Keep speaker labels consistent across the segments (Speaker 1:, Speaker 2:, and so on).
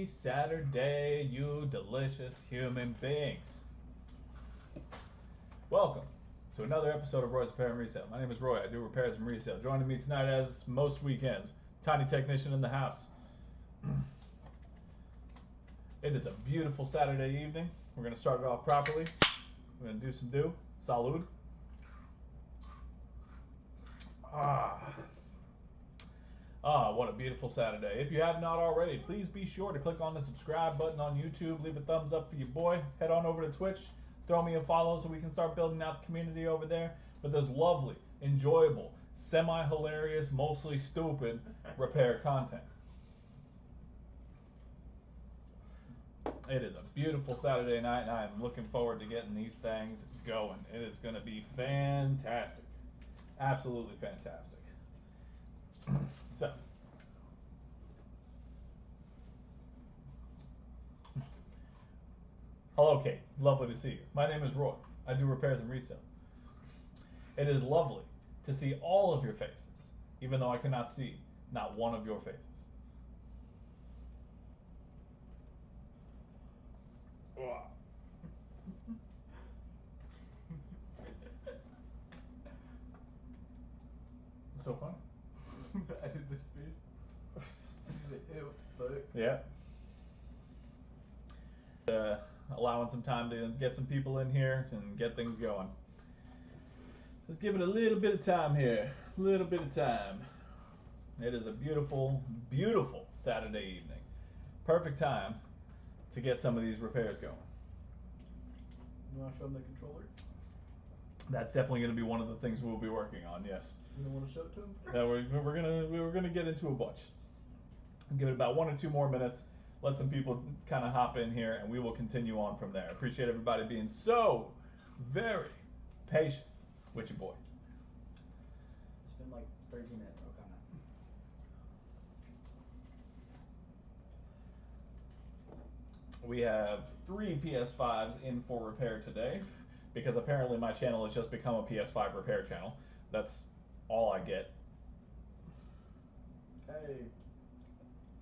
Speaker 1: Happy Saturday, you delicious human beings. Welcome to another episode of Roy's Repair and Resale. My name is Roy. I do repairs and resale. Joining me tonight, as most weekends, Tiny Technician in the house. It is a beautiful Saturday evening. We're going to start it off properly. We're going to do some Salud. What a beautiful Saturday. If you have not already, please be sure to click on the subscribe button on YouTube. Leave a thumbs up for your boy. Head on over to Twitch. Throw me a follow so we can start building out the community over there for this lovely, enjoyable, semi-hilarious, mostly stupid repair content. It is a beautiful Saturday night, and I am looking forward to getting these things going. It is going to be fantastic. Absolutely fantastic. So, hello, Kate. Lovely to see you. My name is Roy. I do repairs and resale. It is lovely to see all of your faces, even though I cannot see not one of your faces. It's so funny.
Speaker 2: I did this face. Ew, fuck.
Speaker 1: Yeah. Allowing some time to get some people in here and get things going. Let's give it a little bit of time here. A little bit of time. It is a beautiful, beautiful Saturday evening. Perfect time to get some of these repairs going.
Speaker 2: You want to show them the controller?
Speaker 1: That's definitely going to be one of the things we'll be working on. Yes.
Speaker 2: You don't want to show it to them?
Speaker 1: That we're gonna get into a bunch. Give it about 1 or 2 more minutes. Let some people kind of hop in here, and we will continue on from there. Appreciate everybody being so very patient with your boy.
Speaker 2: It's been like 30 minutes.
Speaker 1: We have 3 PS5s in for repair today, because apparently my channel has just become a PS5 repair channel. That's all I get.
Speaker 2: Hey.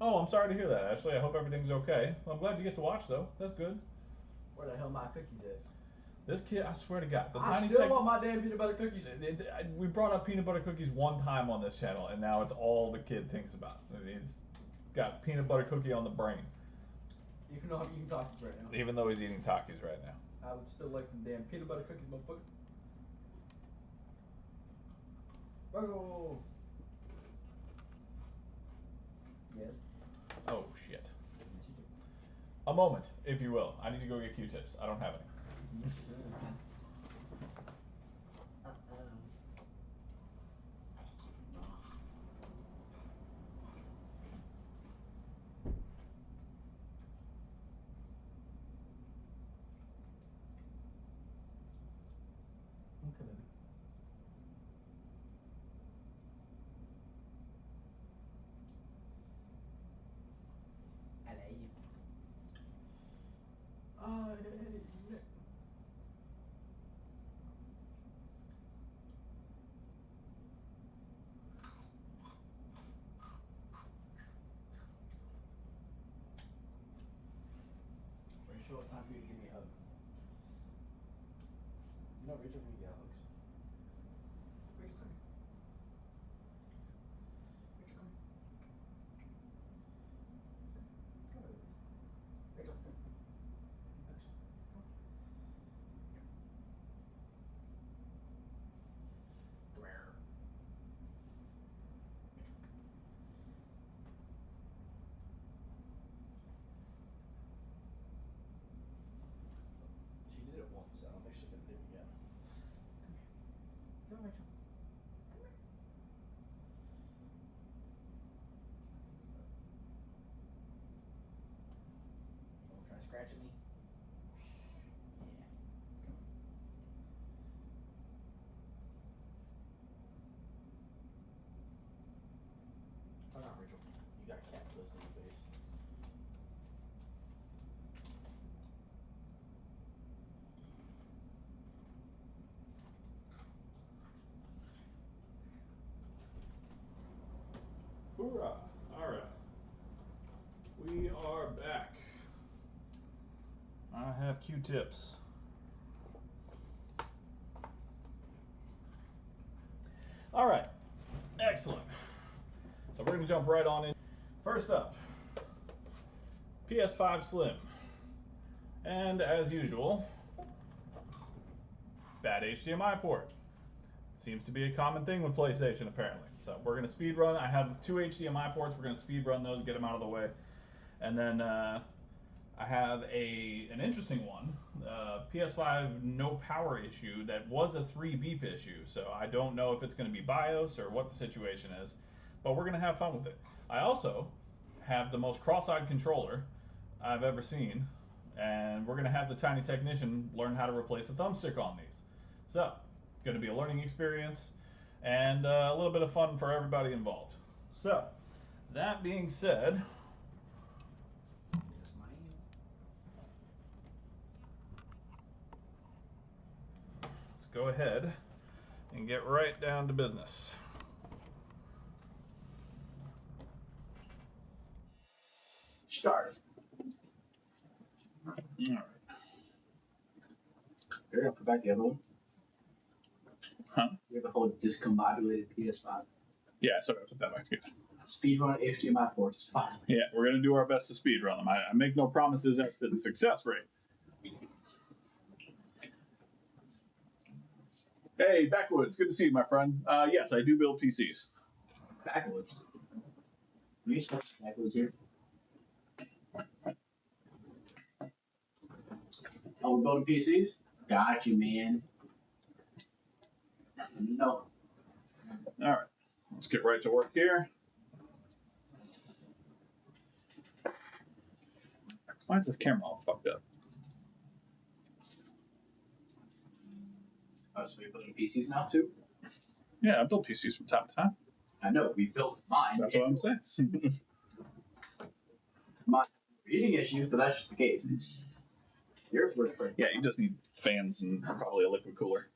Speaker 1: Oh, I'm sorry to hear that, Ashley. I hope everything's okay. Well, I'm glad you get to watch, though. That's good.
Speaker 2: Where the hell my cookies at?
Speaker 1: This kid, I swear to God.
Speaker 2: I still want my damn peanut butter cookies.
Speaker 1: We brought up peanut butter cookies one time on this channel, and now it's all the kid thinks about. He's got peanut butter cookie on the brain.
Speaker 2: Even though I'm eating Takis right now.
Speaker 1: Even though he's eating Takis right now.
Speaker 2: I would still like some damn peanut butter cookies, motherfucker. Oh. Yes.
Speaker 1: Oh, shit. A moment, if you will. I need to go get Q-tips. I don't have any.
Speaker 2: Okay, baby. I love you. Very short time for you to give me a hug. You know Rachel can get hugs. Rachel, come here. Rachel, come here. Come here. Rachel, come here. Hugs. Come on. Come here. She did it once. I don't think she's gonna do it again. Come here. Come on, Rachel. Come here. Oh, try to scratch at me? Yeah. Come on. Turn on, Rachel. You got cat puss in your face.
Speaker 1: Hoorah! All right. We are back. Q-tips. All right, excellent. So we're gonna jump right on in. First up, PS5 Slim. And as usual, bad HDMI port. Seems to be a common thing with PlayStation apparently. So we're gonna speed run. I have 2 HDMI ports. We're gonna speed run those, get them out of the way. And then I have an interesting one, PS5 no power issue that was a 3 beep issue. So I don't know if it's gonna be BIOS or what the situation is, but we're gonna have fun with it. I also have the most cross-eyed controller I've ever seen, and we're gonna have the tiny technician learn how to replace the thumbstick on these. So, gonna be a learning experience and a little bit of fun for everybody involved. So, that being said, let's go ahead and get right down to business.
Speaker 2: Start.
Speaker 1: All right.
Speaker 2: You're gonna put back the other one.
Speaker 1: Huh?
Speaker 2: You have a whole discombobulated PS5.
Speaker 1: Yeah, sorry, I put that back together.
Speaker 2: Speedrun HDMI ports. Fine.
Speaker 1: Yeah, we're gonna do our best to speed run them. I make no promises as to the success rate. Hey, Backwoods, good to see you, my friend. Yes, I do build PCs.
Speaker 2: Backwoods. We supposed to backwoods here. Oh, we're building PCs? Got you, man. No.
Speaker 1: All right, let's get right to work here. Why is this camera all fucked up?
Speaker 2: Oh, so we're building PCs now too?
Speaker 1: Yeah, I build PCs from time to time.
Speaker 2: I know, we built mine.
Speaker 1: That's what I'm saying.
Speaker 2: My reading issue, but that's just the case. Yours were different.
Speaker 1: Yeah, you just need fans and probably a liquid cooler.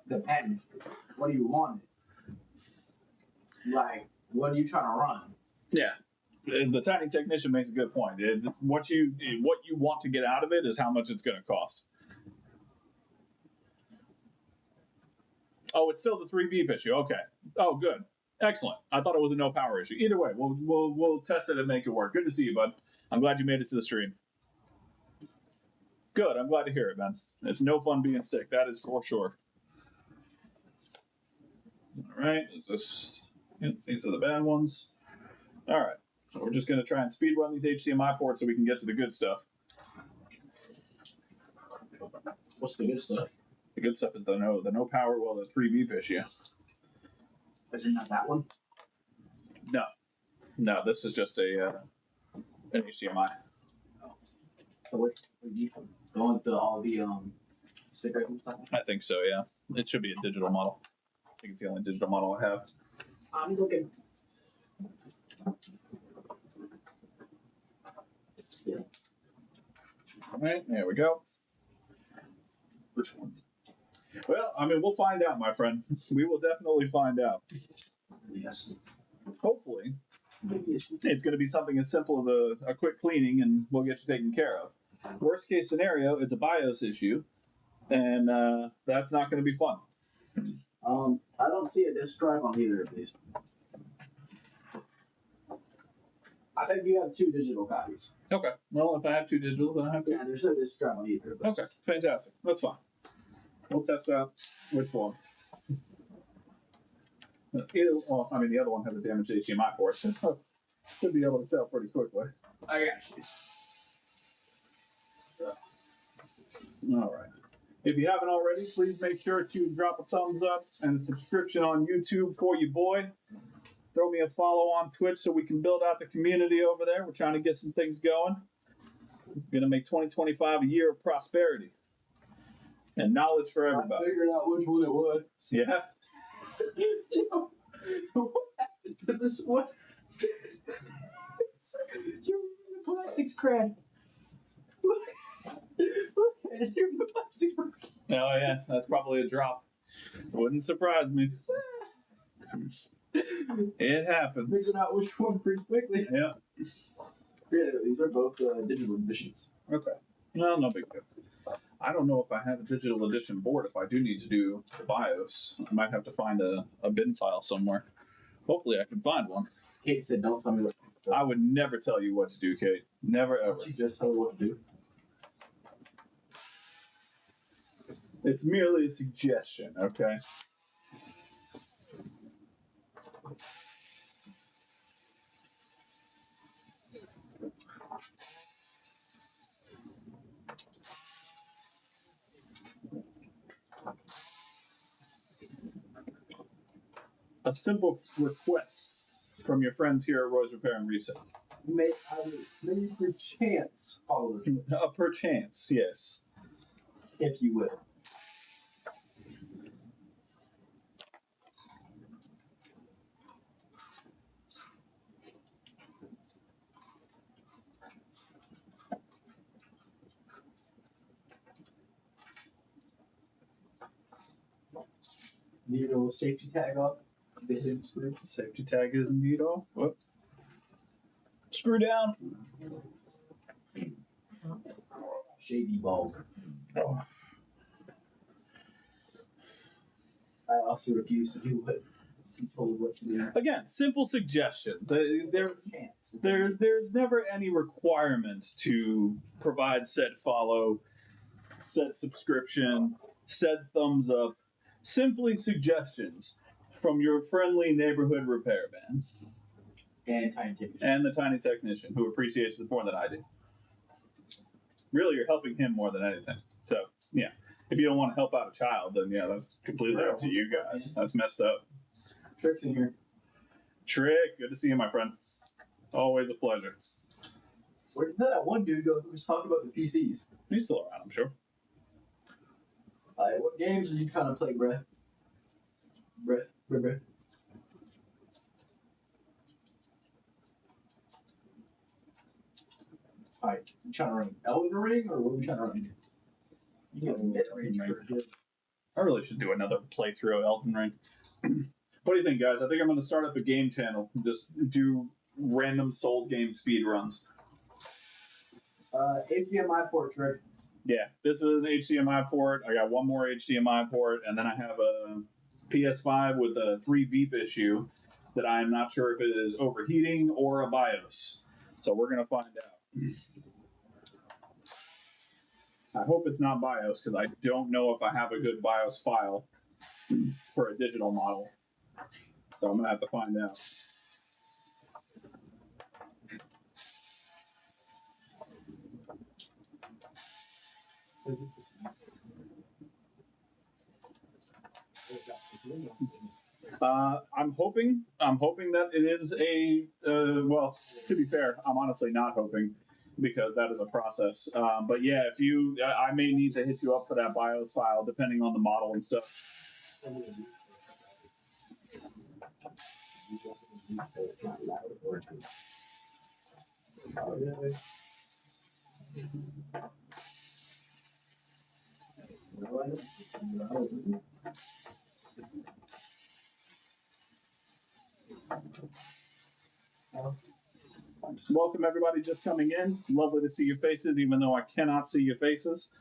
Speaker 2: Depends. What do you want? Like, what are you trying to run?
Speaker 1: Yeah, the tiny technician makes a good point. What you want to get out of it is how much it's going to cost. Oh, it's still the 3 beep issue. Okay. Oh, good. Excellent. I thought it was a no power issue. Either way, we'll test it and make it work. Good to see you, bud. I'm glad you made it to the stream. Good. I'm glad to hear it, man. It's no fun being sick. That is for sure. All right. These are the bad ones. All right. So we're just going to try and speed run these HDMI ports so we can get to the good stuff.
Speaker 2: What's the good stuff?
Speaker 1: The good stuff is the no power, well, the 3 beep issue.
Speaker 2: Isn't that that one?
Speaker 1: No, this is just an HDMI.
Speaker 2: So what you going to all the stick items?
Speaker 1: I think so, yeah. It should be a digital model. I think it's the only digital model I have.
Speaker 2: I'm looking. Yeah.
Speaker 1: All right, there we go.
Speaker 2: Which one?
Speaker 1: Well, I mean, we'll find out, my friend. We will definitely find out.
Speaker 2: Yes.
Speaker 1: Hopefully,
Speaker 2: Maybe it's
Speaker 1: it's going to be something as simple as a quick cleaning and we'll get you taken care of. Worst case scenario, it's a BIOS issue, and that's not going to be fun.
Speaker 2: I don't see a disk drive on either of these. I think you have 2 digital copies.
Speaker 1: Okay. Well, if I have 2 digitals, then I have 2.
Speaker 2: Yeah, there's no disk drive on either of those.
Speaker 1: Okay, fantastic. That's fine. We'll test out which one. Well, I mean, the other one has a damaged HDMI port, so should be able to tell pretty quickly.
Speaker 2: I got you.
Speaker 1: All right. If you haven't already, please make sure to drop a thumbs up and a subscription on YouTube for you, boy. Throw me a follow on Twitch so we can build out the community over there. We're trying to get some things going. We're going to make 2025 a year of prosperity and knowledge for everybody.
Speaker 2: I figured out which one it was.
Speaker 1: Yeah?
Speaker 2: What happened to this one? The plastic's cracked. Look at it, the plastic's broken.
Speaker 1: Oh, yeah. That's probably a drop. Wouldn't surprise me. It happens.
Speaker 2: Figured out which one pretty quickly.
Speaker 1: Yeah.
Speaker 2: Yeah, these are both digital editions.
Speaker 1: Okay. Well, no big deal. I don't know if I have a digital edition board. If I do need to do the BIOS, I might have to find a bin file somewhere. Hopefully, I can find one.
Speaker 2: Kate said, "Don't tell me what to do."
Speaker 1: I would never tell you what to do, Kate. Never ever.
Speaker 2: Don't you just tell her what to do?
Speaker 1: It's merely a suggestion, okay? A simple request from your friends here at Rose Repair and Resale.
Speaker 2: May perchance follow the
Speaker 1: Perchance, yes.
Speaker 2: if you will. Need a little safety tag off. This is screw.
Speaker 1: Safety tag is indeed off. Whoop. Screw down.
Speaker 2: Shady bulb.
Speaker 1: Oh.
Speaker 2: I also refuse to do what you told what to do.
Speaker 1: Again, simple suggestions.
Speaker 2: Chance.
Speaker 1: There's never any requirement to provide said follow, said subscription, said thumbs up. Simply suggestions from your friendly neighborhood repair man
Speaker 2: And Tiny Technician.
Speaker 1: and the tiny technician who appreciates it more than I do. Really, you're helping him more than anything. So, yeah. If you don't want to help out a child, then yeah, that's completely up to you guys. That's messed up.
Speaker 2: Trick's in here.
Speaker 1: Trick, good to see you, my friend. Always a pleasure.
Speaker 2: Where did that one dude go who was talking about the PCs?
Speaker 1: He's still around, I'm sure.
Speaker 2: What games are you trying to play, bruh? Bruh. Alright, you trying to run Elden Ring, or what are we trying to run? You get mid-range for good.
Speaker 1: I really should do another playthrough of Elden Ring. What do you think, guys? I think I'm going to start up a game channel. Just do random Souls game speed runs.
Speaker 2: HDMI port trick.
Speaker 1: Yeah, this is an HDMI port. I got one more HDMI port, and then I have a PS5 with a 3 beep issue that I'm not sure if it is overheating or a BIOS. So we're going to find out. I hope it's not BIOS because I don't know if I have a good BIOS file for a digital model. So I'm going to have to find out. I'm hoping that it is a well, to be fair, I'm honestly not hoping because that is a process. But yeah, if you, I may need to hit you up for that BIOS file depending on the model and stuff. Welcome everybody just coming in. Lovely to see your faces, even though I cannot see your faces.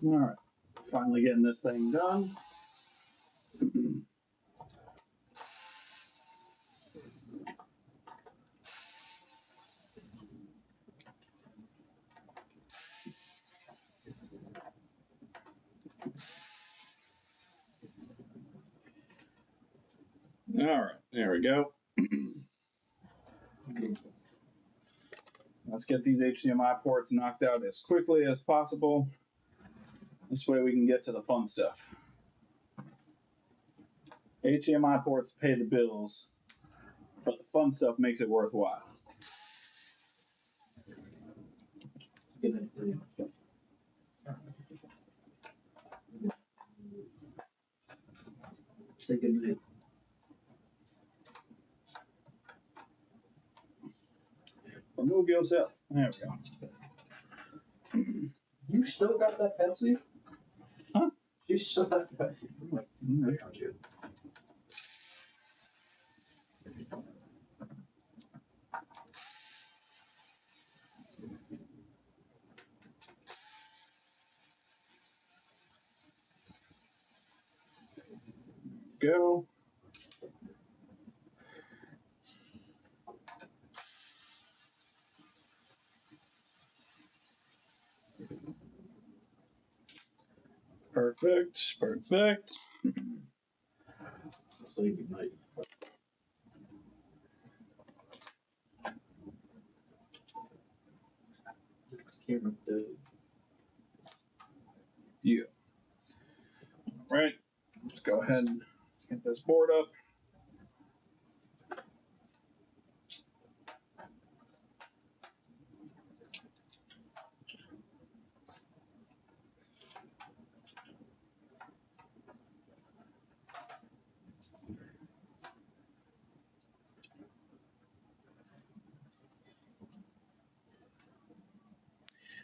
Speaker 1: All right, finally getting this thing done. All right, there we go. Let's get these HDMI ports knocked out as quickly as possible. This way we can get to the fun stuff. HDMI ports pay the bills, but the fun stuff makes it worthwhile.
Speaker 2: Say good night.
Speaker 1: Remove yourself. There we go.
Speaker 2: You still got that Pepsi?
Speaker 1: Huh?
Speaker 2: You still have the Pepsi?
Speaker 1: Go. Perfect. Perfect.
Speaker 2: Say good night. Camera the
Speaker 1: Yeah. All right. Let's go ahead and get this board up.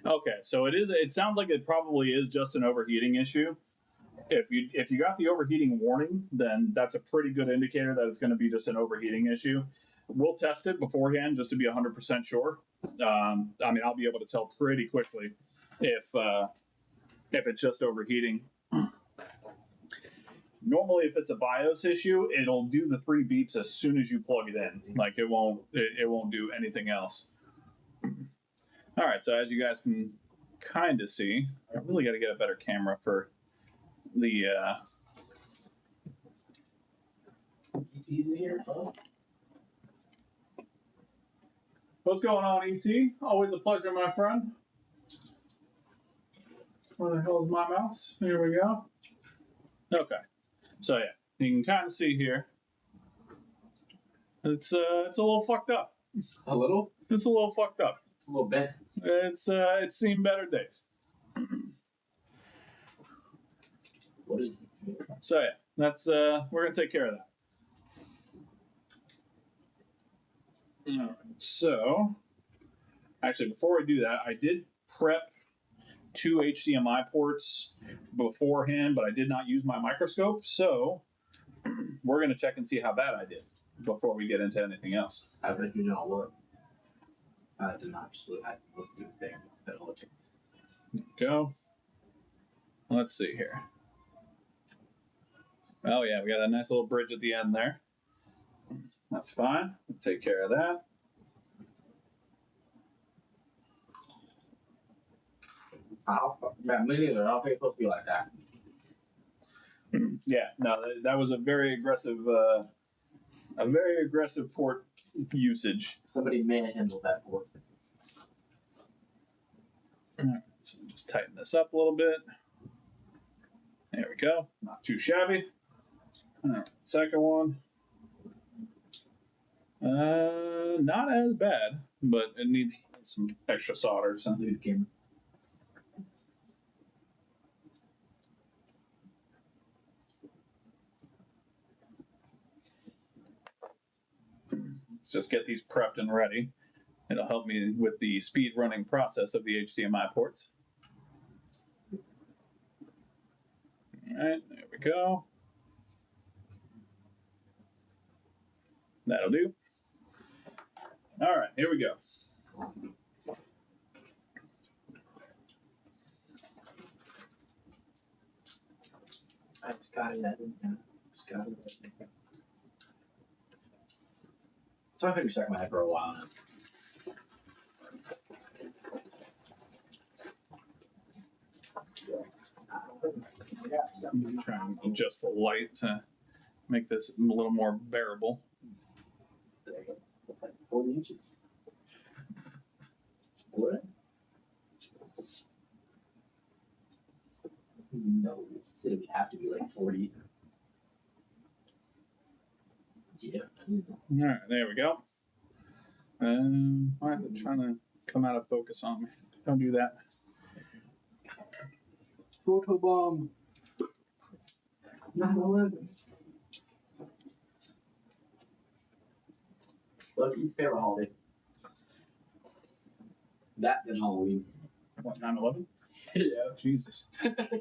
Speaker 1: Okay, so it sounds like it probably is just an overheating issue. If you got the overheating warning, then that's a pretty good indicator that it's going to be just an overheating issue. We'll test it beforehand just to be 100% sure. I mean, I'll be able to tell pretty quickly if it's just overheating. Normally, if it's a BIOS issue, it'll do the 3 beeps as soon as you plug it in. Like it won't do anything else. All right, so as you guys can kind of see, I really got to get a better camera for the.
Speaker 2: ET's in here. Huh?
Speaker 1: What's going on, ET? Always a pleasure, my friend. Where the hell is my mouse? Here we go. Okay, so yeah, you can kind of see here. It's a little fucked up.
Speaker 2: A little?
Speaker 1: It's a little fucked up.
Speaker 2: It's a little bent.
Speaker 1: It's seen better days.
Speaker 2: What is it?
Speaker 1: So yeah, that's we're gonna take care of that. All right. So actually, before I do that, I did prep 2 HDMI ports beforehand, but I did not use my microscope. So we're gonna check and see how bad I did before we get into anything else.
Speaker 2: I bet you don't look. I did not just look. Let's do it there. Better look.
Speaker 1: Go. Let's see here. Oh yeah, we got a nice little bridge at the end there. That's fine. We'll take care of that.
Speaker 2: Man, me neither. I don't think it's supposed to be like that.
Speaker 1: Yeah, no, that was a very aggressive port usage.
Speaker 2: Somebody manhandled that board.
Speaker 1: All right, so just tighten this up a little bit. There we go. Not too shabby. All right, second one. Not as bad, but it needs some extra solder. So.
Speaker 2: Look at the camera.
Speaker 1: Let's just get these prepped and ready. It'll help me with the speed running process of the HDMI ports. All right, there we go. That'll do. All right, here we go.
Speaker 2: I just got it. Just got it. So I think we stuck my head for a while now.
Speaker 1: I'm trying to adjust the light to make this a little more bearable.
Speaker 2: There you go. 40 inches. What? No, it would have to be like 40. Yeah.
Speaker 3: All right, there we go. Why is it trying to come out of focus on me? Don't do that.
Speaker 2: Photobomb. 9/11. Lucky favorite holiday. That than Halloween.
Speaker 3: What, 9/11?
Speaker 2: Yeah.
Speaker 3: Jesus.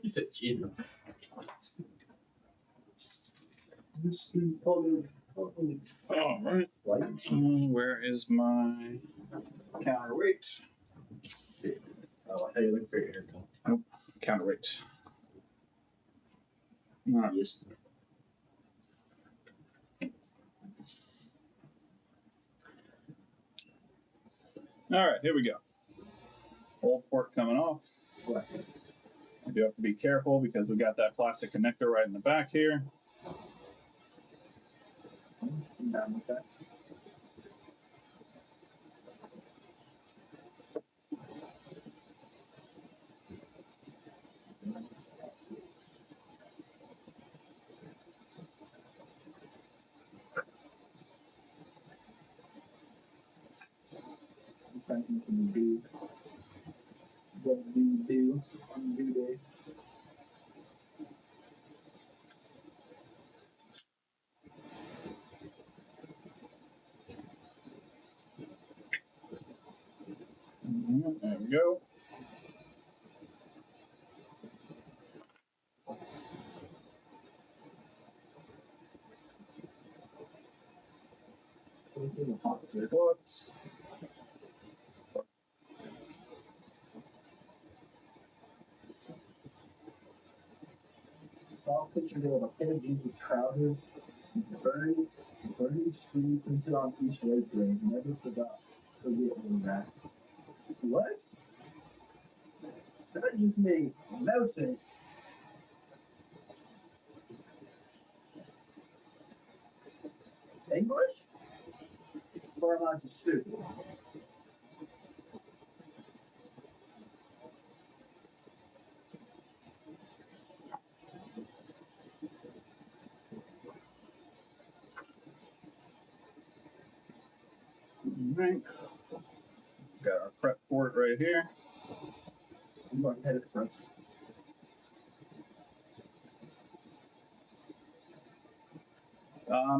Speaker 2: He said Jesus. This is Halloween.
Speaker 3: All right. Where is my counterweight?
Speaker 2: Oh, hey, look for your haircut.
Speaker 3: Counterweight. All right.
Speaker 2: Yes.
Speaker 3: All right, here we go. Old port coming off.
Speaker 2: What?
Speaker 3: I do have to be careful because we got that plastic connector right in the back here.
Speaker 2: Down with that. Something can do. What do you do on due day?
Speaker 3: There we go.
Speaker 2: Anything to talk to?
Speaker 3: Books.
Speaker 2: Saw a picture there of a pair of jeans with trousers, burning screen printed on each leg today. Never forget that. What? That just made no sense. English? Or am I just stupid?
Speaker 3: Right. Got our prep port right here.
Speaker 2: I'm going to head it front.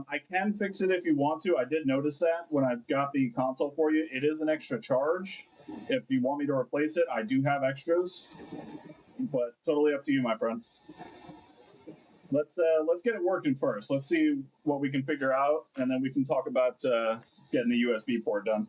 Speaker 3: I can fix it if you want to. I did notice that when I got the console for you. It is an extra charge. If you want me to replace it, I do have extras. But totally up to you, my friend. Let's get it working first. Let's see what we can figure out, and then we can talk about getting the USB port done.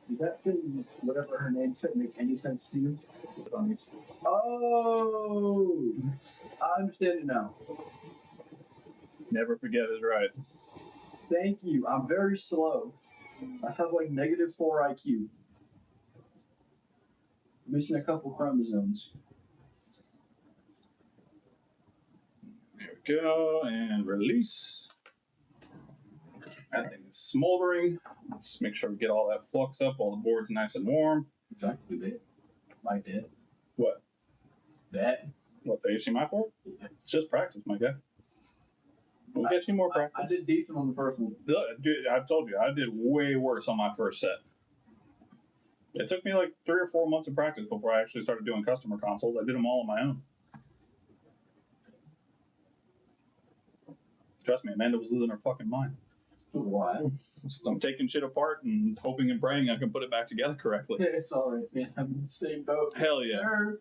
Speaker 2: Does that thing, whatever her name said, make any sense to you? Oh, I understand it now.
Speaker 3: Never forget is right.
Speaker 2: Thank you. I'm very slow. I have like -4 IQ. Missing a couple chromosomes.
Speaker 3: There we go, and release. That thing is smoldering. Let's make sure we get all that flux up, all the board's nice and warm.
Speaker 2: Exactly that. Like that.
Speaker 3: What?
Speaker 2: That.
Speaker 3: What, the HDMI port?
Speaker 2: Yeah.
Speaker 3: It's just practice, my guy. We'll get you more practice.
Speaker 2: I did decent on the first one.
Speaker 3: Dude, I've told you, I did way worse on my first set. It took me like 3 or 4 months of practice before I actually started doing customer consoles. I did them all on my own. Trust me, Amanda was losing her fucking mind.
Speaker 2: Why?
Speaker 3: So I'm taking shit apart and hoping and praying I can put it back together correctly.
Speaker 2: It's alright, man. I'm in the same boat.
Speaker 3: Hell yeah.
Speaker 2: Sure.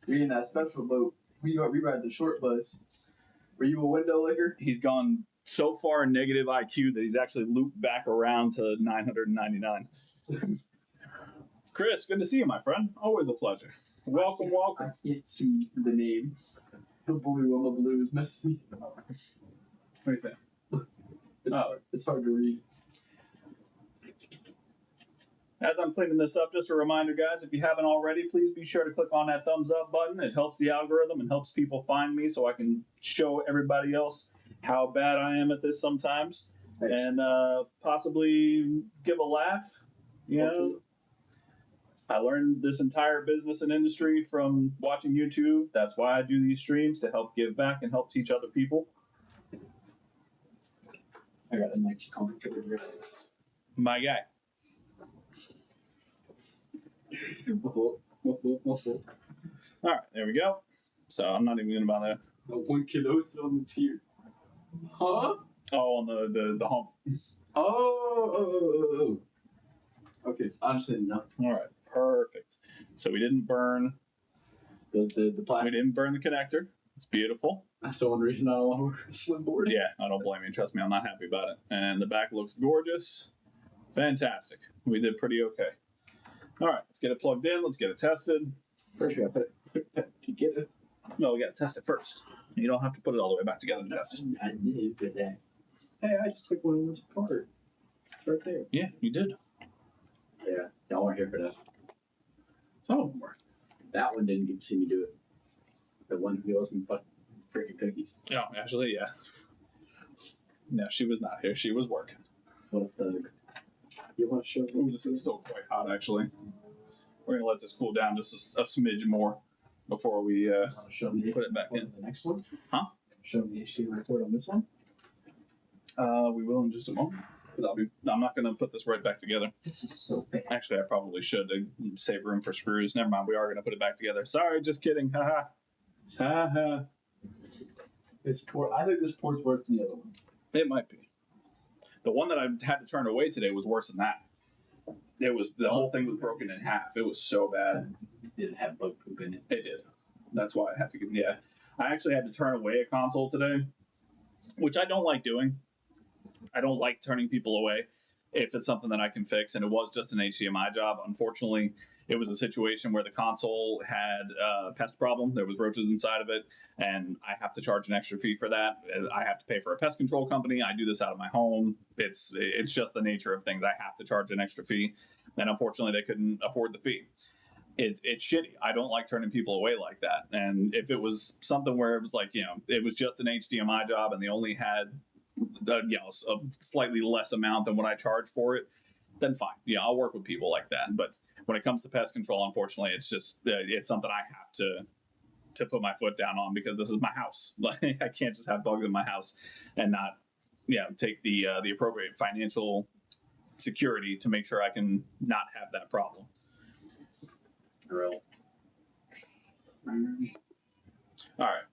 Speaker 2: We in that special boat. We ride the short bus. Were you a window licker?
Speaker 3: He's gone so far negative IQ that he's actually looped back around to 999. Chris, good to see you, my friend. Always a pleasure. Welcome,
Speaker 2: I
Speaker 3: welcome.
Speaker 2: can't see the name. The blue on the blue is messy.
Speaker 3: What do you say?
Speaker 2: It's hard to read.
Speaker 3: As I'm cleaning this up, just a reminder, guys, if you haven't already, please be sure to click on that thumbs up button. It helps the algorithm and helps people find me so I can show everybody else how bad I am at this sometimes. And possibly give a laugh. You know, I learned this entire business and industry from watching YouTube. That's why I do these streams, to help give back and help teach other people.
Speaker 2: I got a nice comfortable.
Speaker 3: My guy. All right, there we go. So I'm not even going to bother.
Speaker 2: 1 kilo still on the tier. Huh?
Speaker 3: Oh, on the hump.
Speaker 2: Oh. Okay, honestly, no.
Speaker 3: All right, perfect. So we didn't burn.
Speaker 2: The
Speaker 3: We
Speaker 2: plastic.
Speaker 3: didn't burn the connector. It's beautiful.
Speaker 2: That's the one reason I don't want to wear a slim board.
Speaker 3: Yeah, I don't blame you. Trust me, I'm not happy about it. And the back looks gorgeous. Fantastic. We did pretty okay. All right, let's get it plugged in. Let's get it tested.
Speaker 2: First, we gotta put it together.
Speaker 3: No, we got to test it first. You don't have to put it all the way back together to test.
Speaker 2: I did with that. Hey, I just took one of those apart. It's right there.
Speaker 3: Yeah, you did.
Speaker 2: Yeah, y'all weren't here for that.
Speaker 3: Some of them were.
Speaker 2: That one didn't get to see me do it. The one who wasn't fucking freaking cookies.
Speaker 3: No, actually, yeah. No, she was not here. She was working.
Speaker 2: What if the... You want to show me?
Speaker 3: Ooh, this is still quite hot, actually. We're going to let this cool down just a smidge more before we
Speaker 2: You want to show me
Speaker 3: put it back in.
Speaker 2: the next one?
Speaker 3: Huh?
Speaker 2: Show me HDMI port on this one?
Speaker 3: We will in just a moment. But I'm not going to put this right back together.
Speaker 2: This is so bad.
Speaker 3: Actually, I probably should to save room for screws. Never mind, we are going to put it back together. Sorry, just kidding. Haha. Haha.
Speaker 2: This port, I think this port's worse than the other one.
Speaker 3: It might be. The one that I had to turn away today was worse than that. The whole thing was broken in half. It was so bad.
Speaker 2: It didn't have bug poop in it.
Speaker 3: It did. That's why I had to get. Yeah, I actually had to turn away a console today, which I don't like doing. I don't like turning people away if it's something that I can fix, and it was just an HDMI job. Unfortunately, it was a situation where the console had a pest problem. There was roaches inside of it, and I have to charge an extra fee for that. I have to pay for a pest control company. I do this out of my home. It's just the nature of things. I have to charge an extra fee, and unfortunately, they couldn't afford the fee. It's shitty. I don't like turning people away like that. And if it was something where it was like, it was just an HDMI job and they only had a slightly less amount than what I charge for it, then fine. Yeah, I'll work with people like that. But when it comes to pest control, unfortunately, it's just it's something I have to put my foot down on because this is my house. Like I can't just have bugs in my house and not take the appropriate financial security to make sure I can not have that problem.
Speaker 2: Grill.
Speaker 3: All right,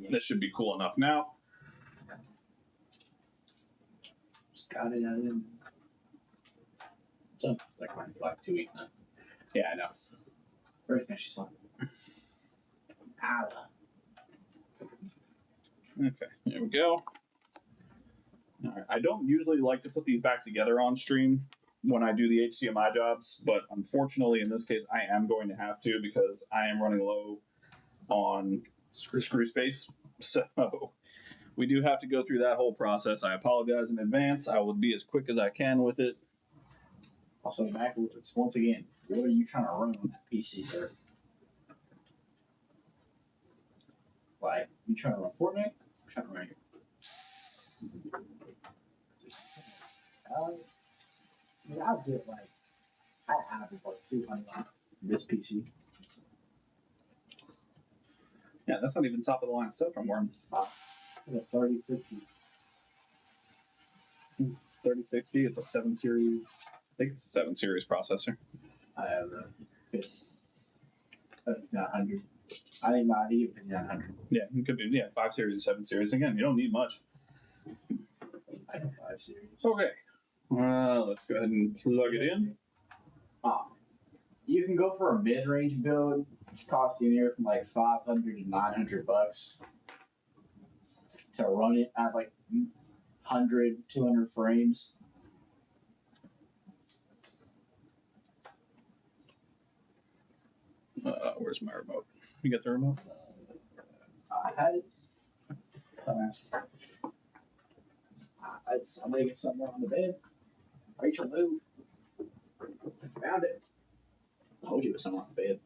Speaker 3: this should be cool enough now.
Speaker 2: Just got it out of him. So, it's like 2 weeks now.
Speaker 3: Yeah, I know.
Speaker 2: Very nice. She's fine.
Speaker 3: Okay, there we go. All right. I don't usually like to put these back together on stream when I do the HDMI jobs, but unfortunately in this case I am going to have to because I am running low on screw space. So we do have to go through that whole process. I apologize in advance. I will be as quick as I can with it.
Speaker 2: Also, backwards, once again, what are you trying to run on that PC, sir? Like, you trying to run Fortnite? Or trying to run it? I'll get I average 200 on this PC.
Speaker 3: Yeah, that's not even top of the line stuff I'm wearing.
Speaker 2: I got 3060.
Speaker 3: 3060, it's a 7 series. I think it's a 7 series processor.
Speaker 2: I have a 5900. I think not even 5900.
Speaker 3: Yeah, it could be 5 series, 7 series. Again, you don't need much.
Speaker 2: I have 5 series.
Speaker 3: Okay. Let's go ahead and plug it in.
Speaker 2: You can go for a mid-range build, which costs you anywhere from like $500 to $900 to run it at 100, 200 frames.
Speaker 3: Where's my remote? You got the remote?
Speaker 2: I had it. Dumbass. I'm gonna get somewhere on the bed. Rachel, move. Found it. Told you it was somewhere on the bed.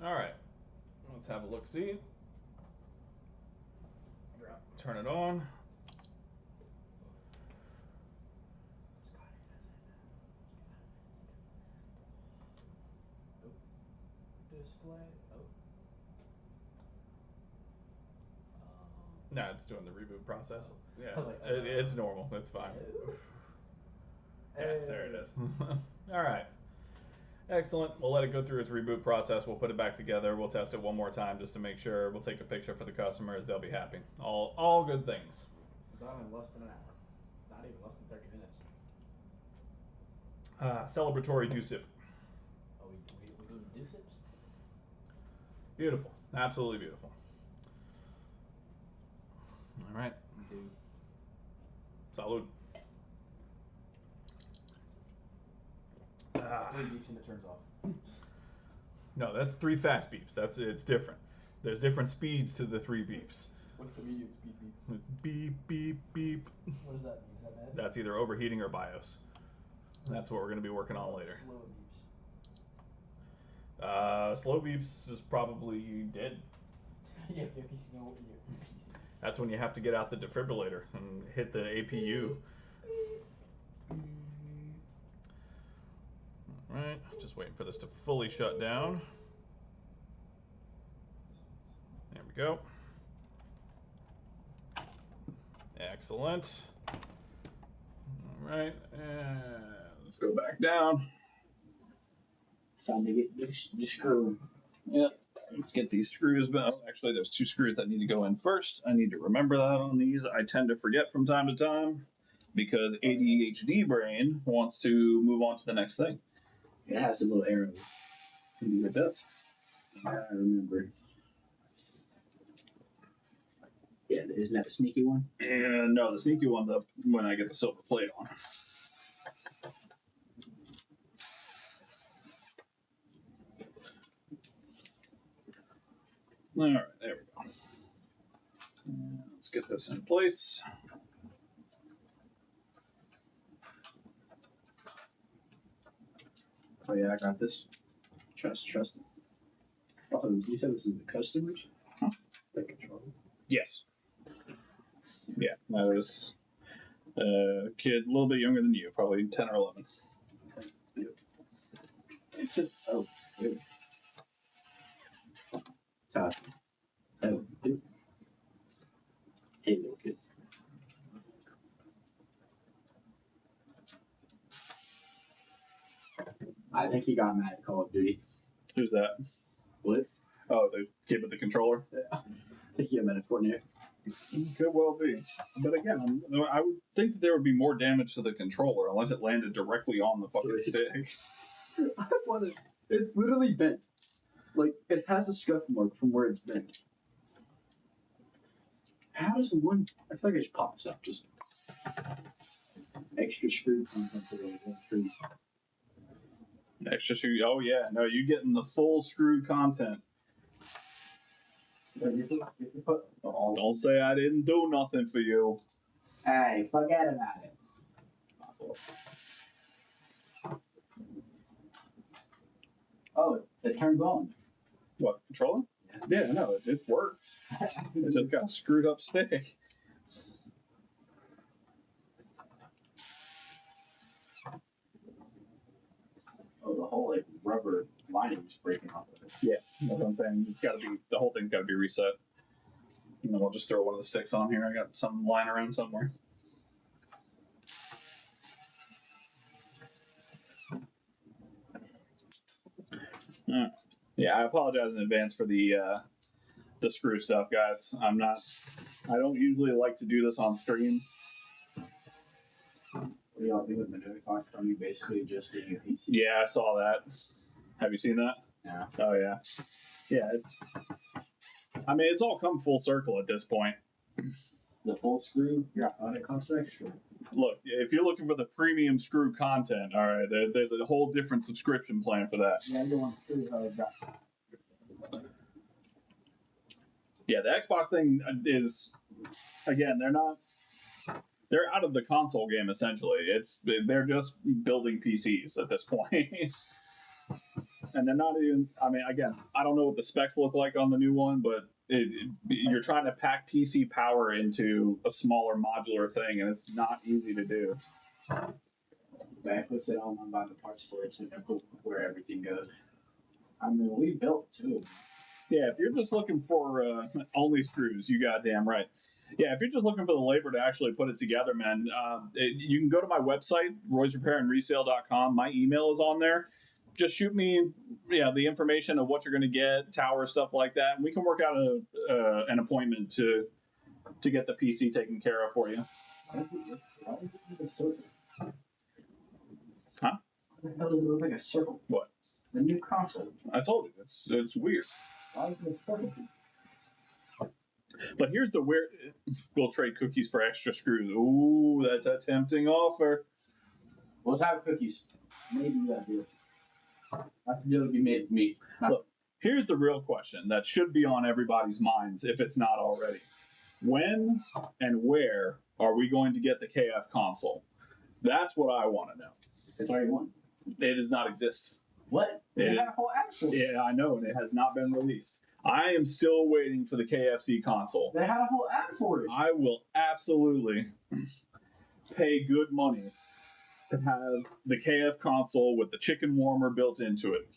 Speaker 1: All right. Let's have a look. See. Turn it on.
Speaker 4: Display. Oh.
Speaker 1: No, it's doing the reboot process. Yeah,
Speaker 4: I was like,
Speaker 1: it's normal. It's fine. Yeah, there it is. All right. Excellent. We'll let it go through its reboot process. We'll put it back together. We'll test it one more time just to make sure. We'll take a picture for the customers. They'll be happy. All good things.
Speaker 4: Done in less than an hour. Not even less than 30 minutes.
Speaker 1: Celebratory Deucip.
Speaker 4: Oh, we doing deucips?
Speaker 1: Beautiful. Absolutely beautiful. All right.
Speaker 4: Do.
Speaker 1: Salud.
Speaker 4: 3 beeps and it turns off.
Speaker 1: No, that's 3 fast beeps. It's different. There's different speeds to the 3 beeps.
Speaker 4: What's the medium speed beep?
Speaker 1: Beep, beep, beep.
Speaker 4: What does that mean? Is that bad?
Speaker 1: That's either overheating or BIOS. That's what we're going to be working on later.
Speaker 4: Slow beeps.
Speaker 1: Slow beeps is probably dead.
Speaker 4: Yeah, if you know what you're
Speaker 1: That's when you have to get out the defibrillator and hit the APU. Alright, just waiting for this to fully shut down. There we go. Excellent. Alright, and let's go back down.
Speaker 2: Time to get the screw.
Speaker 3: Yep. Let's get these screws back. Actually, there's 2 screws that need to go in first. I need to remember that on these. I tend to forget from time to time because ADHD brain wants to move on to the next thing.
Speaker 2: It has a little arrow.
Speaker 3: It does.
Speaker 2: I remember. Yeah, isn't that a sneaky one?
Speaker 3: And no, the sneaky one's up when I get the silver plate on. All right, there we go. Let's get this in place.
Speaker 2: Oh yeah, I got this. Trust. Oh, you said this is the customers?
Speaker 3: Huh?
Speaker 2: The controller.
Speaker 3: Yes. Yeah, that was a kid a little bit younger than you, probably 10 or 11.
Speaker 2: Oh, good. Todd. Oh, dude. Hey, little kids. I think he got mad at Call of Duty.
Speaker 3: Who's that?
Speaker 2: What?
Speaker 3: Oh, the kid with the controller?
Speaker 2: I think he got mad at Fortnite.
Speaker 3: Could well be. But again, I would think that there would be more damage to the controller unless it landed directly on the fucking stick.
Speaker 2: It's literally bent. Like, it has a scuff mark from where it's bent. How does one... I feel like I just pop this up. Just... Extra screw content for the screw.
Speaker 3: Extra screw. Oh, yeah. No, you're getting the full screw content. Don't say I didn't do nothing for you.
Speaker 2: Hey, forget about it. Oh, it turns on.
Speaker 3: What, controller? Yeah, no, it works. It just got a screwed up stick.
Speaker 2: Oh, the whole like rubber lining is breaking off of it.
Speaker 3: Yeah, that's what I'm saying. It's got to be, the whole thing's got to be reset. And then we'll just throw one of the sticks on here. I got some lying around somewhere. Yeah, I apologize in advance for the screw stuff, guys. I don't usually like to do this on stream.
Speaker 2: What do y'all think with Majority Fox Company basically just being a PC?
Speaker 3: Yeah, I saw that. Have you seen that?
Speaker 2: Yeah.
Speaker 3: Oh, yeah. Yeah. I mean, it's all come full circle at this point.
Speaker 2: the full screw, yeah, it costs extra.
Speaker 3: Look, if you're looking for the premium screw content, all right, there's a whole different subscription plan for that.
Speaker 2: Yeah, you want to see how it got.
Speaker 3: Yeah, the Xbox thing is, again, they're out of the console game essentially. They're just building PCs at this point. And they're not even, I mean, again, I don't know what the specs look like on the new one, but you're trying to pack PC power into a smaller modular thing, and it's not easy to do.
Speaker 2: Back puts it on by the parts for it to know where everything goes. I mean, we built too.
Speaker 3: Yeah, if you're just looking for only screws, you goddamn right. Yeah, if you're just looking for the labor to actually put it together, man, you can go to my website, roysrepairandresale.com. My email is on there. Just shoot me, the information of what you're going to get, tower, stuff like that, and we can work out an appointment to get the PC taken care of for you. Huh?
Speaker 2: What the hell does it look like a circle?
Speaker 3: What?
Speaker 2: The new console.
Speaker 3: I told you, it's weird.
Speaker 2: Why is it a circle?
Speaker 3: But here's the weird. We'll trade cookies for extra screws. Ooh, that's a tempting offer.
Speaker 2: Let's have cookies. Maybe that deal. That deal would be made with me.
Speaker 3: Look, here's the real question that should be on everybody's minds if it's not already. When and where are we going to get the KF console? That's what I want to know.
Speaker 2: It's already won.
Speaker 3: It does not exist.
Speaker 2: What?
Speaker 3: It
Speaker 2: They
Speaker 3: is-
Speaker 2: had a whole ad for it.
Speaker 3: Yeah, I know, and it has not been released. I am still waiting for the KFC console.
Speaker 2: They had a whole ad for it.
Speaker 3: I will absolutely pay good money to have the KF console with the chicken warmer built into it.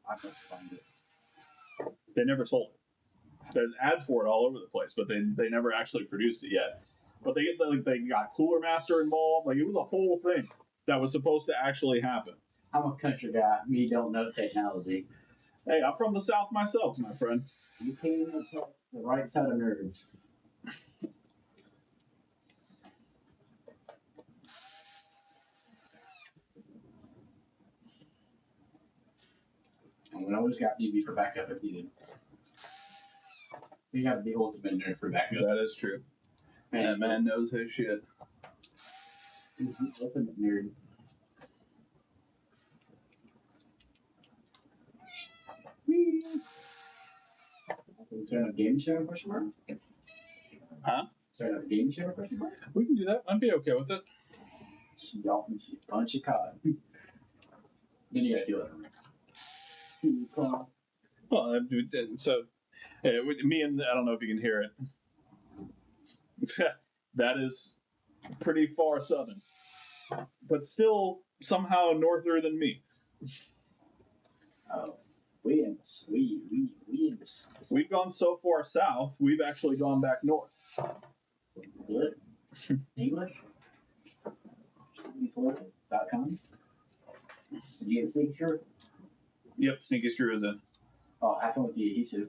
Speaker 2: I must find it.
Speaker 3: They never sold it. There's ads for it all over the place, but they never actually produced it yet. But they got Cooler Master involved. Like, it was a whole thing that was supposed to actually happen.
Speaker 2: I'm a country guy. Me don't know technology.
Speaker 3: Hey, I'm from the South myself, my friend.
Speaker 2: You came to the right side of nerds. And we always got BB for backup if needed. We have the ultimate nerd for backup.
Speaker 3: That is true. That man knows his shit.
Speaker 2: He's the ultimate nerd. Whee! Turn up game show question mark?
Speaker 3: Huh?
Speaker 2: Turn up game show question mark?
Speaker 3: We can do that. I'd be okay with it.
Speaker 2: So y'all can see a bunch of cod. Then you gotta feel it.
Speaker 3: Well, so me and I don't know if you can hear it. That is pretty far southern, but still somehow norther than me.
Speaker 2: Oh, we in this.
Speaker 3: We've gone so far south, we've actually gone back north.
Speaker 2: What? English? Toilet.com? Did you get a sneak screw?
Speaker 3: Yep, sneaky screw is in.
Speaker 2: Oh, have fun with the adhesive.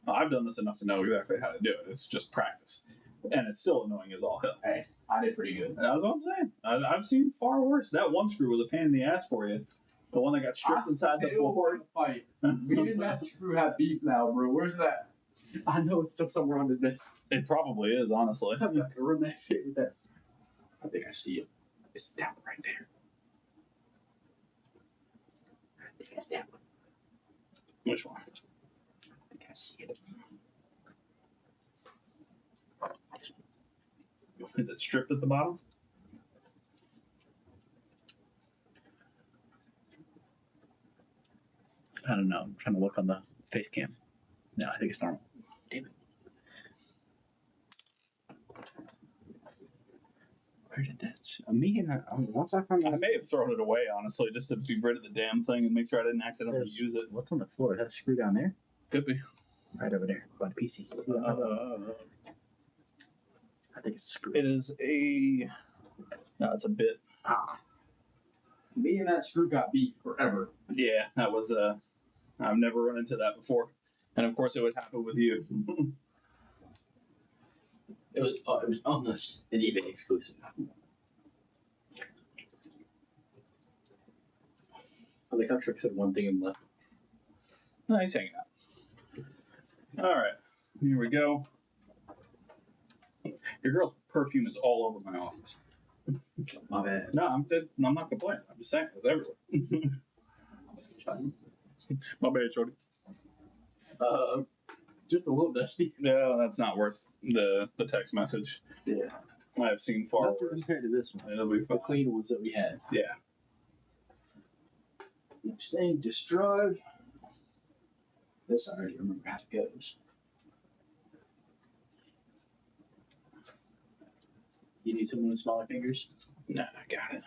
Speaker 3: I've done this enough to know exactly how to do it. It's just practice, and it's still annoying as all hell.
Speaker 2: Hey, I did pretty good.
Speaker 3: That's what I'm saying. I've seen far worse. That one screw was a pain in the ass for you. The one that got stripped inside the board.
Speaker 2: Fight. Me and that screw have beef now, bro. Where's that? I know it's still somewhere on his desk.
Speaker 3: It probably is, honestly.
Speaker 2: I'm not gonna run that shit with that. I think I see it. It's down right there. I think it's down.
Speaker 3: Which one?
Speaker 2: I think I see it.
Speaker 3: Is it stripped at the bottom?
Speaker 5: I don't know. I'm trying to look on the face cam. No, I think it's normal. Damn it. Where did that? Me and once I found
Speaker 3: I may have thrown it away, honestly, just to be rid of the damn thing and make sure I didn't accidentally
Speaker 5: There's-
Speaker 3: use it.
Speaker 5: What's on the floor? Is that a screw down there?
Speaker 3: Could be.
Speaker 5: Right over there by the PC. I think it's a screw.
Speaker 3: It is a. No, it's a bit.
Speaker 5: Ah,
Speaker 2: Me and that screw got beef forever.
Speaker 3: Yeah, that was. I've never run into that before, and of course it would happen with you.
Speaker 2: It was almost an eBay exclusive. I think I Trick said one thing and left.
Speaker 3: Nice hanging out. All right. Here we go. Your girl's perfume is all over my office.
Speaker 2: My bad.
Speaker 3: No, I'm not complaining. I'm just saying it's everywhere. My bad, shorty.
Speaker 2: Just a little dusty.
Speaker 3: No, that's not worth the text message.
Speaker 2: Yeah.
Speaker 3: I've seen far
Speaker 2: Nothing
Speaker 3: worse.
Speaker 2: compared to this one.
Speaker 3: It'll be
Speaker 2: The
Speaker 3: fine.
Speaker 2: clean ones that we had.
Speaker 3: Yeah.
Speaker 2: Each thing destroyed. This I already remember how it goes. You need someone with smaller fingers?
Speaker 3: Nah, I got it.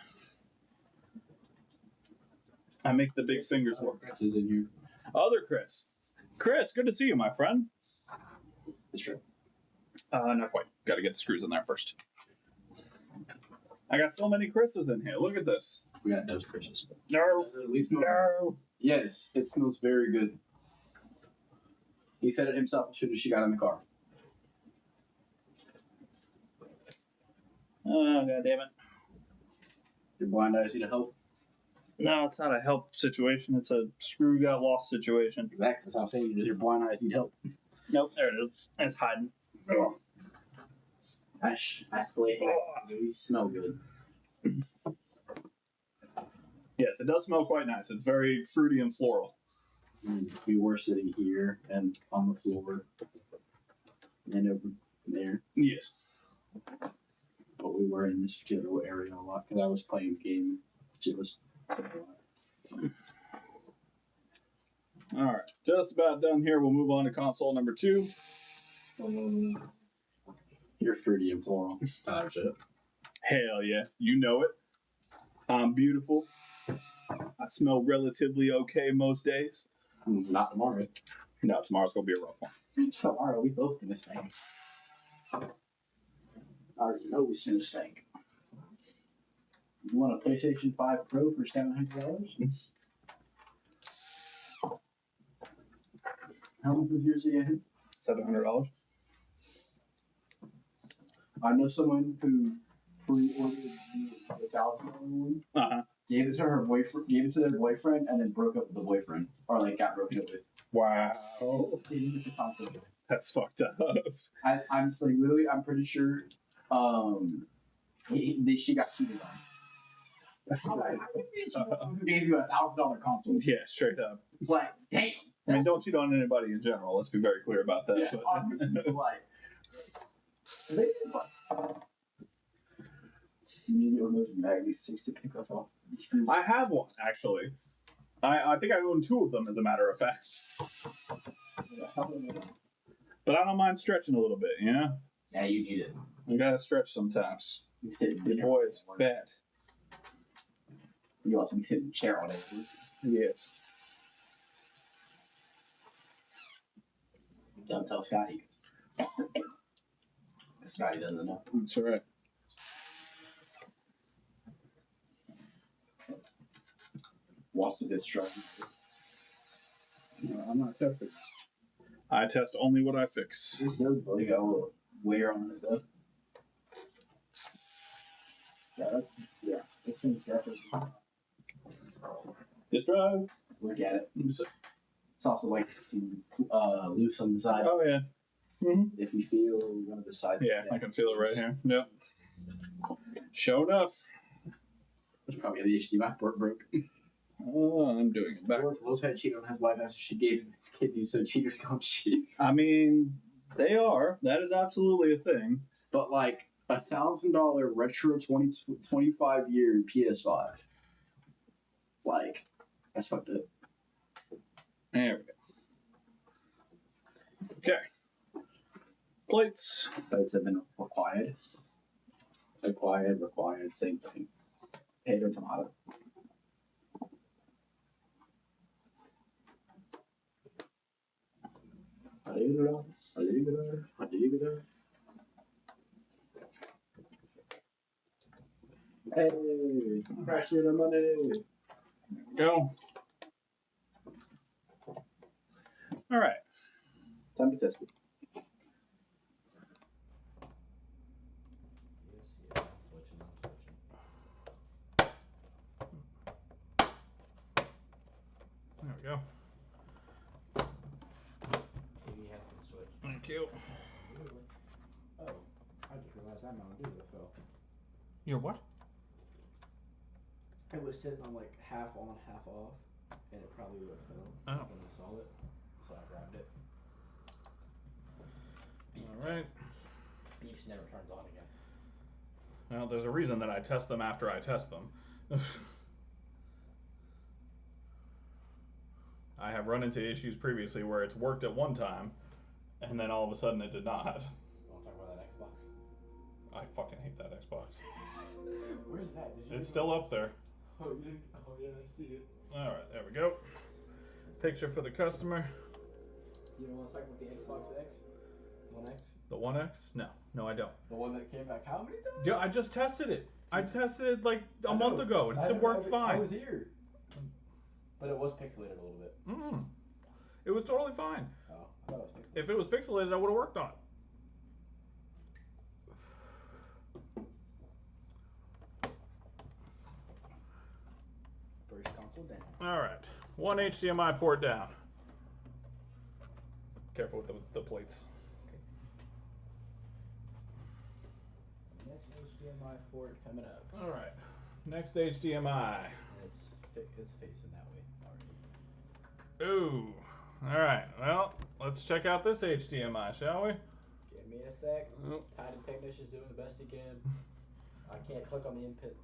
Speaker 3: I make the big fingers work.
Speaker 2: Chris is in here.
Speaker 3: Other Chris. Chris, good to see you, my friend.
Speaker 2: That's true.
Speaker 3: Not quite. Got to get the screws in there first. I got so many Chris's in here. Look at this.
Speaker 2: We got those Chris's.
Speaker 3: No.
Speaker 2: Does it at least smell?
Speaker 3: No.
Speaker 2: Yes, it smells very good. He said it himself as soon as she got in the car.
Speaker 3: Oh, God damn it.
Speaker 2: Your blind eyes need help.
Speaker 3: No, it's not a help situation. It's a screw got lost situation.
Speaker 2: Exactly. That's what I'm saying. Does your blind eyes need help?
Speaker 3: Nope, there it is. It's hiding. Oh.
Speaker 2: I feel these smell good.
Speaker 3: Yes, it does smell quite nice. It's very fruity and floral.
Speaker 2: We were sitting here and on the floor and over there,
Speaker 3: Yes.
Speaker 2: but we were in this general area a lot because I was playing game. It was
Speaker 3: All right. Just about done here. We'll move on to console number 2.
Speaker 2: you're fruity and floral. Shit.
Speaker 3: Hell yeah. You know it. I'm beautiful. I smell relatively okay most days.
Speaker 2: Not tomorrow.
Speaker 3: No, tomorrow's going to be a rough one.
Speaker 2: Tomorrow we both gonna stink. I already know we gonna stink. You want a PlayStation 5 Pro for $700? How much was yours again?
Speaker 3: $700.
Speaker 2: I know someone who pre-ordered the $1,000 one,
Speaker 3: Uh-huh.
Speaker 2: gave it to her boyfriend, gave it to their boyfriend, and then broke up with the boyfriend, or like got broken up with.
Speaker 3: Wow.
Speaker 2: They didn't get the conflict.
Speaker 3: That's fucked up.
Speaker 2: I'm like literally, I'm pretty sure, she got cheated on. Who gave you $1,000 console?
Speaker 3: Yeah, straight up.
Speaker 2: Like, damn.
Speaker 3: I mean, don't cheat on anybody in general. Let's be very clear about that.
Speaker 2: Yeah,
Speaker 3: but
Speaker 2: obviously, like. You need one of those magnet sticks to pick us off.
Speaker 3: I have one, actually. I think I own 2 of them, as a matter of fact. But I don't mind stretching a little bit, you know?
Speaker 2: Yeah, you need it.
Speaker 3: You gotta stretch sometimes.
Speaker 2: You sit in
Speaker 3: Your
Speaker 2: chair.
Speaker 3: boy is fat.
Speaker 2: You also be sitting in a chair all day.
Speaker 3: Yes.
Speaker 2: Don't tell Scotty. Scotty doesn't know.
Speaker 3: That's right.
Speaker 2: Watch the good strike.
Speaker 3: No, I'm not testing. I test only what I fix.
Speaker 2: This does really got a little wear on it though. Yeah, this thing's definitely.
Speaker 3: Just drive.
Speaker 2: Look at it. It's also like loose on the side.
Speaker 3: Oh, yeah.
Speaker 2: If you feel one of the sides.
Speaker 3: Yeah, I can feel it right here. Yep. Sure enough.
Speaker 2: It's probably the HDMI port broke.
Speaker 3: Oh, I'm doing it back.
Speaker 2: George Lowe's had cheated on his wife after she gave him his kidneys, so cheaters don't cheat.
Speaker 3: I mean, they are. That is absolutely a thing.
Speaker 2: But like $1,000 retro 25-year PS5. Like, that's fucked up.
Speaker 3: There we go. Okay. Plates.
Speaker 2: Plates have been required. Required, same thing. Potato, tomato. Hey, price me the money.
Speaker 3: Go. All right.
Speaker 2: Time to test it.
Speaker 1: There we go.
Speaker 4: TV has been switched.
Speaker 1: Thank you.
Speaker 4: Really? Oh, I just realized that Mountain Dew fell.
Speaker 1: Your what?
Speaker 4: It was sitting on like half on, half off, and it probably would have fell
Speaker 1: Oh.
Speaker 4: when I saw it. So I grabbed it.
Speaker 1: All right.
Speaker 4: Beef just never turns on again.
Speaker 1: Well, there's a reason that I test them after I test them. I have run into issues previously where it's worked at one time, and then all of a sudden it did not.
Speaker 4: Want to talk about that Xbox?
Speaker 1: I fucking hate that Xbox.
Speaker 4: Where's that? Did you
Speaker 1: It's still up there.
Speaker 4: Oh, you didn't? Oh, yeah, I see it.
Speaker 1: All right, there we go. Picture for the customer.
Speaker 4: You know what's like with the Xbox X? One X?
Speaker 1: The One X? No, I don't.
Speaker 4: The one that came back how many times?
Speaker 1: Yeah, I just tested it. I tested it like a
Speaker 4: I
Speaker 1: month
Speaker 4: know.
Speaker 1: ago, and it still worked
Speaker 4: I
Speaker 1: fine.
Speaker 4: was here. But it was pixelated a little bit.
Speaker 1: It was totally fine.
Speaker 4: Oh, I thought it was pixelated.
Speaker 1: If it was pixelated, I would have worked on it.
Speaker 4: First console down.
Speaker 1: All right, one HDMI port down. Careful with the plates.
Speaker 4: Next HDMI port coming up.
Speaker 1: All right, next HDMI.
Speaker 4: It's facing that way already.
Speaker 1: Ooh. All right. Well, let's check out this HDMI, shall we?
Speaker 4: Give me a sec.
Speaker 1: Oh.
Speaker 4: Titan Technician's doing the best he can. I can't click on the input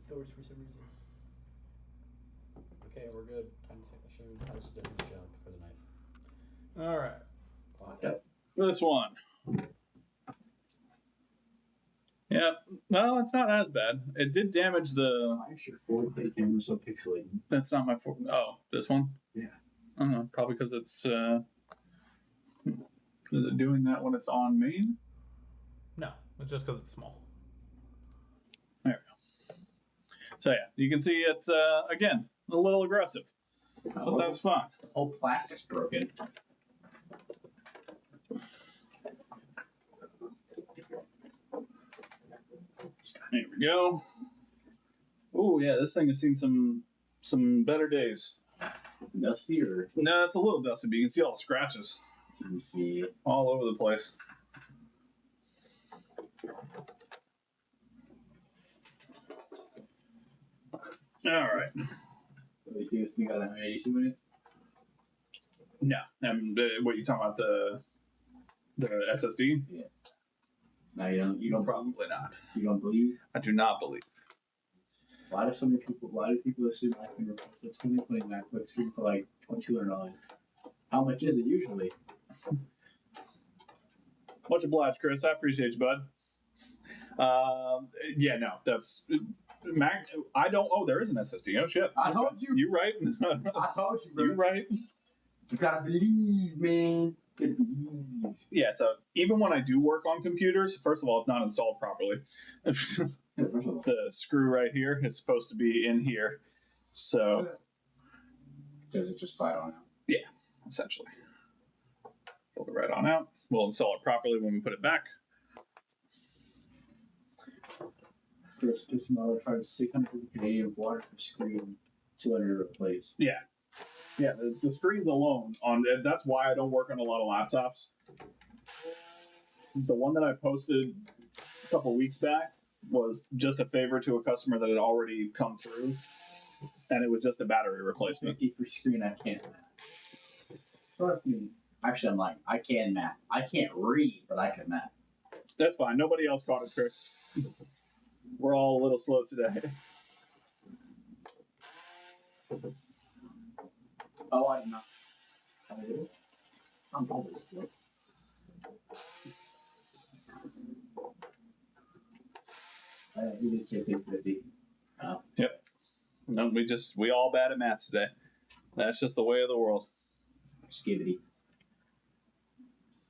Speaker 4: source for some reason. Okay, we're good. Titan Technician has done his job for the night.
Speaker 1: All right.
Speaker 2: Yep.
Speaker 3: This one. Yeah, well, it's not as bad. It did damage the.
Speaker 2: Why is your 4K camera so pixelated?
Speaker 3: That's not my. Oh, this one?
Speaker 2: Yeah.
Speaker 3: I don't know. Probably because it's. Is it doing that when it's on main?
Speaker 1: No, it's just because it's small.
Speaker 3: There we go. So yeah, you can see it's again a little aggressive, but that's fine.
Speaker 2: Whole plastic's broken.
Speaker 3: There we go. Oh yeah, this thing has seen some better days.
Speaker 2: Dusty or
Speaker 3: No, it's a little dusty, but you can see all the scratches
Speaker 2: you can see
Speaker 3: all over the place. All right.
Speaker 2: what do you think this thing got an 82 in it?
Speaker 3: No, what you talking about the SSD?
Speaker 2: No, you don't
Speaker 3: Probably not.
Speaker 2: You don't believe?
Speaker 3: I do not believe.
Speaker 2: Why do people assume I can replace a 2020 MacBook screen for like $200? How much is it usually?
Speaker 3: Much obliged, Chris. I appreciate you, bud. Yeah, no, that's Mac. I don't. Oh, there is an SSD. Oh shit!
Speaker 2: I told you.
Speaker 3: You're right.
Speaker 2: I told you, bro.
Speaker 3: You're right.
Speaker 2: You gotta believe, man. You gotta believe.
Speaker 3: Yeah. So even when I do work on computers, first of all, it's not installed properly.
Speaker 2: First of all,
Speaker 3: The screw right here is supposed to be in here, so
Speaker 2: does it just slide on out?
Speaker 3: essentially, pull it right on out. We'll install it properly when we put it back.
Speaker 2: Chris Pismo tried 600 Canadian water for screen, 200 to replace.
Speaker 3: Yeah, the screens alone on that's why I don't work on a lot of laptops. The one that I posted a couple weeks back was just a favor to a customer that had already come through, and it was just a battery replacement.
Speaker 2: 50 for screen, I can't math. Trust me. Actually, I'm lying. I can math. I can't read, but I can math.
Speaker 3: That's fine. Nobody else caught it, Chris. We're all a little slow today.
Speaker 2: Oh, I did not. I did it. I'm probably still. You did take 50.
Speaker 3: No, we all bad at math today. That's just the way of the world.
Speaker 2: Skibbity.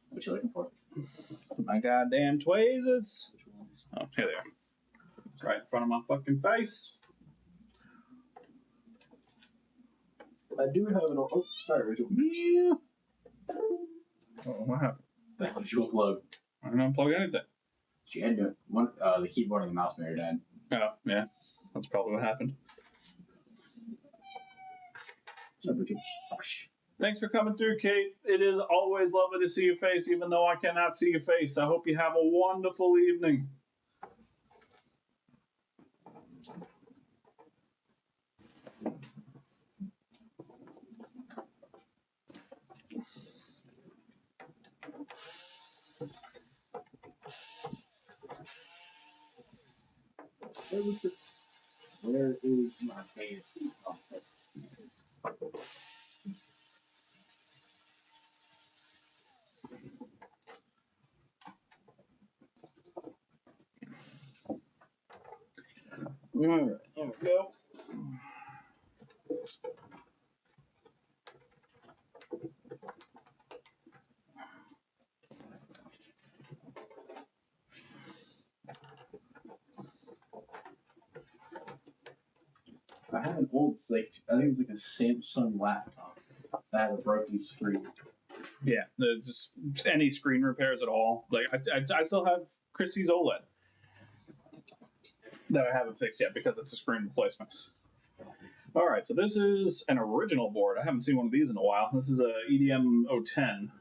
Speaker 2: What you looking for?
Speaker 3: My goddamn twazes.
Speaker 2: Which ones?
Speaker 3: Oh, here they are. It's right in front of my fucking face.
Speaker 2: I do have an. Oh, sorry, Rachel.
Speaker 3: Yeah. Oh, what happened?
Speaker 2: The hell did you unplug?
Speaker 3: I didn't unplug anything.
Speaker 2: She had to. The keyboard and the mouse mirror died.
Speaker 3: Oh, yeah. That's probably what happened.
Speaker 2: Sorry, Rachel. Oh, shh.
Speaker 3: Thanks for coming through, Kate. It is always lovely to see your face, even though I cannot see your face. I hope you have a wonderful evening.
Speaker 2: Where is my fantasy console?
Speaker 3: All right, there we go.
Speaker 2: I have an old, I think it's like a Samsung laptop that has a broken screen.
Speaker 3: Yeah, just any screen repairs at all. Like I still have Christie's OLED that I haven't fixed yet because it's a screen replacement. All right, so this is an original board. I haven't seen one of these in a while. This is a EDM 010.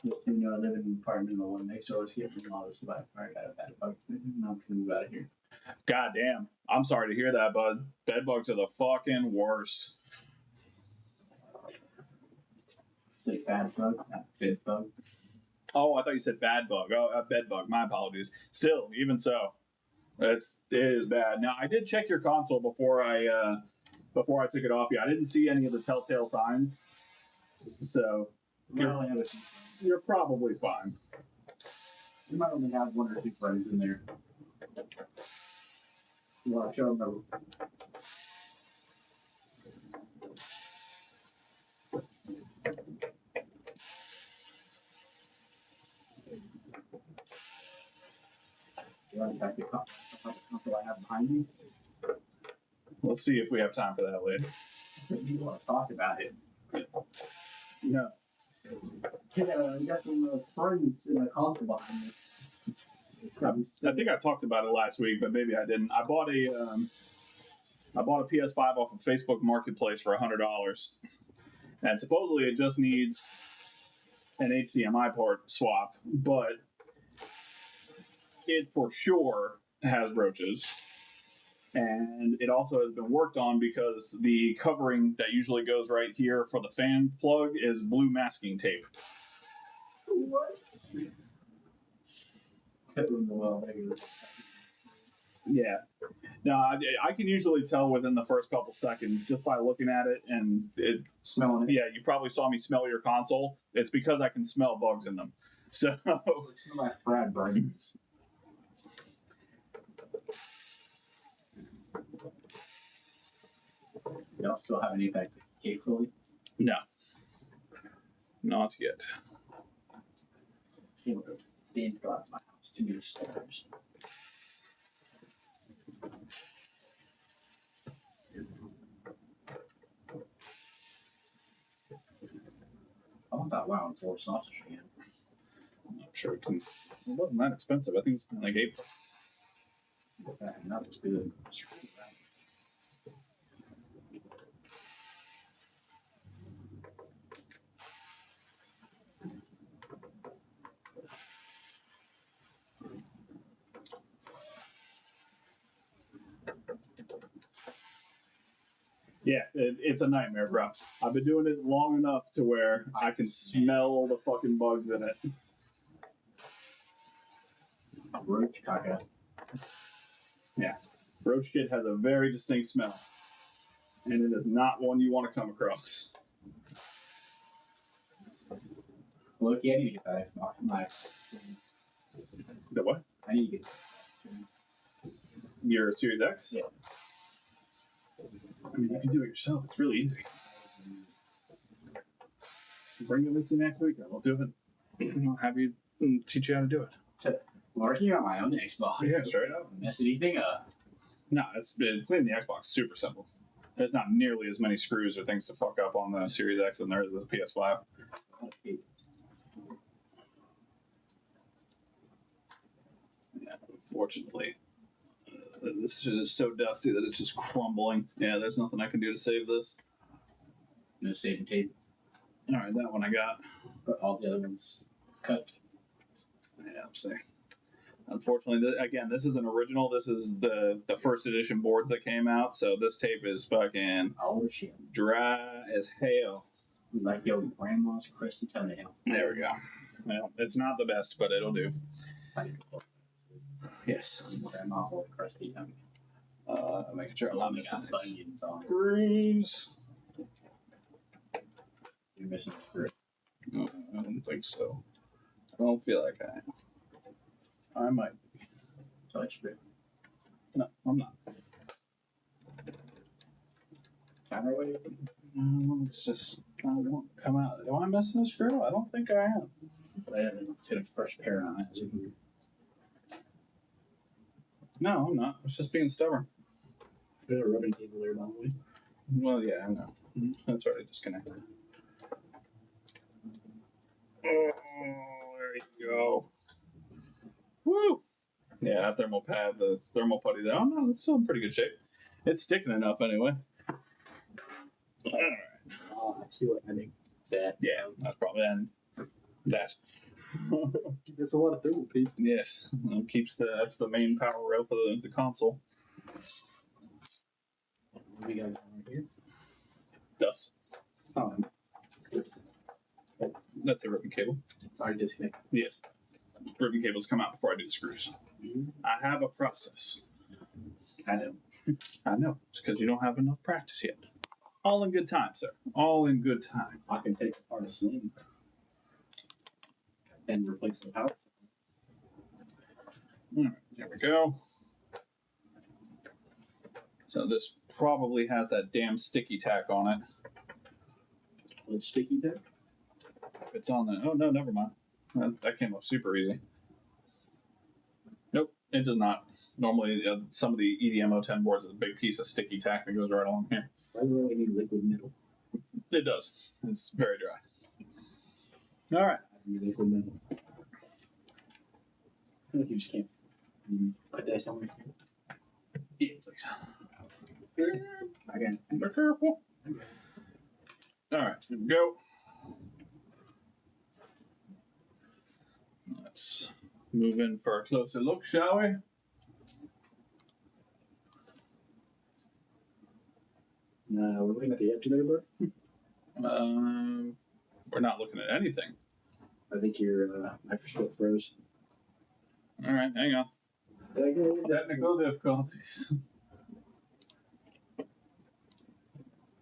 Speaker 2: Just so you know, I live in an apartment, the one next door is getting remodeled, so I got a bad bug. I'm gonna move out of here.
Speaker 3: God damn. I'm sorry to hear that, bud. Bed bugs are the fucking worst.
Speaker 2: It's like bad bug, not bed bug.
Speaker 3: Oh, I thought you said bad bug. Oh, bed bug. My apologies. Still, even so, it is bad. Now, I did check your console before I took it off you. I didn't see any of the telltale signs, so
Speaker 2: You might only have
Speaker 3: you're probably fine.
Speaker 2: you might only have one or two friends in there. You want to show them the You want to check the console I have behind me?
Speaker 3: Let's see if we have time for that later.
Speaker 2: So you want to talk about it?
Speaker 3: No.
Speaker 2: Yeah, you got some springs in the console behind me.
Speaker 3: I think I talked about it last week, but maybe I didn't. I bought a PS5 off of Facebook Marketplace for $100, and supposedly it just needs an HDMI port swap, but it for sure has roaches. And it also has been worked on because the covering that usually goes right here for the fan plug is blue masking tape.
Speaker 2: What?
Speaker 3: Yeah. No, I can usually tell within the first couple seconds just by looking at it, and it.
Speaker 2: Smelling it.
Speaker 3: Yeah, you probably saw me smell your console. It's because I can smell bugs in them. So.
Speaker 2: It smells like fried brains. Y'all still have any back to cake fully?
Speaker 3: No. Not yet.
Speaker 2: You know, they didn't go out of my house to be the stars. I want that Wow and 4 sausage again.
Speaker 3: I'm not sure it can. It wasn't that expensive. I think it was like $8.
Speaker 2: That was good.
Speaker 3: Yeah, it's a nightmare, bro. I've been doing it long enough to where I can smell the fucking bugs in it.
Speaker 2: Roach caca.
Speaker 3: Yeah. Roach shit has a very distinct smell. And it is not one you want to come across.
Speaker 2: Look, I need to get that Xbox from my.
Speaker 3: The what?
Speaker 2: I need to get.
Speaker 3: Your Series X?
Speaker 2: Yeah.
Speaker 3: I mean, you can do it yourself. It's really easy. Bring it with you next week, and we'll do it. I'll have you teach you how to do it.
Speaker 2: Working on my own Xbox.
Speaker 3: Yeah, straight up.
Speaker 2: Mess anything up.
Speaker 3: No, cleaning the Xbox is super simple. There's not nearly as many screws or things to fuck up on the Series X than there is with the PS5. Yeah, unfortunately, this is so dusty that it's just crumbling. Yeah, there's nothing I can do to save this.
Speaker 2: No saving tape.
Speaker 3: All right, that one I got.
Speaker 2: But all the other ones cut.
Speaker 3: Yeah, I'm saying. Unfortunately, again, this is an original. This is the first edition boards that came out, so this tape is fucking
Speaker 2: Oh shit.
Speaker 3: dry as hell.
Speaker 2: Like your grandma's crusty toenail.
Speaker 3: There we go. Well, it's not the best, but it'll do. Yes.
Speaker 2: Grandma's old crusty toenail.
Speaker 3: Making sure I'm not missing
Speaker 2: Got bunions on it.
Speaker 3: screws.
Speaker 2: You're missing a screw.
Speaker 3: No, I don't think so. I don't feel like I might.
Speaker 2: Touch it.
Speaker 3: No, I'm not.
Speaker 2: Counterweight.
Speaker 3: It's just I won't come out. Am I missing a screw? I don't think I am.
Speaker 2: But I haven't hit a fresh pair on it.
Speaker 3: No, I'm not. It's just being stubborn.
Speaker 2: There's a rubbing table there, by the way.
Speaker 3: Well, yeah, I know. That's already disconnected. Oh, there you go. Woo! Yeah, that thermal pad, the thermal putty there. Oh, no, it's still in pretty good shape. It's sticking enough anyway. Alright.
Speaker 2: Oh, I see what I think. That.
Speaker 3: Yeah, that's probably that.
Speaker 2: That's a lot of thermal paste.
Speaker 3: Yes, it keeps that's the main power rail for the console.
Speaker 2: What do we got going right here?
Speaker 3: Dust.
Speaker 2: Oh,
Speaker 3: That's the ribbon cable.
Speaker 2: sorry, disconnect.
Speaker 3: Yes. Ribbon cables come out before I do the screws. I have a process.
Speaker 2: I know.
Speaker 3: I know. It's because you don't have enough practice yet. All in good time, sir. All in good time.
Speaker 2: I can take apart a sling and replace the power.
Speaker 3: There we go. So this probably has that damn sticky tack on it.
Speaker 2: With sticky tape.
Speaker 3: If it's on the... Oh, no, never mind. That came up super easy. Nope, it does not. Normally, some of the EDM 010 boards is a big piece of sticky tack that goes right along here.
Speaker 2: Why do we only need liquid metal?
Speaker 3: It does. It's very dry. All right.
Speaker 2: Liquid metal. I think you just can't put that somewhere.
Speaker 3: Yeah, please.
Speaker 2: Again.
Speaker 3: Be careful. All right, here we go. Let's move in for a closer look, shall we?
Speaker 2: We're looking at the edge there, bro.
Speaker 3: We're not looking at anything.
Speaker 2: I think your microscope froze.
Speaker 3: All right, hang on. Technical difficulties.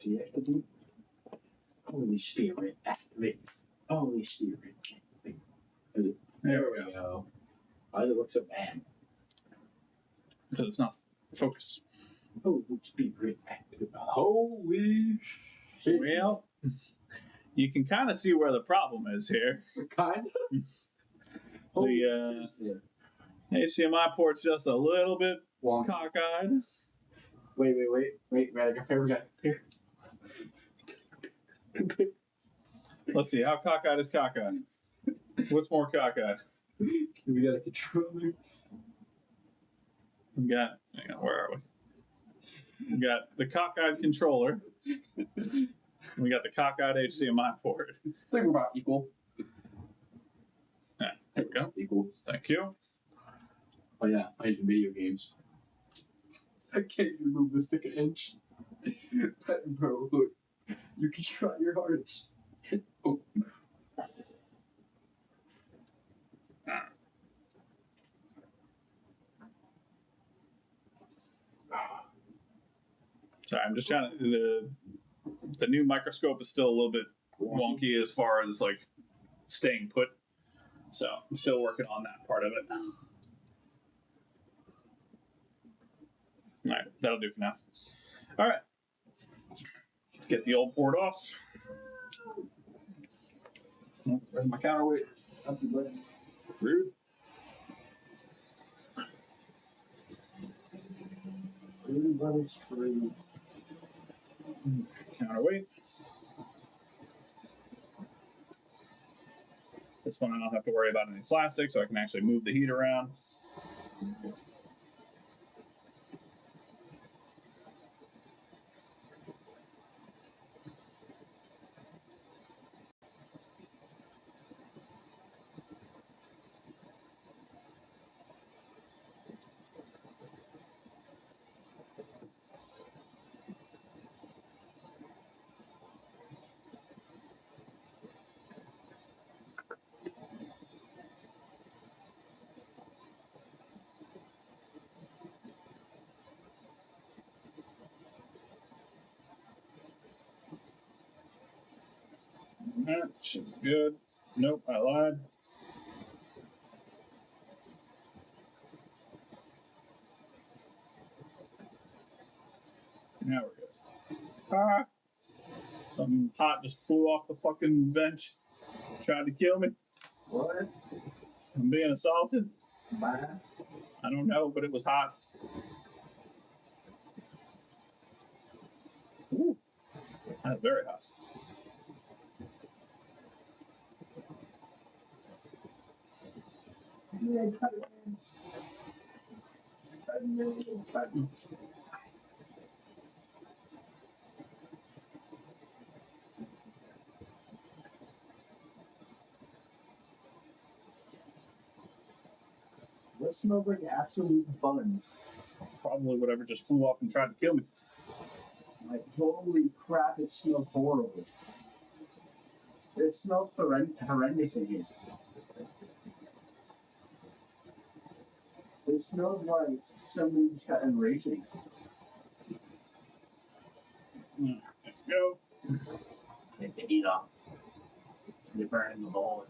Speaker 2: Deactivate. Holy Spirit, activate. Holy Spirit, activate. There we go. Why does it look so bad?
Speaker 3: Because it's not focused.
Speaker 2: Holy Spirit, activate.
Speaker 3: Holy
Speaker 2: shit.
Speaker 3: Well, you can kind of see where the problem is here.
Speaker 2: Kind of.
Speaker 3: The HDMI port's just a little bit
Speaker 2: Wonky.
Speaker 3: cockeyed.
Speaker 2: Wait. We gotta compare.
Speaker 3: Let's see, how cockeyed is cockeyed? What's more cockeyed?
Speaker 2: We got a controller.
Speaker 3: We got, hang on, where are we? We got the cockeyed controller. We got the cockeyed HDMI port.
Speaker 2: I think we're about equal.
Speaker 3: Yeah, there we go.
Speaker 2: Equal.
Speaker 3: Thank you.
Speaker 2: Oh yeah, play some video games. I can't even move the stick an inch. Bro, look. You can try your hardest. Oh.
Speaker 3: Sorry, I'm just trying to. The new microscope is still a little bit wonky as far as like staying put. So I'm still working on that part of it. All right, that'll do for now. All right, let's get the old port off. Oh, where's my counterweight? Rude. Counterweight. This one I don't have to worry about any plastic, so I can actually move the heat around. That should be good. Nope, I lied. Now we're good. Ah! Something hot just flew off the fucking bench. Tried to kill me.
Speaker 2: What?
Speaker 3: I'm being assaulted.
Speaker 2: Bye.
Speaker 3: I don't know, but it was hot. Ooh. That's very hot.
Speaker 2: Yeah, cut it, man. Cut it, man. Cut it. What smells like absolute buns?
Speaker 3: Probably whatever just flew off and tried to kill me.
Speaker 2: Like, holy crap, it smells horrible. It smells horrendous in here. It smells like somebody just got enraging.
Speaker 3: There we go.
Speaker 2: They eat off. They burn in the bowl.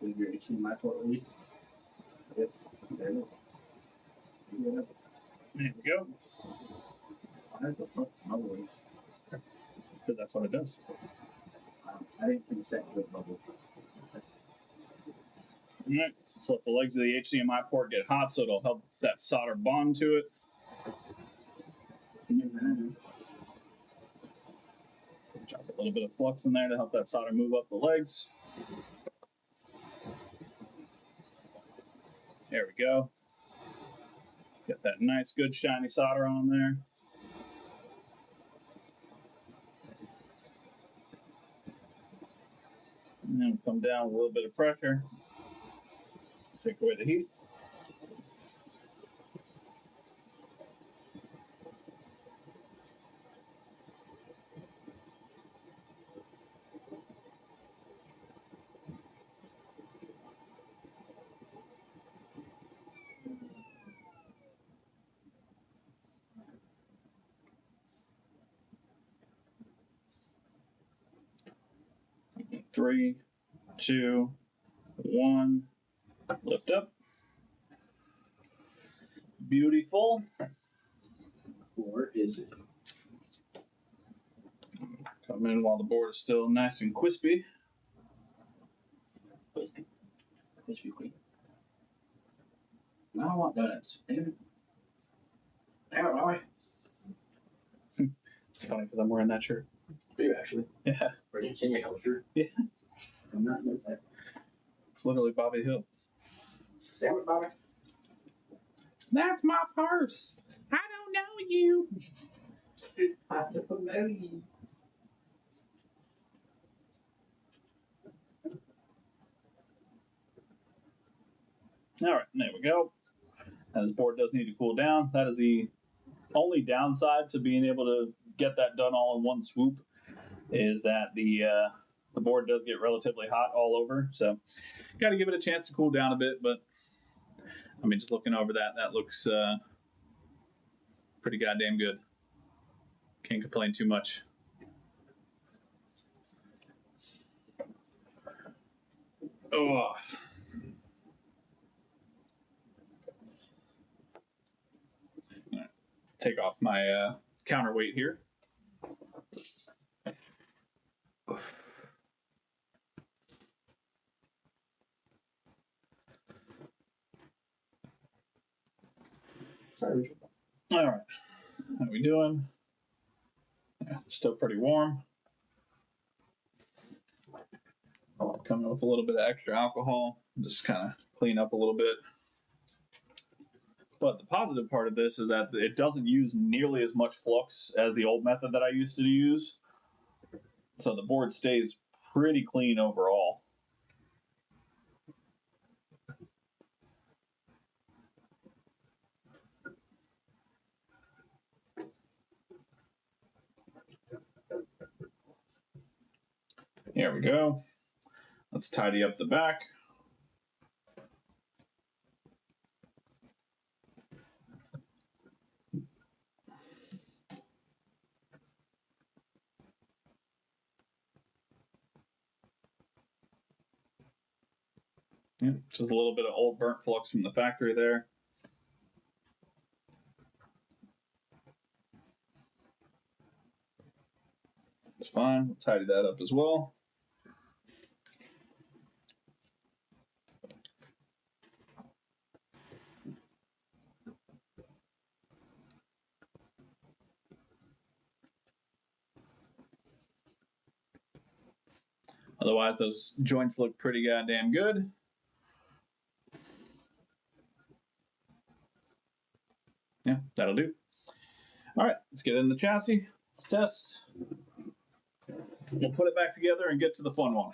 Speaker 2: Did you see my port leaf? Yep. There it is. Yeah.
Speaker 3: There we go.
Speaker 2: Why the fuck bubble leaf?
Speaker 3: But that's what it does.
Speaker 2: I didn't think that would bubble.
Speaker 3: Alright, let's let the legs of the HDMI port get hot so it'll help that solder bond to it. Drop a little bit of flux in there to help that solder move up the legs. There we go. Get that nice, good, shiny solder on there. And then come down with a little bit of pressure. Take away the heat. Three, two, one, lift up. Beautiful.
Speaker 2: Or is it?
Speaker 3: Come in while the board is still nice and crispy.
Speaker 2: Crispy. Crispy Queen. I don't want donuts. Damn it. Damn it, Ollie.
Speaker 3: It's funny because I'm wearing that shirt.
Speaker 2: Do you actually?
Speaker 3: Yeah,
Speaker 2: Or did you your shirt?
Speaker 3: Yeah.
Speaker 2: I'm not with that.
Speaker 3: it's literally Bobby Hill.
Speaker 2: Damn it, Bobby.
Speaker 3: That's my purse. I don't know you.
Speaker 2: I don't know you.
Speaker 3: All right, there we go. And this board does need to cool down. That is the only downside to being able to get that done all in one swoop, is that the board does get relatively hot all over. So, got to give it a chance to cool down a bit. But I mean, just looking over that, that looks pretty goddamn good. Can't complain too much. Oh. Take off my counterweight here.
Speaker 2: Sorry, Richard.
Speaker 3: All right, how we doing? Yeah, still pretty warm. Coming with a little bit of extra alcohol, just kind of clean up a little bit. But the positive part of this is that it doesn't use nearly as much flux as the old method that I used to use. So the board stays pretty clean overall. Here we go. Let's tidy up the back. Yeah, just a little bit of old burnt flux from the factory there. It's fine. We'll tidy that up as well. Otherwise, those joints look pretty goddamn good. Yeah, that'll do. All right, let's get in the chassis. Let's test. We'll put it back together and get to the fun one.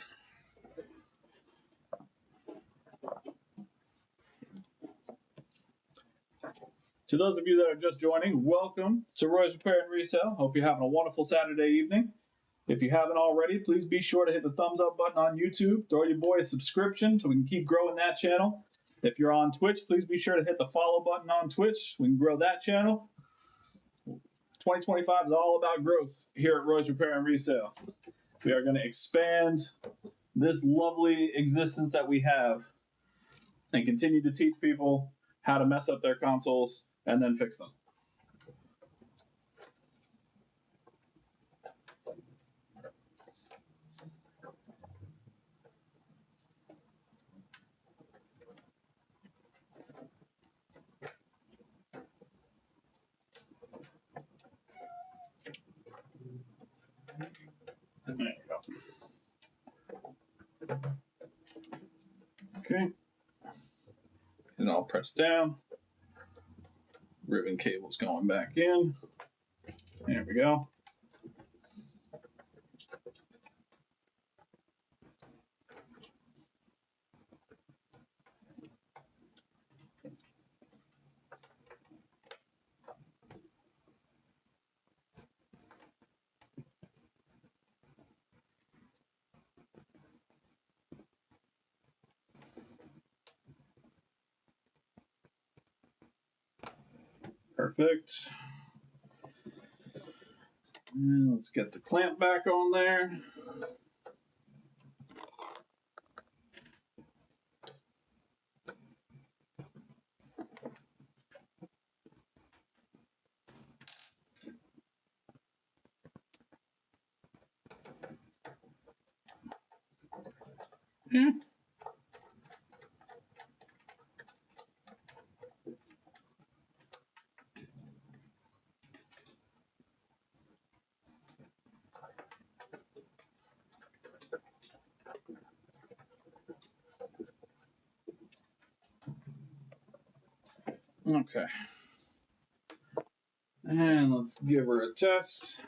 Speaker 3: To those of you that are just joining, welcome to Roy's Repair and Resale. Hope you're having a wonderful Saturday evening. If you haven't already, please be sure to hit the thumbs up button on YouTube. Throw your boy a subscription so we can keep growing that channel. If you're on Twitch, please be sure to hit the follow button on Twitch. We can grow that channel. 2025 is all about growth here at Roy's Repair and Resale. We are going to expand this lovely existence that we have and continue to teach people how to mess up their consoles and then fix them. There you go. Okay. And all pressed down. Ribbon cable's going back in. There we go. Perfect. And let's get the clamp back on there. Yeah. Okay. And let's give her a test.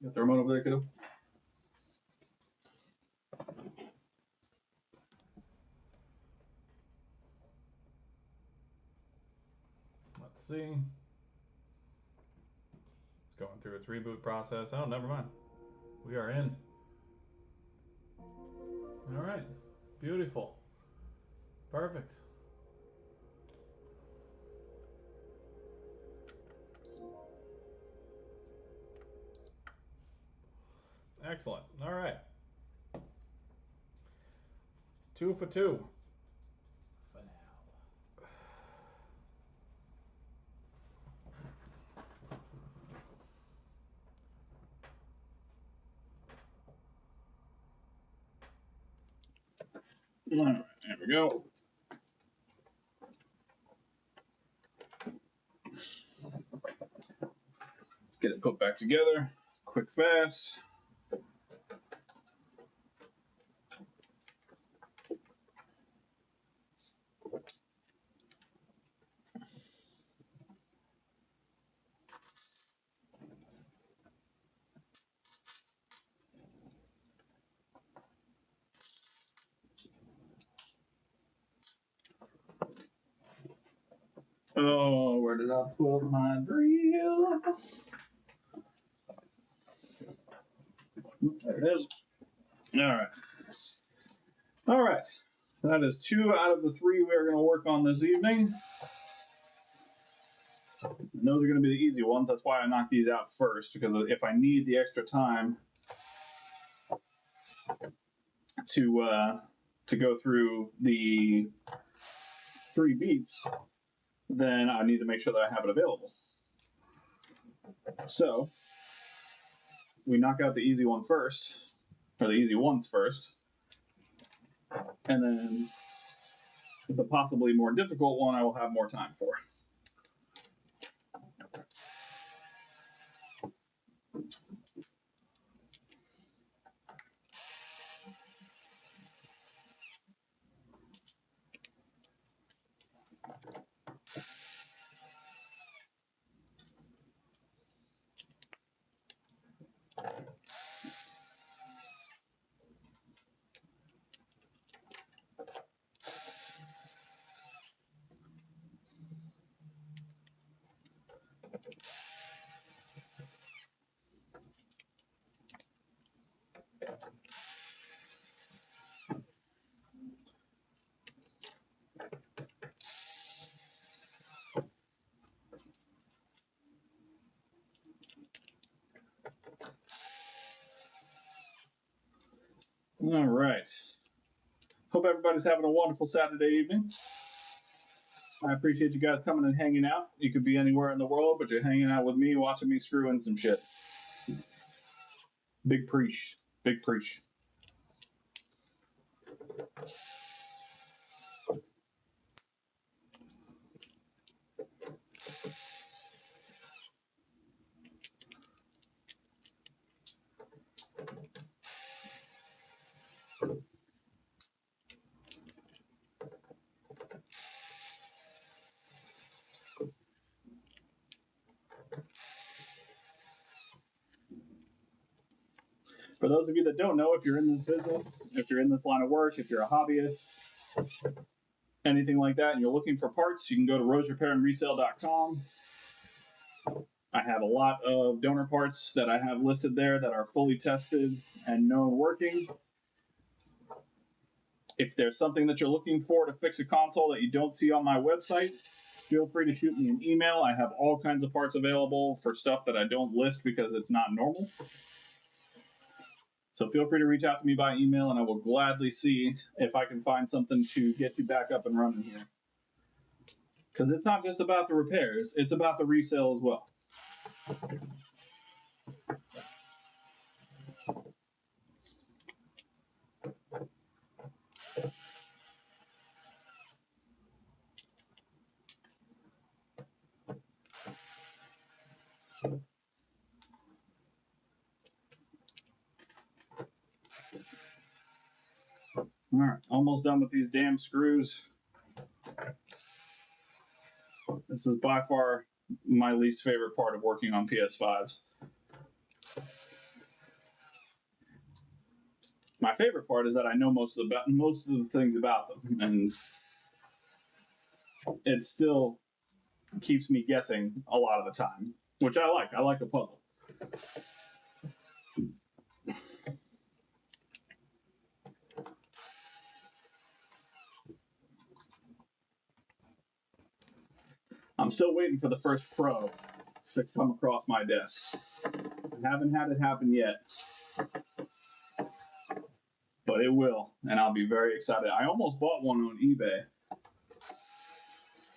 Speaker 3: Got the remote over there, kiddo?
Speaker 1: Let's see. It's going through its reboot process. Oh, never mind. We are in. All right. Beautiful. Perfect. Excellent. All right. 2 for 2.
Speaker 4: For now.
Speaker 3: All right, there we go. Let's get it put back together. Quick, fast. Oh, where did I put my drill? There it is. All right. All right. That is 2 out of the 3 we are going to work on this evening. And those are going to be the easy ones. That's why I knocked these out first, because if I need the extra time to go through the 3 beeps, then I need to make sure that I have it available. So we knock out the easy one first, or the easy ones first, and then the possibly more difficult one I will have more time for. All right. Hope everybody's having a wonderful Saturday evening. I appreciate you guys coming and hanging out. You could be anywhere in the world, but you're hanging out with me, watching me screw in some shit. Big preach. Big preach. For those of you that don't know, if you're in this business, if you're in this line of work, if you're a hobbyist, anything like that, and you're looking for parts, you can go to roserepairandresale.com. I have a lot of donor parts that I have listed there that are fully tested and known working. If there's something that you're looking for to fix a console that you don't see on my website, feel free to shoot me an email. I have all kinds of parts available for stuff that I don't list because it's not normal. So feel free to reach out to me by email, and I will gladly see if I can find something to get you back up and running here. Because it's not just about the repairs, it's about the resale as well. All right, almost done with these damn screws. This is by far my least favorite part of working on PS5s. My favorite part is that I know most of the things about them, and it still keeps me guessing a lot of the time, which I like. I like a puzzle. I'm still waiting for the first Pro to come across my desk. I haven't had it happen yet, but it will, and I'll be very excited. I almost bought one on eBay.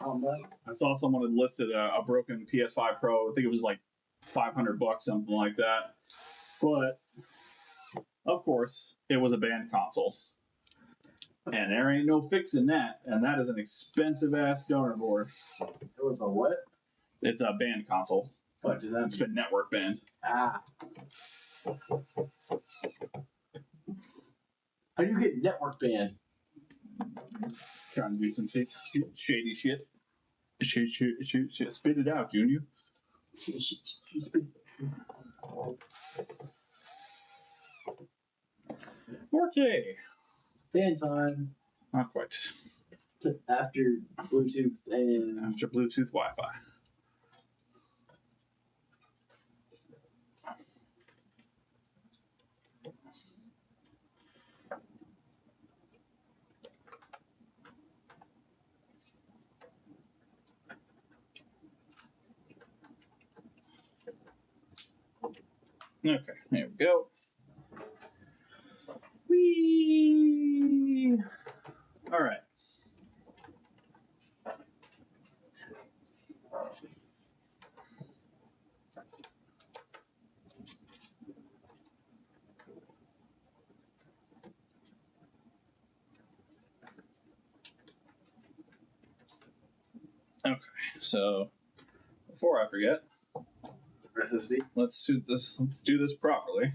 Speaker 3: I saw someone had listed a broken PS5 Pro. I think it was like $500, something like that. But of course, it was a banned console, and there ain't no fixing that. And that is an expensive ass donor board.
Speaker 2: It was a what?
Speaker 3: It's a banned console.
Speaker 2: What does that
Speaker 3: It's been network banned.
Speaker 2: Ah. How do you get network banned?
Speaker 3: Trying to do some shady shit. Shit. Spit it out, Junior. Okay.
Speaker 2: Fan time.
Speaker 3: Not quite.
Speaker 2: After Bluetooth and
Speaker 3: After Bluetooth Wi-Fi. Okay, there we go. Whee! All right. Okay, so before I forget,
Speaker 2: SSD.
Speaker 3: let's do this properly.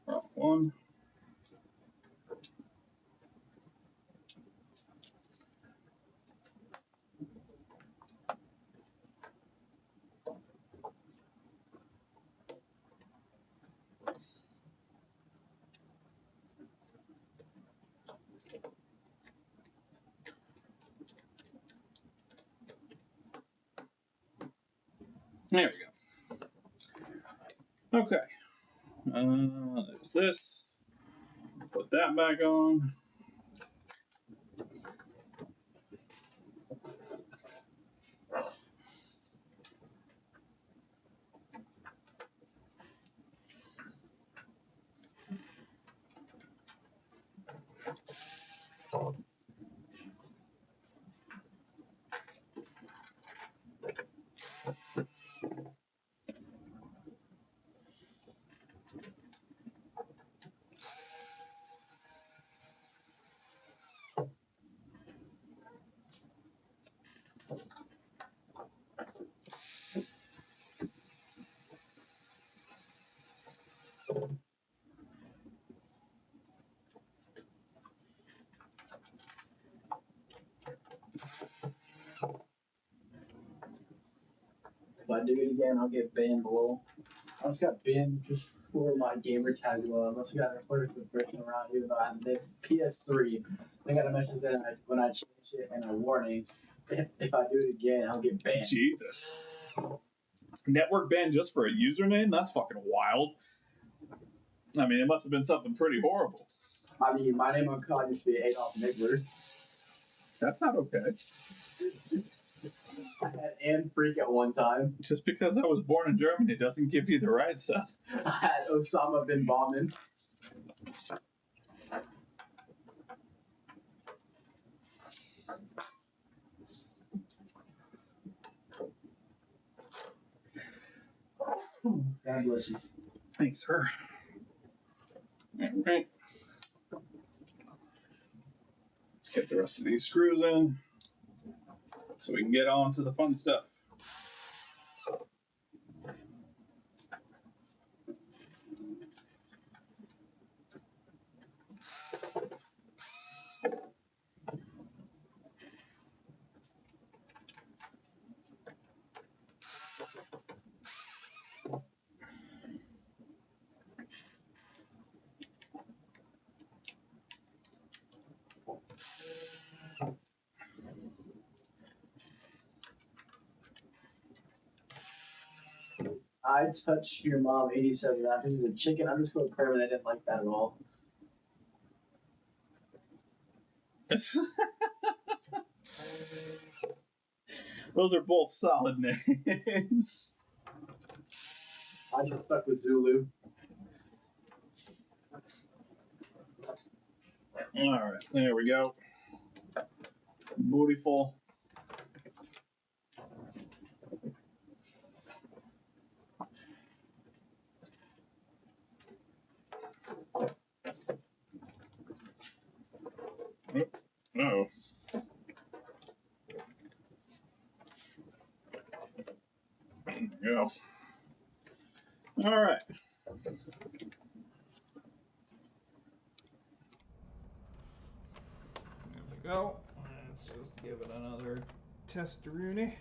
Speaker 3: Wrong one. There we go. Okay. There's this. Put that back on.
Speaker 2: If I do it again, I'll get banned below. I just got banned just for my gamer tag below. I must have gotten reported for the first one around, even though I have this PS3. I got a message that when I changed it and a warning. If I do it again, I'll get banned.
Speaker 3: Jesus. Network ban just for a username? That's fucking wild. I mean, it must have been something pretty horrible.
Speaker 2: I mean, my name on COD used to be Adolf Niggler.
Speaker 3: That's not okay.
Speaker 2: I had Anne Freak at one time.
Speaker 3: Just because I was born in Germany doesn't give you the right stuff.
Speaker 2: I had Osama bin Laden. God bless you.
Speaker 3: Thanks, sir. All right. Let's get the rest of these screws in so we can get on to the fun stuff.
Speaker 2: I touched your mom 87. I think the chicken underscore permanent. I didn't like that at all.
Speaker 3: Those are both solid names.
Speaker 2: I just stuck with Zulu.
Speaker 3: All right, there we go. Beautiful. Oh. There we go. All right.
Speaker 1: There we go. Let's just give it another test-a-rooney.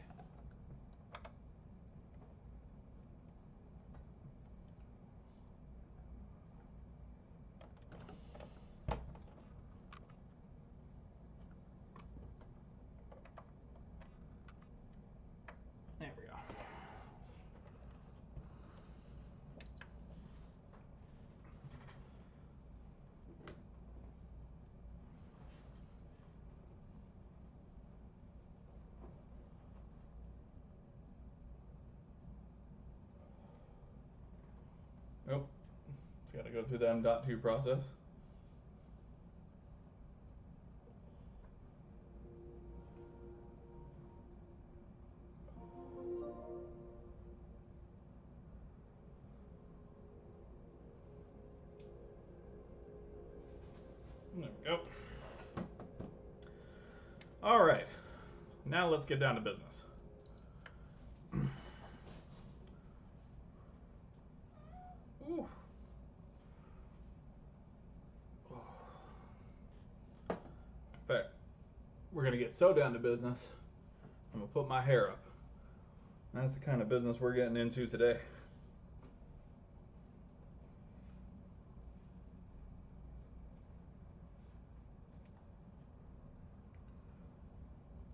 Speaker 1: There we go. go through the M.2 process. There we go. All right. Now let's get down to business. Ooh. In fact, we're going to get so down to business, I'm going to put my hair up. That's the kind of business we're getting into today.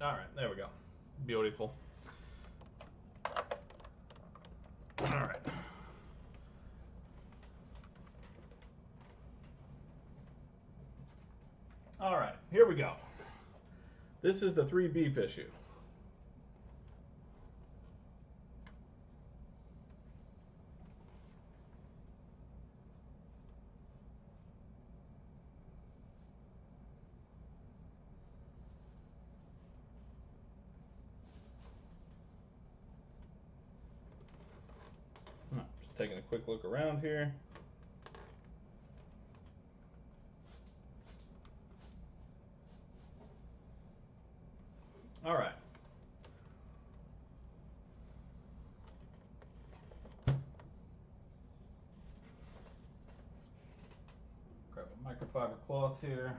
Speaker 1: All right, there we go. Beautiful. All right. All right, here we go. This is the 3 beep issue. Just taking a quick look around here. All right. Grab a microfiber cloth here.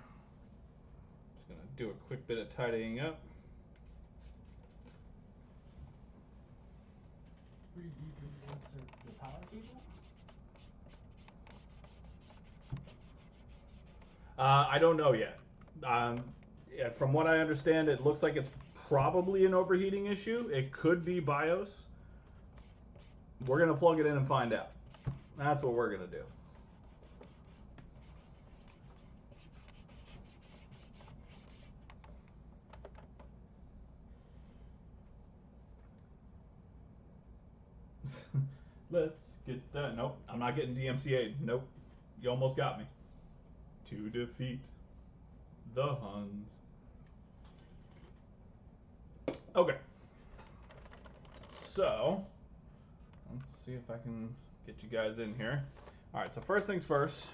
Speaker 1: Just gonna do a quick bit of tidying up.
Speaker 4: Where you can insert the power cable?
Speaker 1: I don't know yet. Yeah, from what I understand, it looks like it's probably an overheating issue. It could be BIOS. We're gonna plug it in and find out. That's what we're gonna do. Let's get that. Nope, I'm not getting DMCA'd. Nope, you almost got me. To defeat the Huns. Okay. So, let's see if I can get you guys in here. All right, so first things first,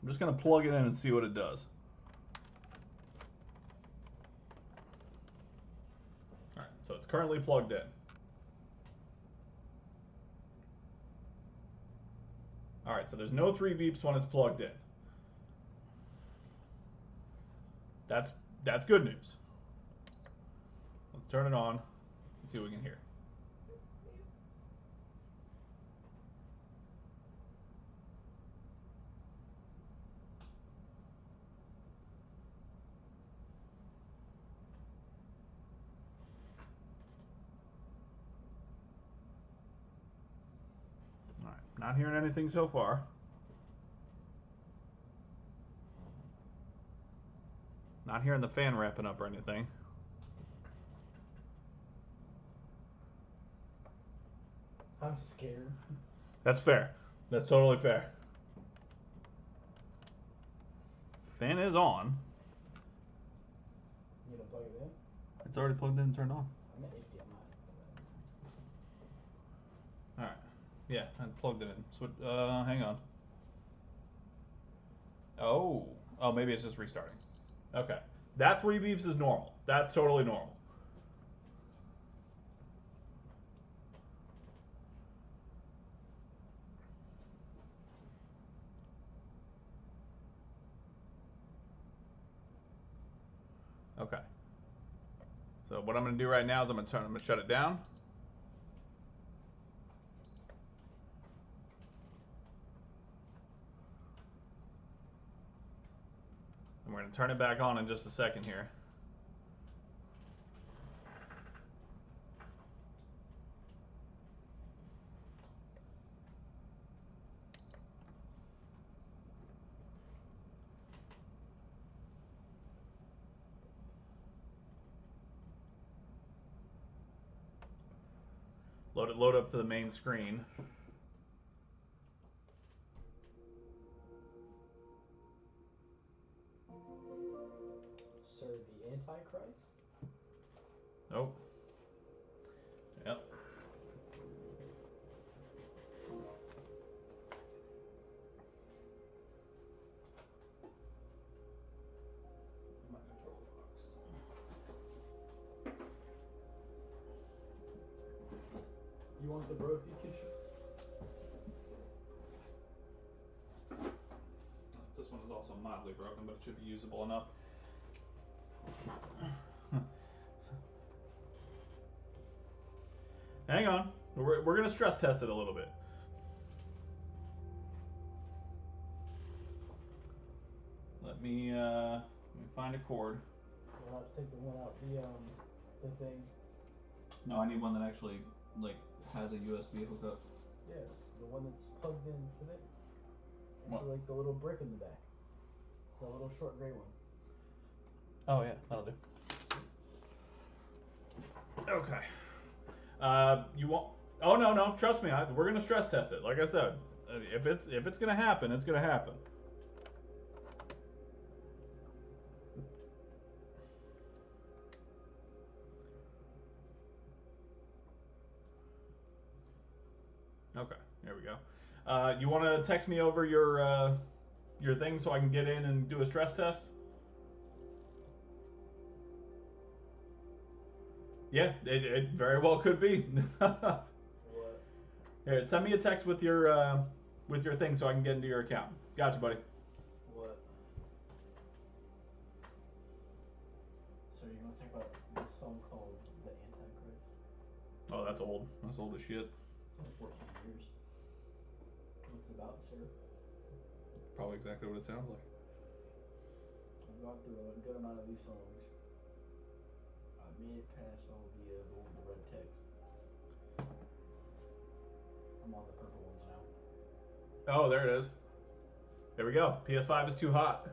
Speaker 1: I'm just going to plug it in and see what it does. All right, so it's currently plugged in. All right, so there's no 3 beeps when it's plugged in. That's good news. Let's turn it on and see what we can hear. All right, not hearing anything so far. Not hearing the fan ramping up or anything.
Speaker 4: I'm scared.
Speaker 1: That's fair. That's totally fair. Fan is on.
Speaker 4: You gonna plug it in?
Speaker 1: It's already plugged in and turned on.
Speaker 4: I'm at HDMI.
Speaker 1: All right. Yeah, I plugged it in. Switch. Hang on. Oh. Oh, maybe it's just restarting. Okay. That 3 beeps is normal. That's totally normal. Okay. So what I'm going to do right now is I'm going to shut it down. And we're going to turn it back on in just a second here. Load up to the main screen.
Speaker 4: Antichrist?
Speaker 1: Nope. Yep. My control box.
Speaker 4: You want the broken kitchen?
Speaker 1: This one is also mildly broken, but it should be usable enough. Hang on. We're going to stress test it a little bit. Let me find a cord.
Speaker 4: We'll have to take the one out, the thing.
Speaker 1: No, I need one that actually like has a USB hookup.
Speaker 4: Yeah, the one that's plugged in today.
Speaker 1: What?
Speaker 4: Into like the little brick in the back. The little short gray one.
Speaker 1: Oh yeah, that'll do. Okay. You want? Oh no, trust me. We're gonna stress test it. Like I said, if it's gonna happen, it's gonna happen. Okay, there we go. You want to text me over your thing so I can get in and do a stress test? Yeah, it very well could be.
Speaker 4: What?
Speaker 1: Here, send me a text with your thing so I can get into your account. Gotcha, buddy.
Speaker 4: What? So you're gonna talk about this song called The Antichrist?
Speaker 1: Oh, that's old. That's old as shit.
Speaker 4: It's only 14 years. What's it about, sir?
Speaker 1: Probably exactly what it sounds like.
Speaker 4: I've gone through a good amount of these songs. I've made it past all the red text. I'm on the purple ones now.
Speaker 1: Oh, there it is. There we go. PS5 is too hot.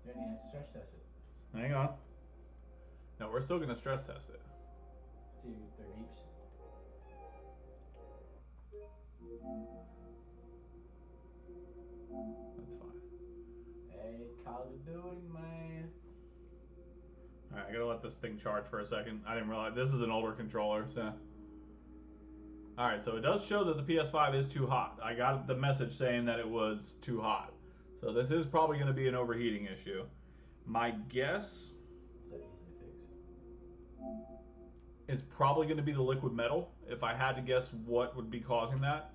Speaker 4: You don't need to stress test it.
Speaker 1: Hang on. No, we're still gonna stress test it.
Speaker 4: See if they're beeps.
Speaker 1: That's fine.
Speaker 4: Hey, Call of Duty, man.
Speaker 1: Alright, I gotta let this thing charge for a second. I didn't realize this is an older controller, so. Alright, so it does show that the PS5 is too hot. I got the message saying that it was too hot. So this is probably going to be an overheating issue. My guess
Speaker 4: Is that easy to fix?
Speaker 1: is probably going to be the liquid metal, if I had to guess what would be causing that.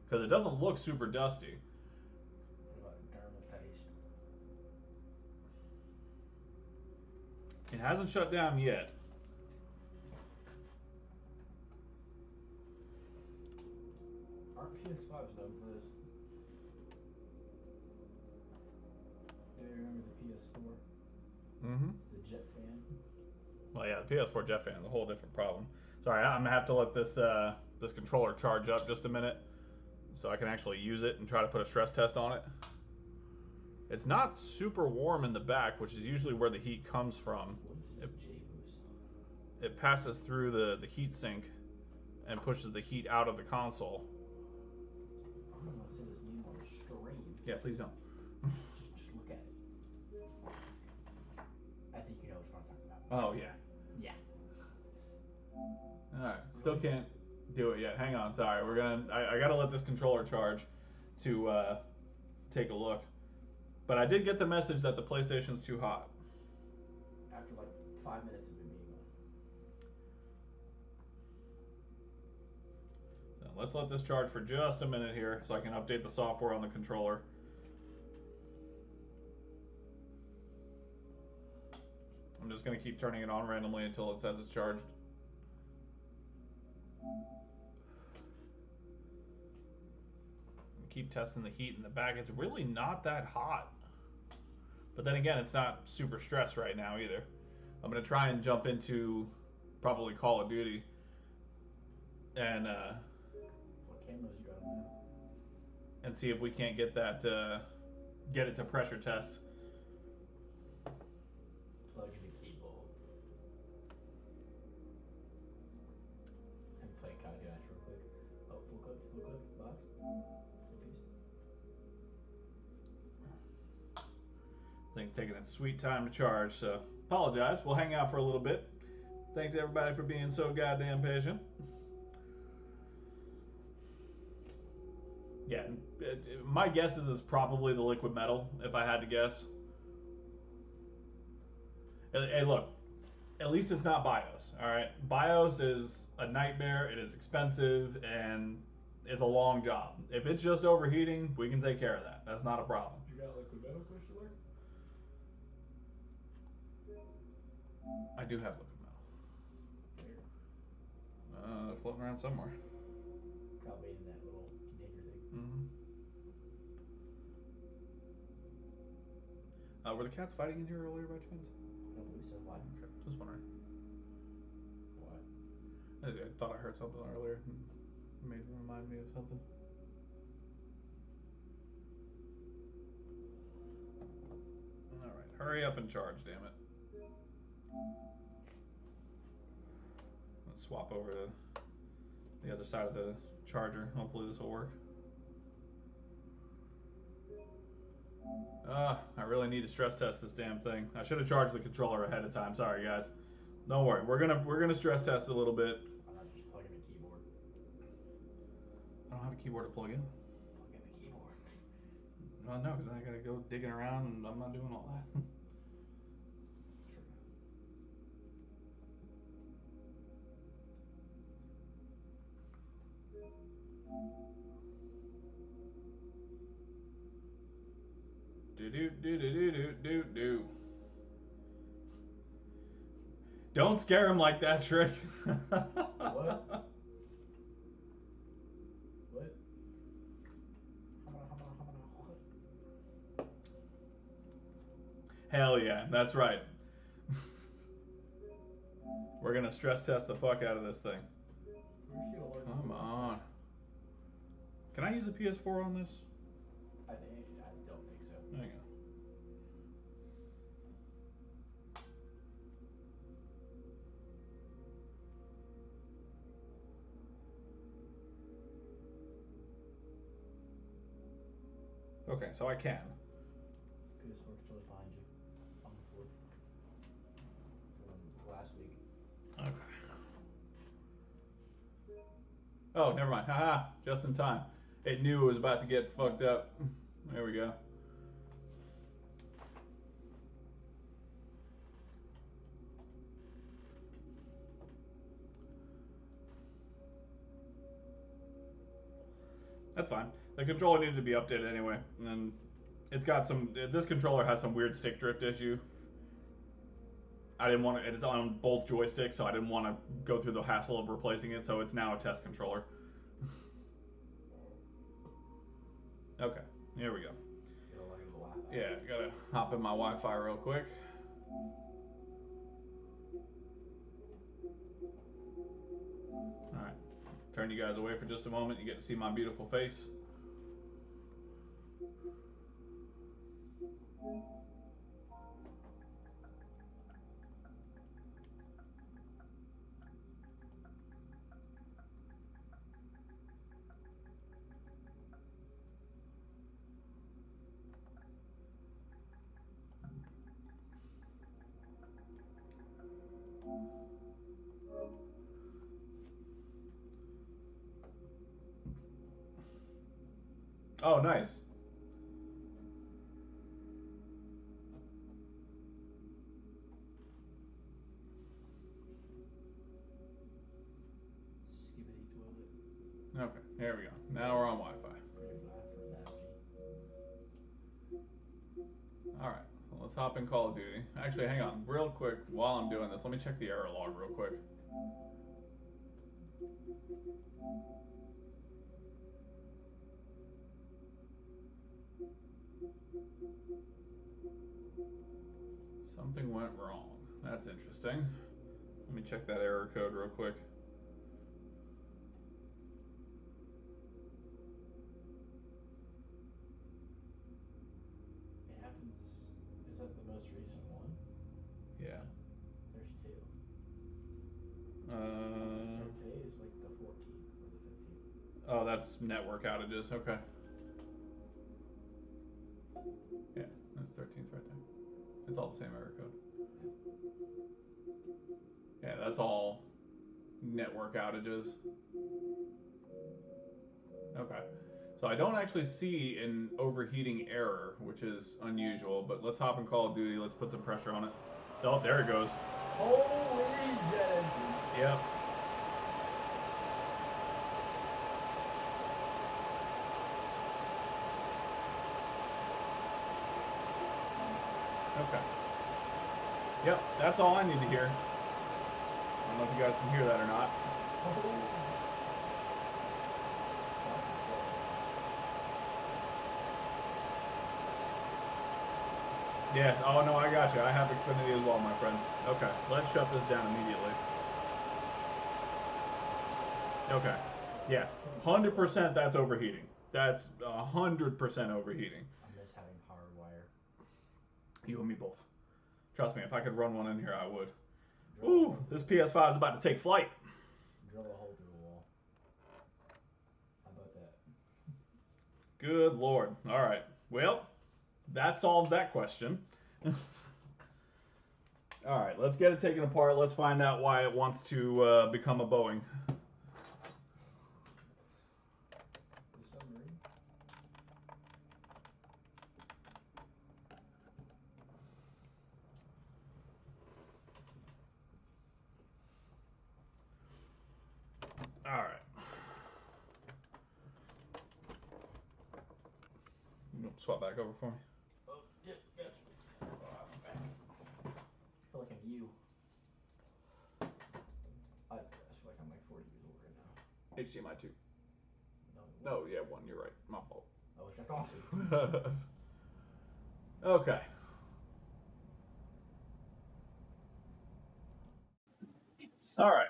Speaker 1: Because it doesn't look super dusty.
Speaker 4: What about dermal paste?
Speaker 1: It hasn't shut down yet.
Speaker 4: Aren't PS5s known for this? Do you remember the PS4?
Speaker 1: Mm-hmm.
Speaker 4: The jet fan?
Speaker 1: Well, yeah, the PS4 jet fan is a whole different problem. Sorry, I'm going to have to let this this controller charge up just a minute so I can actually use it and try to put a stress test on it. It's not super warm in the back, which is usually where the heat comes from.
Speaker 4: What is this J-Boost?
Speaker 1: It passes through the heat sink and pushes the heat out of the console.
Speaker 4: I'm gonna say this name on stream.
Speaker 1: Yeah, please don't.
Speaker 4: Just look at it. I think you know what I'm talking about.
Speaker 1: Oh, yeah.
Speaker 4: Yeah.
Speaker 1: Alright, still can't do it yet. Hang on, sorry. I gotta let this controller charge to take a look. But I did get the message that the PlayStation's too hot.
Speaker 4: After like 5 minutes of it being on.
Speaker 1: So let's let this charge for just a minute here so I can update the software on the controller. I'm just going to keep turning it on randomly until it says it's charged. Keep testing the heat in the back. It's really not that hot. But then again, it's not super stressed right now either. I'm going to try and jump into probably Call of Duty. And
Speaker 4: What cameras you got on now?
Speaker 1: and see if we can't get that get it to pressure test.
Speaker 4: Plug in the cable. And play Call of Duty real quick. Oh, full clip, box. Full piece.
Speaker 1: Thing's taking its sweet time to charge, so apologize. We'll hang out for a little bit. Thanks everybody for being so goddamn patient. Yeah, my guess is it's probably the liquid metal, if I had to guess. Hey, look, at least it's not BIOS, alright? BIOS is a nightmare, it is expensive, and it's a long job. If it's just overheating, we can take care of that. That's not a problem.
Speaker 4: You got liquid metal question mark?
Speaker 1: I do have liquid metal. Floating around somewhere.
Speaker 4: Probably in that little container thing.
Speaker 1: Were the cats fighting in here earlier by chance?
Speaker 4: I don't believe so. Why?
Speaker 1: Okay, just wondering.
Speaker 4: What?
Speaker 1: I thought I heard something earlier. It made it remind me of something. Alright, hurry up and charge, damn it. Let's swap over to the other side of the charger. Hopefully this will work. I really need to stress test this damn thing. I should have charged the controller ahead of time. Sorry, guys. Don't worry. We're gonna stress test a little bit.
Speaker 4: Why not just plug in a keyboard?
Speaker 1: I don't have a keyboard to plug in.
Speaker 4: Plug in the keyboard.
Speaker 1: Well, no, because then I gotta go digging around, and I'm not doing all that.
Speaker 4: True.
Speaker 1: Do. Don't scare him like that, Trick.
Speaker 4: What? What?
Speaker 1: Hell yeah, that's right. We're gonna stress test the fuck out of this thing. Come on. Can I use a PS4 on this?
Speaker 4: I don't think so.
Speaker 1: There you go. Okay, so I can.
Speaker 4: PS4 controller's behind you on the floor. From last week.
Speaker 1: Okay. Oh, never mind. Haha, just in time. It knew it was about to get fucked up. There we go. That's fine. The controller needed to be updated anyway, and it's got some. This controller has some weird stick drift issue. I didn't want to. It's on both joysticks, so I didn't want to go through the hassle of replacing it. So it's now a test controller. Okay, here we go.
Speaker 4: Gotta log into the Wi-Fi.
Speaker 1: Yeah, gotta hop in my Wi-Fi real quick. All right, turn you guys away for just a moment. You get to see my beautiful face. Oh, nice.
Speaker 4: Skibbity toilet.
Speaker 1: Okay, here we go. Now we're on Wi-Fi.
Speaker 4: Pretty flat for 5G.
Speaker 1: All right, so let's hop in Call of Duty. Actually, hang on, real quick. While I'm doing this, let me check the error log real quick. Something went wrong. That's interesting. Let me check that error code real quick.
Speaker 4: It happens. Is that the most recent one?
Speaker 1: Yeah.
Speaker 4: There's two.
Speaker 1: Uh,
Speaker 4: So today is like the 14th or the 15th.
Speaker 1: oh, that's network outages. Okay. Yeah, that's 13th right there. It's all the same error code. Yeah, that's all network outages. Okay. So I don't actually see an overheating error, which is unusual, but let's hop in Call of Duty. Let's put some pressure on it. Oh, there it goes.
Speaker 4: Oh, it is jet engine.
Speaker 1: Yep. Okay. Yep, that's all I need to hear. I don't know if you guys can hear that or not. Yeah, oh no, I got you. I have Xfinity as well, my friend. Okay, let's shut this down immediately. Okay, yeah, 100% that's overheating. That's 100% overheating.
Speaker 4: I miss having hardwire.
Speaker 1: You and me both. Trust me, if I could run one in here, I would.
Speaker 4: Drill a
Speaker 1: Ooh,
Speaker 4: hole
Speaker 1: this
Speaker 4: through the
Speaker 1: PS5 is about to take flight.
Speaker 4: Drill a hole through the wall. How about that?
Speaker 1: Good Lord. All right. Well, that solves that question. All right, let's get it taken apart. Let's find out why it wants to become a Boeing.
Speaker 4: The submarine?
Speaker 1: All right. You want to swap back over for me?
Speaker 4: Oh, yeah, gotcha. Oh, I'm back. I feel like I'm you. I feel like I'm like 40 years old right now.
Speaker 1: HDMI 2.
Speaker 4: No,
Speaker 1: No, yeah, 1. You're right. My fault.
Speaker 4: I was just on to.
Speaker 1: Okay.
Speaker 3: All right,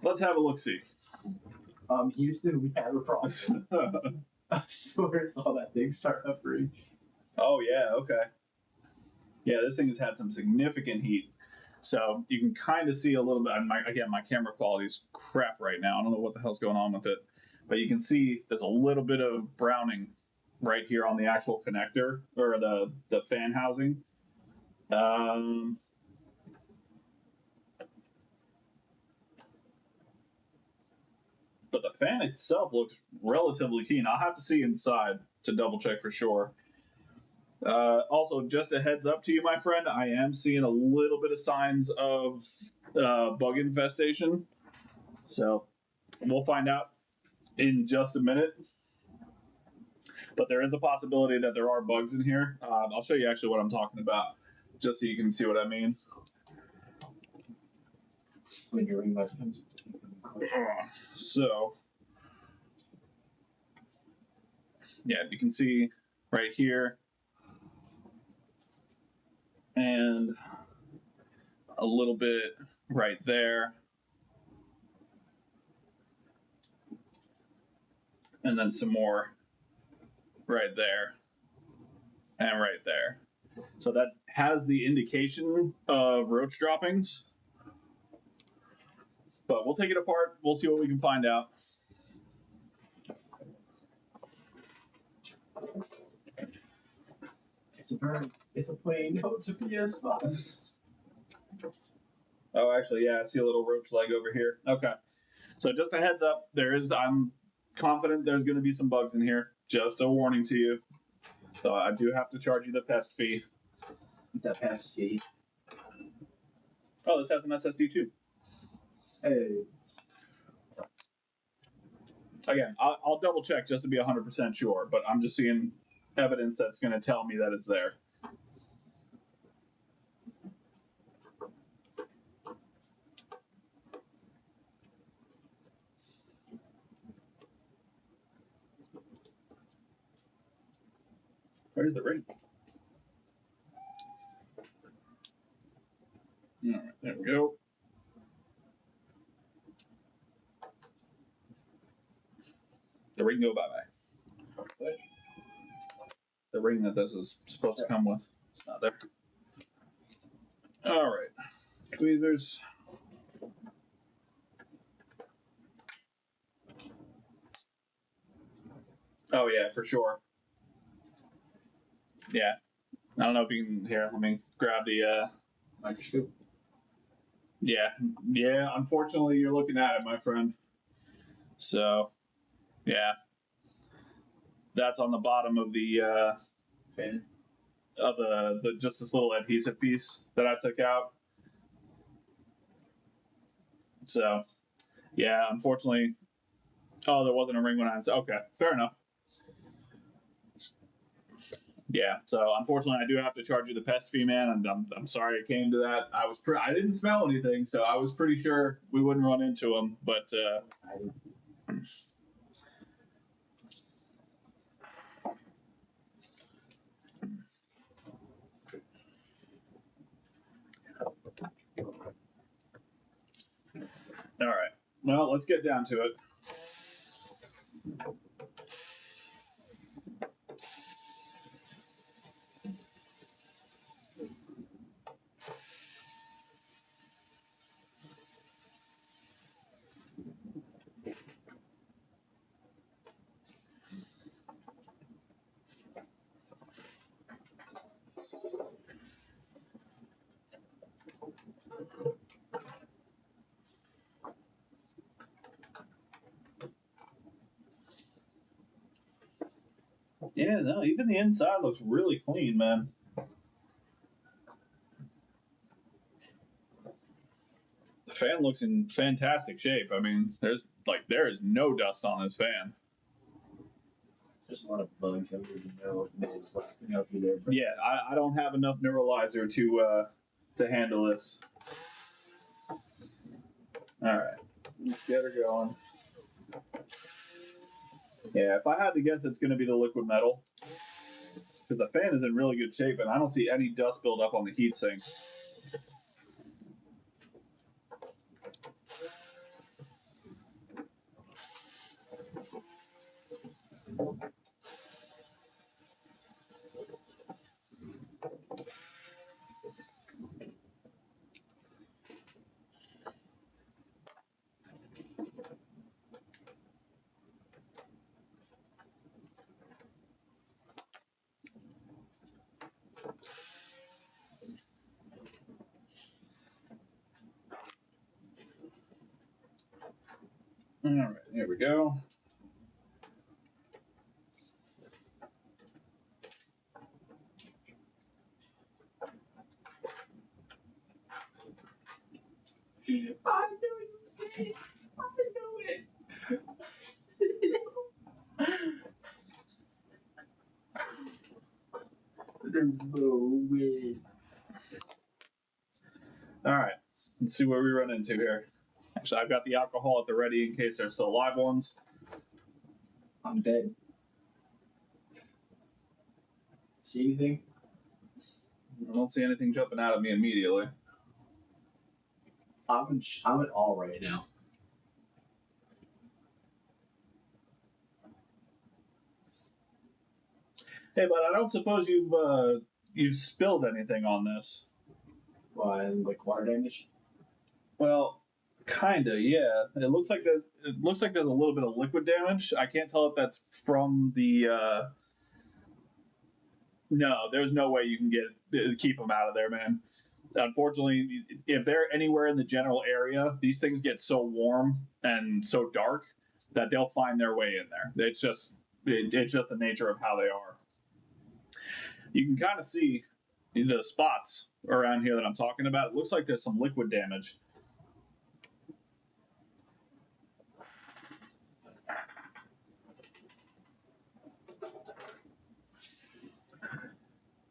Speaker 3: let's have a look see.
Speaker 2: Houston, we have a problem. I swear I saw that thing start hovering.
Speaker 3: Oh yeah, okay. Yeah, this thing has had some significant heat. So you can kind of see a little bit. Again, my camera quality is crap right now. I don't know what the hell's going on with it. But you can see there's a little bit of browning right here on the actual connector, or the fan housing. But the fan itself looks relatively clean. I'll have to see inside to double check for sure. Also, just a heads up to you, my friend, I am seeing a little bit of signs of bug infestation. So we'll find out in just a minute. But there is a possibility that there are bugs in here. I'll show you actually what I'm talking about, just so you can see what I mean.
Speaker 2: When your ring light comes.
Speaker 3: So, yeah, you can see right here, and a little bit right there, and then some more right there, and right there. So that has the indication of roach droppings. But we'll take it apart. We'll see what we can find out.
Speaker 2: It's a plain no, it's a PS5.
Speaker 3: Oh, actually, yeah, I see a little roach leg over here. Okay. So just a heads up, I'm confident there's going to be some bugs in here. Just a warning to you. So I do have to charge you the pest fee.
Speaker 2: That past fee.
Speaker 3: Oh, this has an SSD too.
Speaker 2: Hey.
Speaker 3: Again, I'll double check just to be 100% sure, but I'm just seeing evidence that's going to tell me that it's there. Where's the ring? All right, there we go. The ring go bye-bye. The ring that this is supposed to come with. It's not there. All right. Tweezers. Oh, yeah, for sure. Yeah. I don't know if you can hear. Let me grab the.
Speaker 4: Microscope.
Speaker 3: Yeah. Unfortunately, you're looking at it, my friend. So, yeah, that's on the bottom of the
Speaker 4: Fan.
Speaker 3: of the just this little adhesive piece that I took out. So, yeah, unfortunately. Oh, there wasn't a ring when I was. Okay, fair enough. Yeah, so unfortunately, I do have to charge you the pest fee, man. And I'm sorry it came to that. I didn't smell anything, so I was pretty sure we wouldn't run into them. But all right, well, let's get down to it. Yeah, no, even the inside looks really clean, man. The fan looks in fantastic shape. I mean, there is no dust on this fan.
Speaker 4: There's a lot of bugs that we didn't know was wrapping up there. But
Speaker 3: Yeah, I don't have enough neuralizer to handle this. All right, let's get her going. Yeah, if I had to guess, it's going to be the liquid metal because the fan is in really good shape, and I don't see any dust buildup on the heatsink. All right, here we go.
Speaker 4: I knew you was gay. I knew it. There's no way.
Speaker 3: All right, let's see what we run into here. Actually, I've got the alcohol at the ready in case there's still live ones.
Speaker 4: I'm dead. See anything?
Speaker 3: I don't see anything jumping out at me immediately.
Speaker 4: I'm in awe right now.
Speaker 3: Hey, but I don't suppose you've spilled anything on this.
Speaker 4: Why, like water damage?
Speaker 3: Well, kinda, yeah. It looks like there's a little bit of liquid damage. I can't tell if that's from the. No, there's no way you can keep them out of there, man. Unfortunately, if they're anywhere in the general area, these things get so warm and so dark that they'll find their way in there. It's just the nature of how they are. You can kind of see the spots around here that I'm talking about. It looks like there's some liquid damage.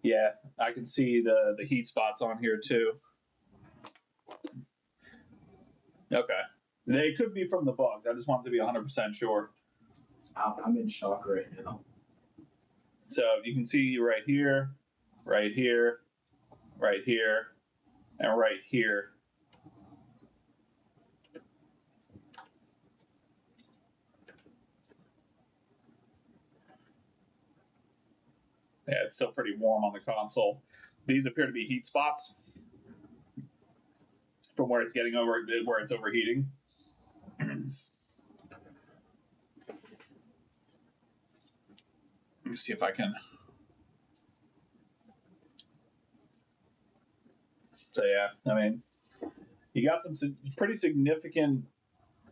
Speaker 3: Yeah, I can see the heat spots on here too. Okay. They could be from the bugs. I just wanted to be 100% sure.
Speaker 4: I'm in shock right now.
Speaker 3: So you can see right here, right here, right here, and right here. Yeah, it's still pretty warm on the console. These appear to be heat spots from where it's getting over, where it's overheating. Let me see if I can So yeah, I mean, you got some pretty significant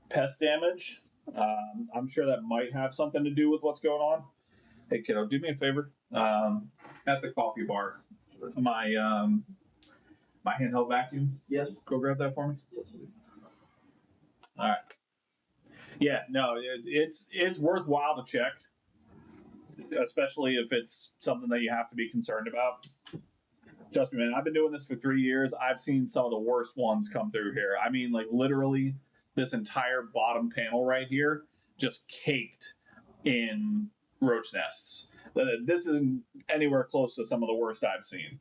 Speaker 3: pest damage. I'm sure that might have something to do with what's going on. Hey kiddo, do me a favor. At the coffee bar, my my handheld vacuum.
Speaker 2: Yes.
Speaker 3: Go grab that for me.
Speaker 2: Yes.
Speaker 3: All right. Yeah, no, it's worthwhile to check, especially if it's something that you have to be concerned about. Trust me, man. I've been doing this for 3 years. I've seen some of the worst ones come through here. I mean, like literally, this entire bottom panel right here just caked in roach nests. This isn't anywhere close to some of the worst I've seen.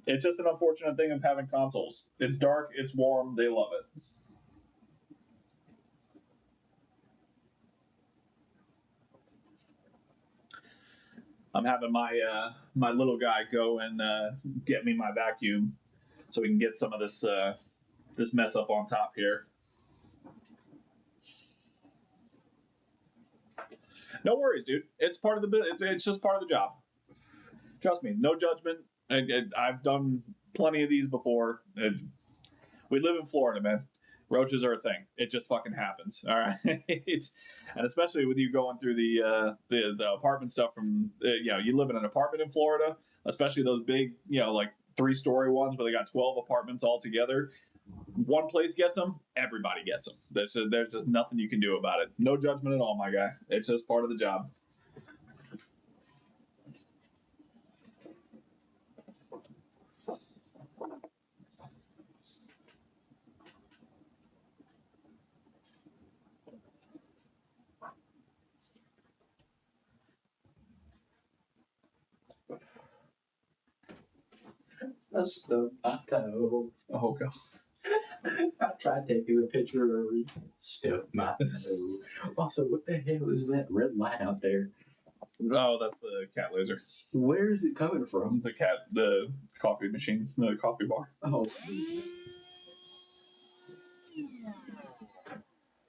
Speaker 3: It's just an unfortunate thing of having consoles. It's dark, it's warm, they love it. I'm having my little guy go and get me my vacuum so we can get some of this this mess up on top here. No worries, dude. It's part of the it's just part of the job. Trust me, no judgment. I've done plenty of these before. We live in Florida, man. Roaches are a thing. It just fucking happens. All right. And especially with you going through the apartment stuff from you live in an apartment in Florida, especially those big like 3-story ones where they got 12 apartments all together. One place gets them, everybody gets them. There's just nothing you can do about it. No judgment at all, my guy. It's just part of the job.
Speaker 2: Stub-my-toe.
Speaker 3: Oh god.
Speaker 2: I tried taking a picture of it. Stub-my-toe. Also, what the hell is that red light out there?
Speaker 3: Oh, that's the cat laser.
Speaker 2: Where is it coming from?
Speaker 3: The coffee machine, the coffee bar.
Speaker 2: Oh.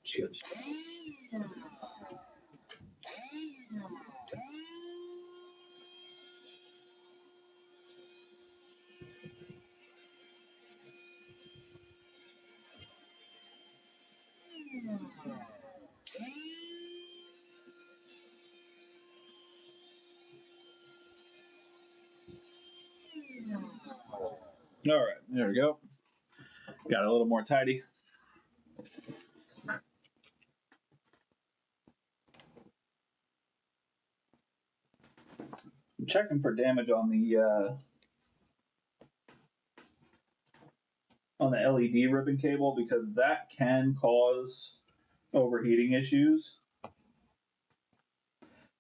Speaker 2: Cheers.
Speaker 3: All right, there we go. Got it a little more tidy. I'm checking for damage on the LED ribbon cable because that can cause overheating issues.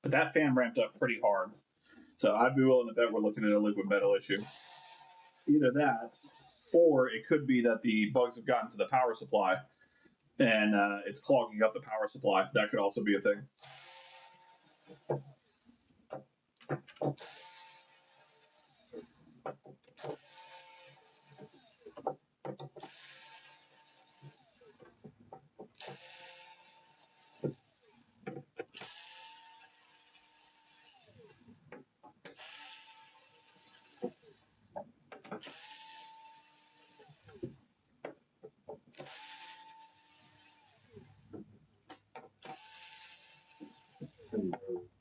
Speaker 3: But that fan ramped up pretty hard. So I'd be willing to bet we're looking at a liquid metal issue. Either that, or it could be that the bugs have gotten to the power supply and it's clogging up the power supply. That could also be a thing.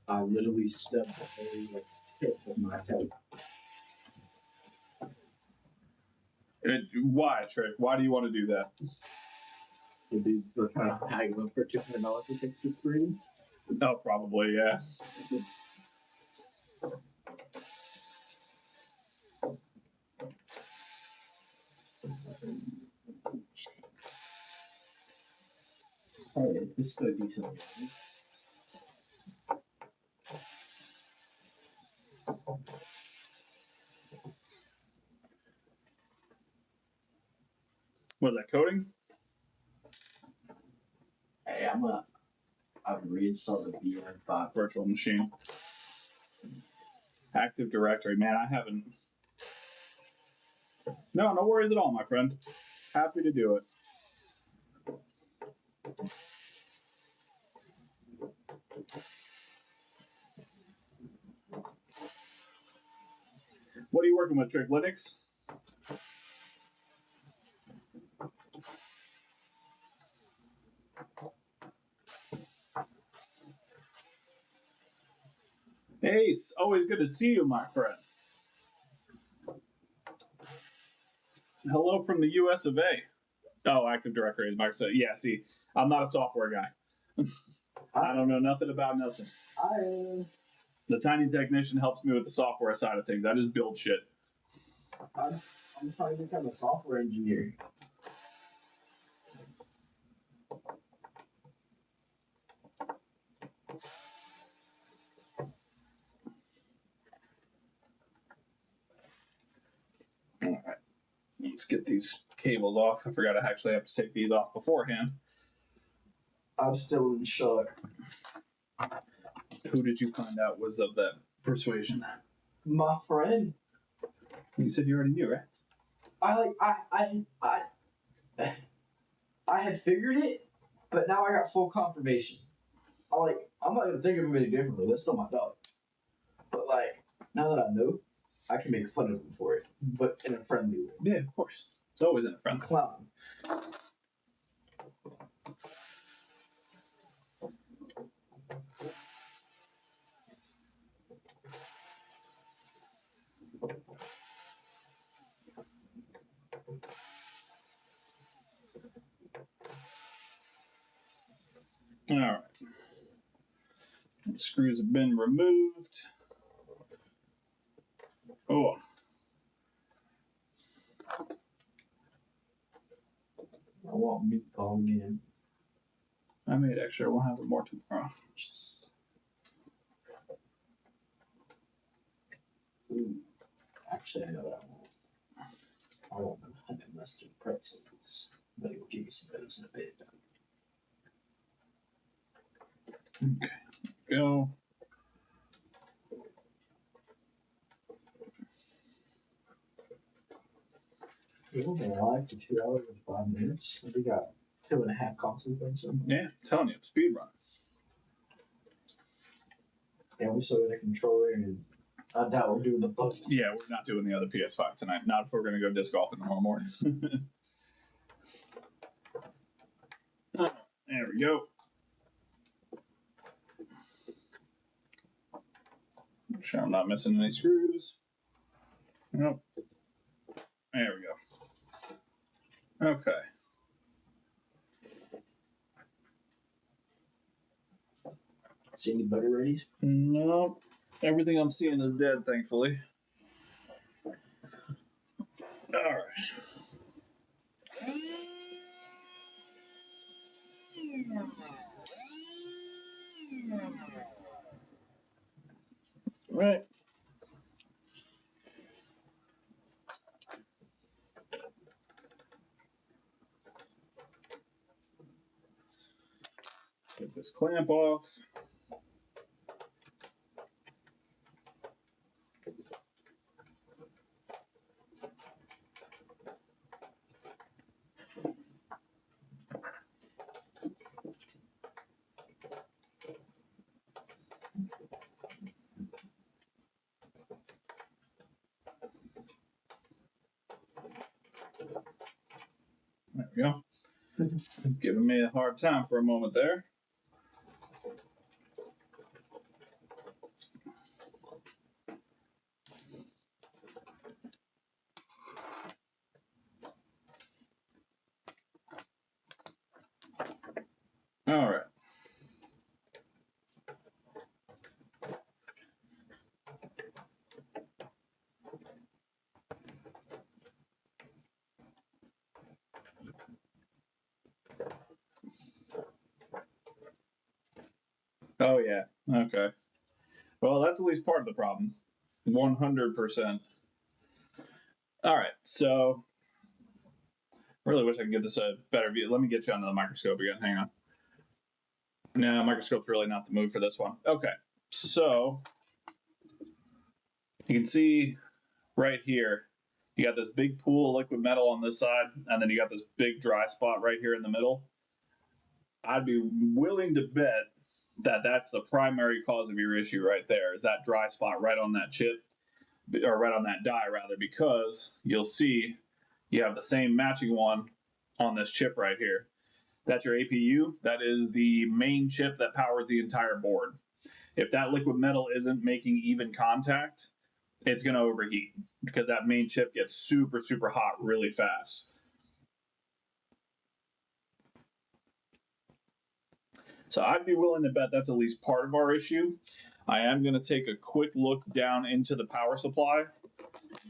Speaker 2: I literally stubbed the whole tip of my toe.
Speaker 3: Why, Trick? Why do you want to do that?
Speaker 2: The dudes were trying to haggle them for $200 to fix the screen.
Speaker 3: Oh, probably, yeah.
Speaker 2: Hey, it's still decent.
Speaker 3: Was that coding?
Speaker 2: Hey, I've reinstalled the VM5.
Speaker 3: Virtual machine. Active Directory. Man, I haven't. No worries at all, my friend. Happy to do it. What are you working with, Trick? Linux? Ace, always good to see you, my friend. Hello from the US of A. Oh, Active Directory is Microsoft. Yeah, see, I'm not a software guy. I don't know nothing about nothing. The tiny technician helps me with the software side of things. I just build shit.
Speaker 4: I'm trying to become a software engineer.
Speaker 3: All right, let's get these cables off. I forgot I actually have to take these off beforehand.
Speaker 4: I'm still in shock.
Speaker 3: Who did you find out was of that persuasion?
Speaker 4: My friend.
Speaker 3: You said you already knew, right?
Speaker 4: I had figured it, but now I got full confirmation. I'm not gonna think of him any differently. That's still my dog. But now that I know, I can make fun of him for it, but in a friendly way.
Speaker 3: Yeah, of course. It's always in a
Speaker 4: I'm
Speaker 3: friend.
Speaker 4: clown.
Speaker 3: All right. The screws have been removed. Oh.
Speaker 4: I want meatball again.
Speaker 3: I made extra. We'll have more tomorrow.
Speaker 4: Ooh. Actually, I know what I want them honey mustard pretzels, but we'll give you some of those in a bit.
Speaker 3: Okay. Go.
Speaker 4: We've been live for 2 hours and 5 minutes. We got 2.5 consoles and so.
Speaker 3: Yeah, I'm telling you, speed run.
Speaker 4: And we still got a controller, and I doubt we're doing the bugs.
Speaker 3: Yeah, we're not doing the other PS5 tonight. Not if we're going to go disc golfing tomorrow morning. There we go. Make sure I'm not missing any screws. Nope. There we go. Okay.
Speaker 4: See any butter readies?
Speaker 3: Nope. Everything I'm seeing is dead, thankfully. All right. Right. Get this clamp off. There we go. Giving me a hard time for a moment there. All right. Oh, yeah. Okay. Well, that's at least part of the problem. 100%. All right. So, really wish I could get this a better view. Let me get you under the microscope again. Hang on. No, microscope's really not the move for this one. Okay. So, you can see right here, you got this big pool of liquid metal on this side, and then you got this big dry spot right here in the middle. I'd be willing to bet that that's the primary cause of your issue right there, is that dry spot right on that chip, or right on that die rather, because you'll see you have the same matching one on this chip right here. That's your APU. That is the main chip that powers the entire board. If that liquid metal isn't making even contact, it's going to overheat because that main chip gets super, super hot really fast. So I'd be willing to bet that's at least part of our issue. I am going to take a quick look down into the power supply.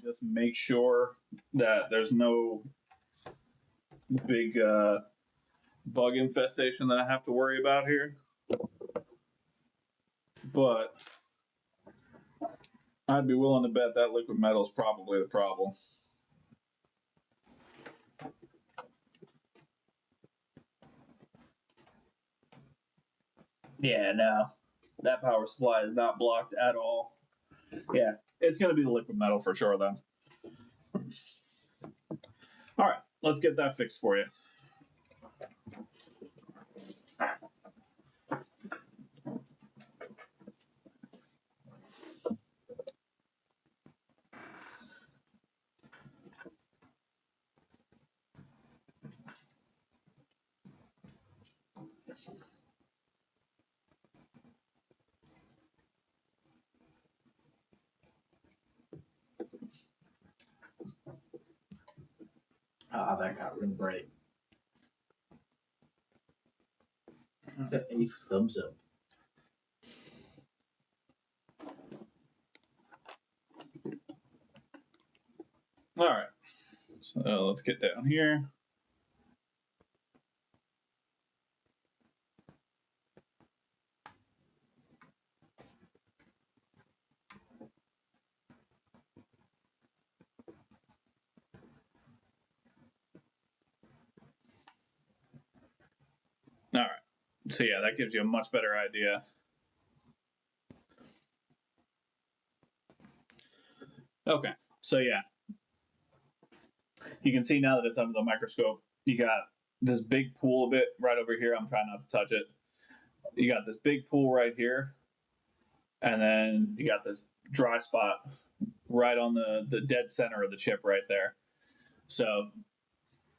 Speaker 3: Just make sure that there's no big bug infestation that I have to worry about here. But I'd be willing to bet that liquid metal is probably the problem. Yeah, no. That power supply is not blocked at all. Yeah, it's going to be the liquid metal for sure, though. All right, let's get that fixed for you.
Speaker 2: Ah, that got real bright. The ace thumbs up.
Speaker 3: All right, so let's get down here. All right, so yeah, that gives you a much better idea. Okay, so yeah, you can see now that it's under the microscope, you got this big pool of it right over here. I'm trying not to touch it. You got this big pool right here, and then you got this dry spot right on the dead center of the chip right there. So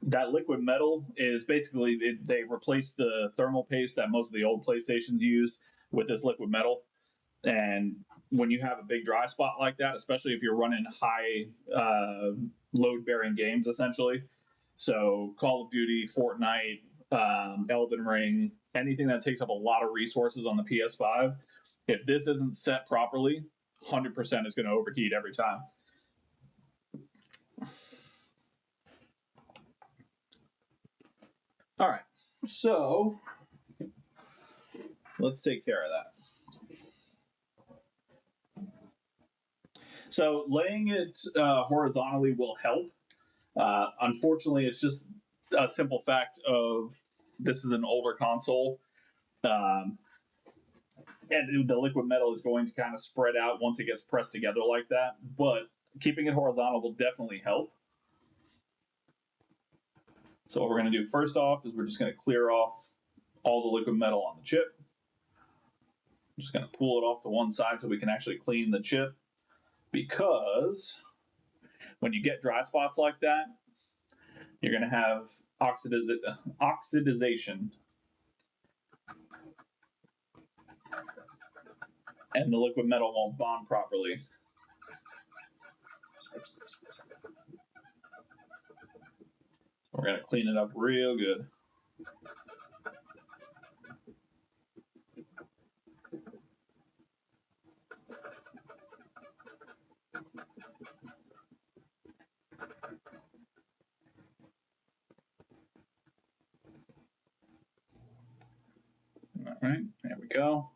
Speaker 3: that liquid metal is basically, they replaced the thermal paste that most of the old PlayStations used with this liquid metal. And when you have a big dry spot like that, especially if you're running high load bearing games, essentially, so Call of Duty, Fortnite, Elden Ring, anything that takes up a lot of resources on the PS5, if this isn't set properly, 100% is going to overheat every time. All right, so let's take care of that. So laying it horizontally will help. Unfortunately, it's just a simple fact of this is an older console. And the liquid metal is going to kind of spread out once it gets pressed together like that. But keeping it horizontal will definitely help. So what we're going to do first off is we're just going to clear off all the liquid metal on the chip. I'm just going to pull it off to one side so we can actually clean the chip. Because when you get dry spots like that, you're going to have oxidization. And the liquid metal won't bond properly. We're going to clean it up real good. All right, there we go.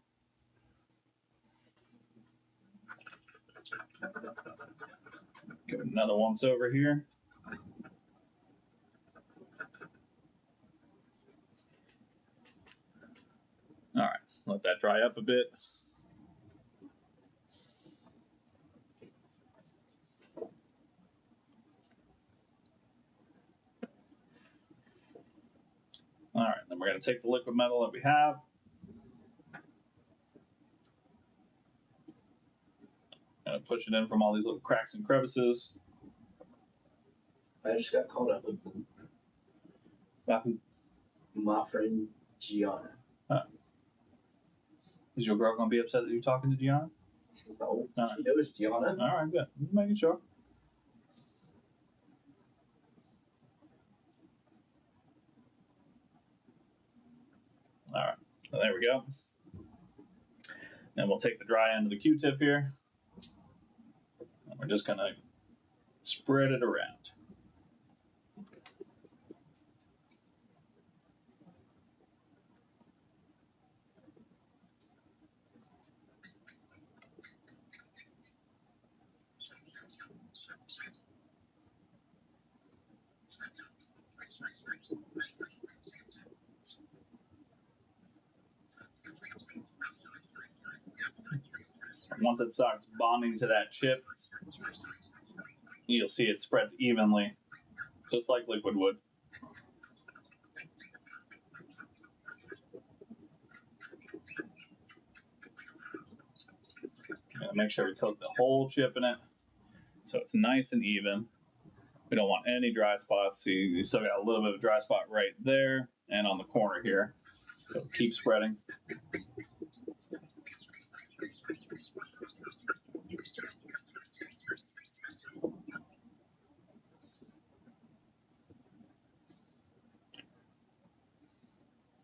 Speaker 3: Give it another once over here. All right, let that dry up a bit. All right, then we're going to take the liquid metal that we have. Going to push it in from all these little cracks and crevices.
Speaker 4: I just got caught up with
Speaker 3: Yahoo.
Speaker 2: My friend Gianna.
Speaker 3: Is your girl gonna be upset that you're talking to Gianna?
Speaker 2: No,
Speaker 3: Alright.
Speaker 2: she knows Gianna.
Speaker 3: All right, good. Just making sure. All right, so there we go. And we'll take the dry end of the Q-tip here. And we're just gonna spread it around. Once it starts bonding to that chip, you'll see it spreads evenly, just like liquid would. Make sure we coat the whole chip in it so it's nice and even. We don't want any dry spots. So you still got a little bit of a dry spot right there and on the corner here. So keep spreading.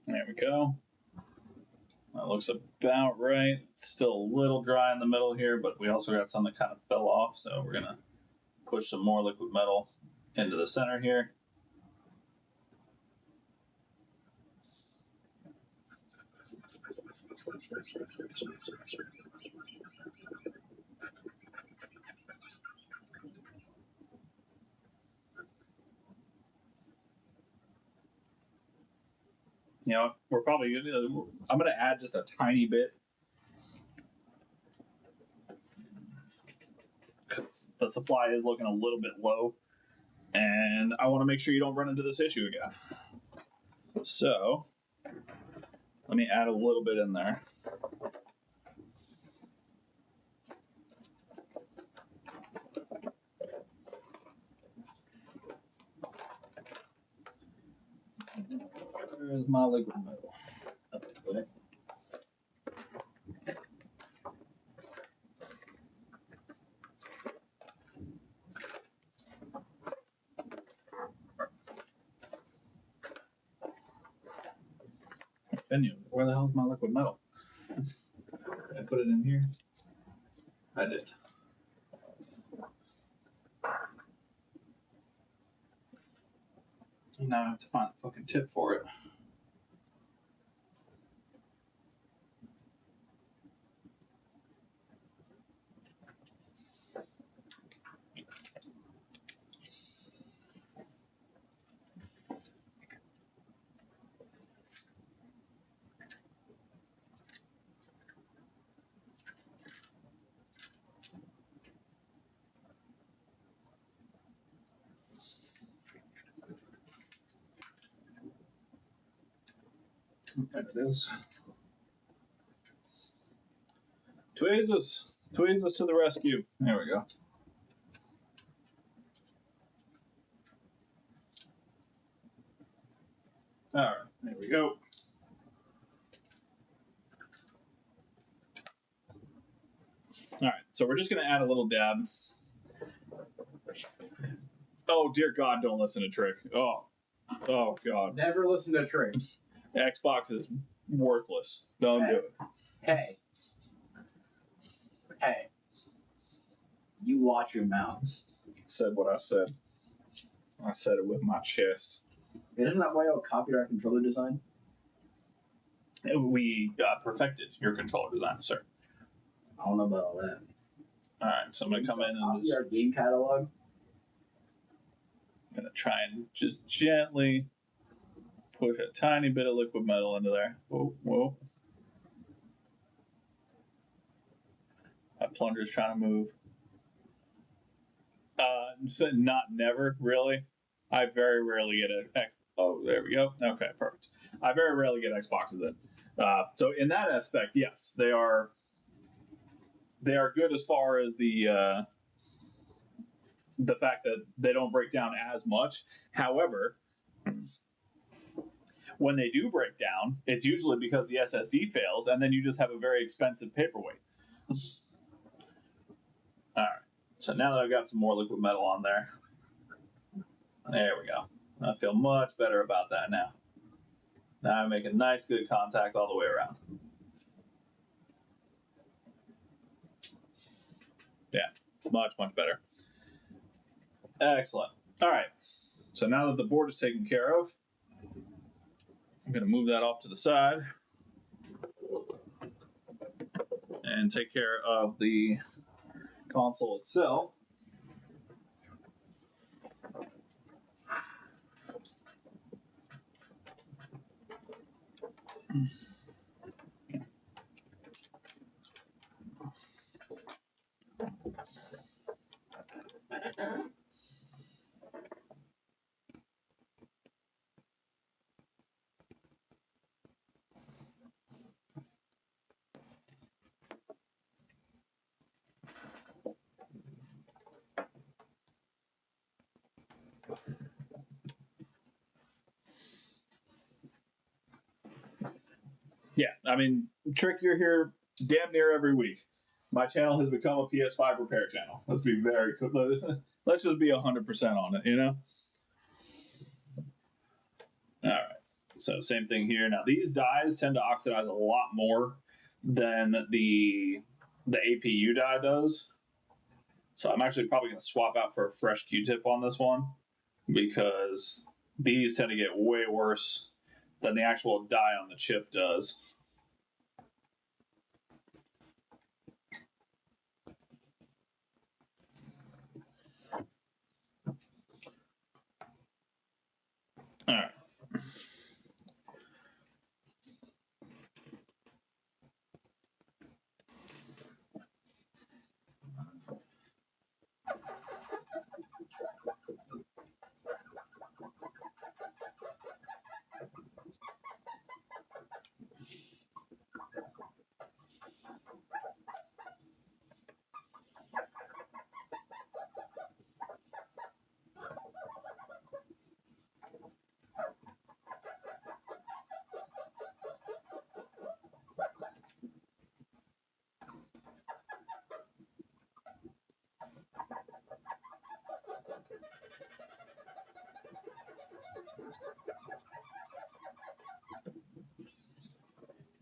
Speaker 3: There we go. That looks about right. Still a little dry in the middle here, but we also got some that kind of fell off. So we're going to push some more liquid metal into the center here. You know, we're probably using. I'm going to add just a tiny bit because the supply is looking a little bit low, and I want to make sure you don't run into this issue again. So let me add a little bit in there. Where's my liquid metal? Okay. Venue. Where the hell is my liquid metal? Did I put it in here? I did. Now I have to find the fucking tip for it. There it is. Tweezers to the rescue. There we go. All right, there we go. All right, so we're just gonna add a little dab. Oh dear God, don't listen to Trick. Oh God.
Speaker 2: Never listen to Trick.
Speaker 3: Xbox is worthless. Don't do it.
Speaker 2: Hey. You watch your mouth.
Speaker 3: Said what I said. I said it with my chest.
Speaker 2: Isn't that why you copied our controller design?
Speaker 3: We perfected your controller design, sir.
Speaker 2: I don't know about all that.
Speaker 3: All right, so I'm gonna come in and
Speaker 2: Copy
Speaker 3: just
Speaker 2: our game catalog.
Speaker 3: gonna try and just gently push a tiny bit of liquid metal into there. Whoa, whoa. My plunger's trying to move. So not never, really. I very rarely get oh, there we go. Okay, perfect. I very rarely get Xboxes in. So in that aspect, yes, they are good as far as the fact that they don't break down as much. However, When they do break down, it's usually because the SSD fails, and then you just have a very expensive paperweight. All right. So now that I've got some more liquid metal on there, there we go. I feel much better about that now. Now I'm making nice, good contact all the way around. Yeah, much, much better. Excellent. All right. So now that the board is taken care of, I'm going to move that off to the side and take care of the console itself. Yeah, I mean, Trick, you're here damn near every week. My channel has become a PS5 repair channel. Let's be very let's just be 100% on it, you know? All right. So same thing here. Now these dies tend to oxidize a lot more than the APU die does. So I'm actually probably going to swap out for a fresh Q-tip on this one because these tend to get way worse than the actual die on the chip does. All right.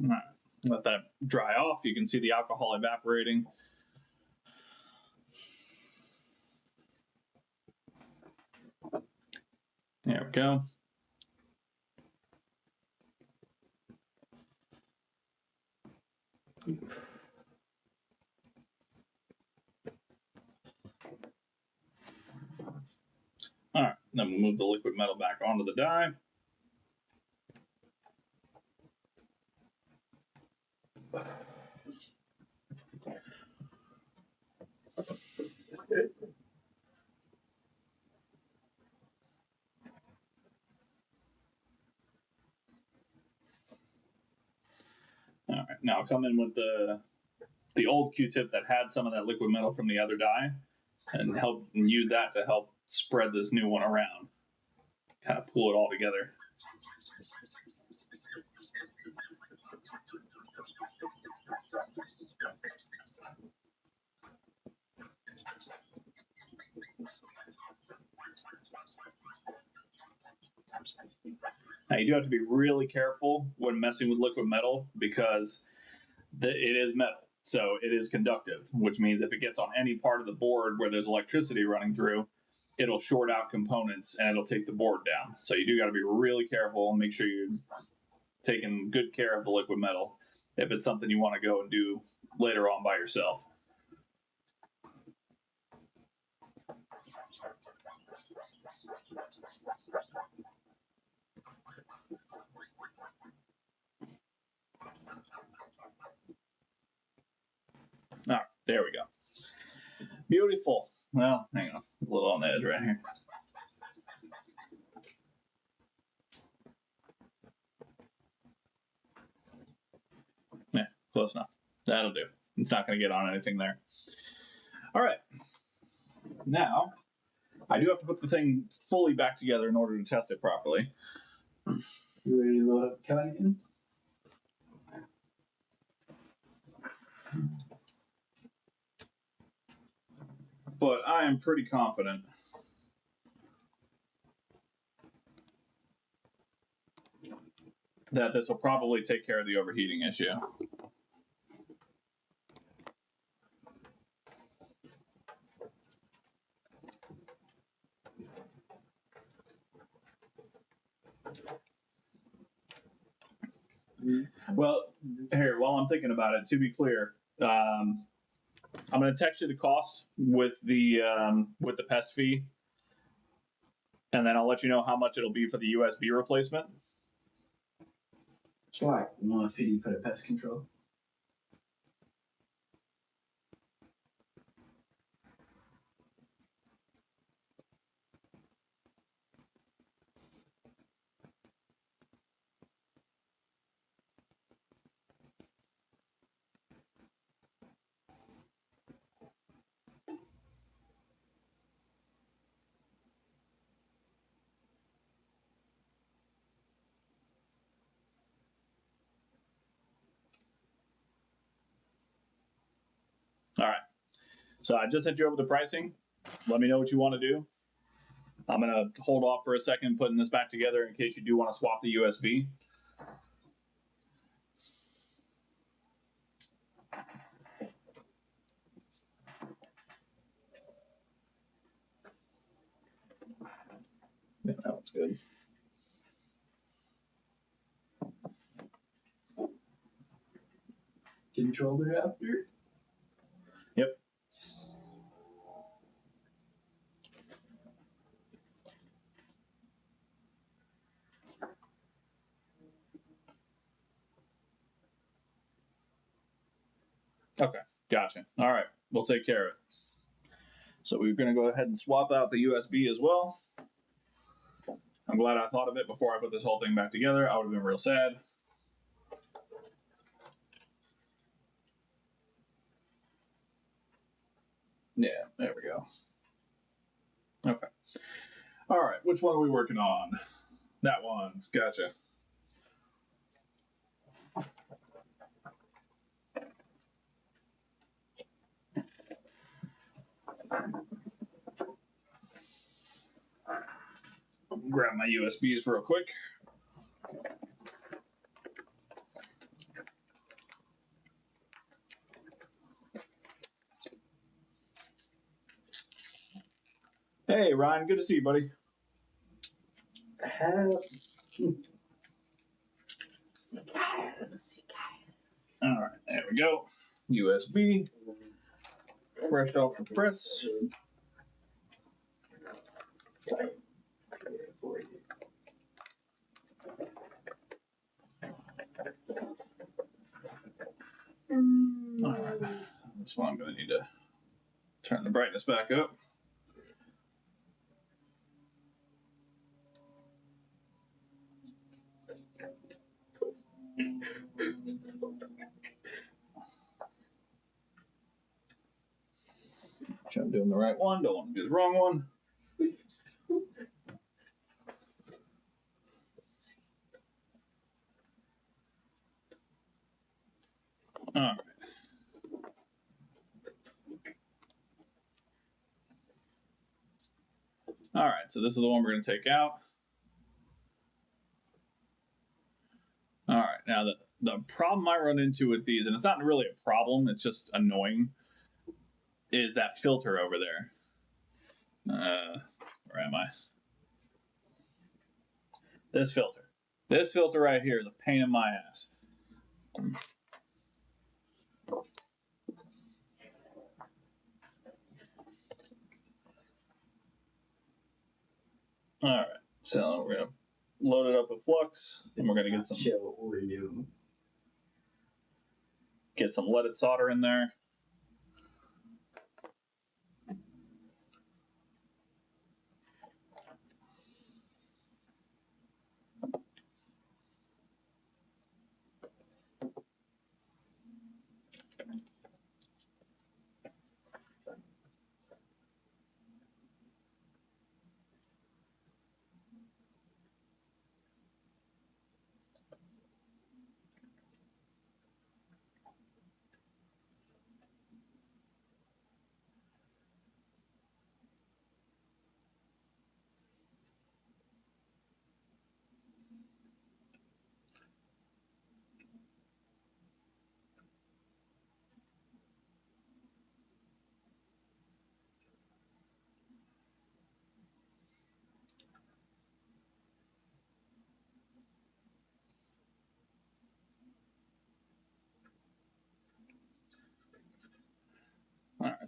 Speaker 3: All right. Let that dry off. You can see the alcohol evaporating. There we go. All right, then we'll move the liquid metal back onto the die. All right, now I'll come in with the old Q-tip that had some of that liquid metal from the other die and use that to help spread this new one around. Kind of pull it all together. Now you do have to be really careful when messing with liquid metal because it is metal. So it is conductive, which means if it gets on any part of the board where there's electricity running through, it'll short out components and it'll take the board down. So you do got to be really careful and make sure you're taking good care of the liquid metal if it's something you want to go and do later on by yourself. All right, there we go. Beautiful. Well, hang on, a little on the edge right here. Yeah, close enough. That'll do. It's not going to get on anything there. All right. Now, I do have to put the thing fully back together in order to test it properly.
Speaker 2: You ready to load up Kevin again?
Speaker 3: But I am pretty confident that this will probably take care of the overheating issue. Well, here, while I'm thinking about it, to be clear, I'm going to text you the cost with the pest fee, and then I'll let you know how much it'll be for the USB replacement.
Speaker 2: It's like 150 for the pest control.
Speaker 3: All right. So I just sent you over the pricing. Let me know what you want to do. I'm going to hold off for a second putting this back together in case you do want to swap the USB. Yeah, that one's good.
Speaker 2: Controller after?
Speaker 3: Yep. Okay, gotcha. All right, we'll take care of it. So we're going to go ahead and swap out the USB as well. I'm glad I thought of it before I put this whole thing back together. I would have been real sad. Yeah, there we go. Okay. All right, which one are we working on? That one. Gotcha. Grab my USBs real quick. Hey, Ryan, good to see you, buddy. All right, there we go. USB, fresh off the press. All right, this one I'm going to need to turn the brightness back up. Sure I'm doing the right one. Don't want to do the wrong one. All right. All right, so this is the one we're going to take out. All right, now the problem I run into with these, and it's not really a problem, it's just annoying, is that filter over there. Where am I? This filter. This filter right here is a pain in my ass. All right, so we're going to load it up with flux, and we're going to get some leaded solder in there.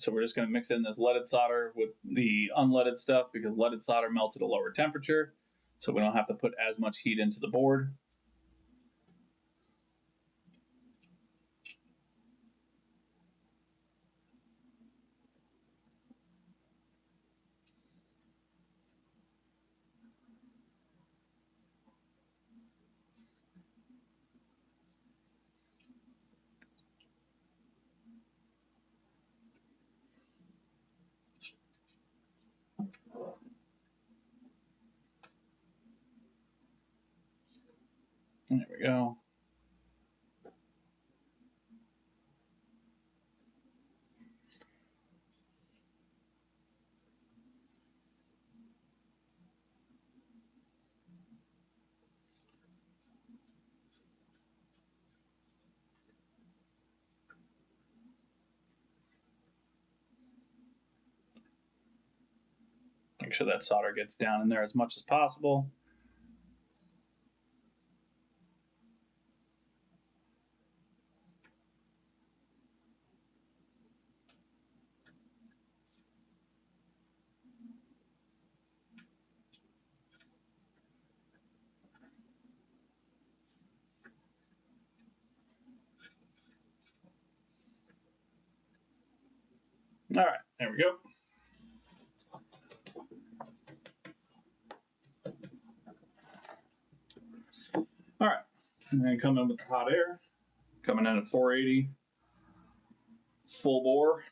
Speaker 3: So we're just going to mix in this leaded solder with the unleaded stuff because leaded solder melts at a lower temperature. So we don't have to put as much heat into the board. There we go. Make sure that solder gets down in there as much as possible. All right, there we go. All right, and then come in with the hot air, coming in at 480, full bore.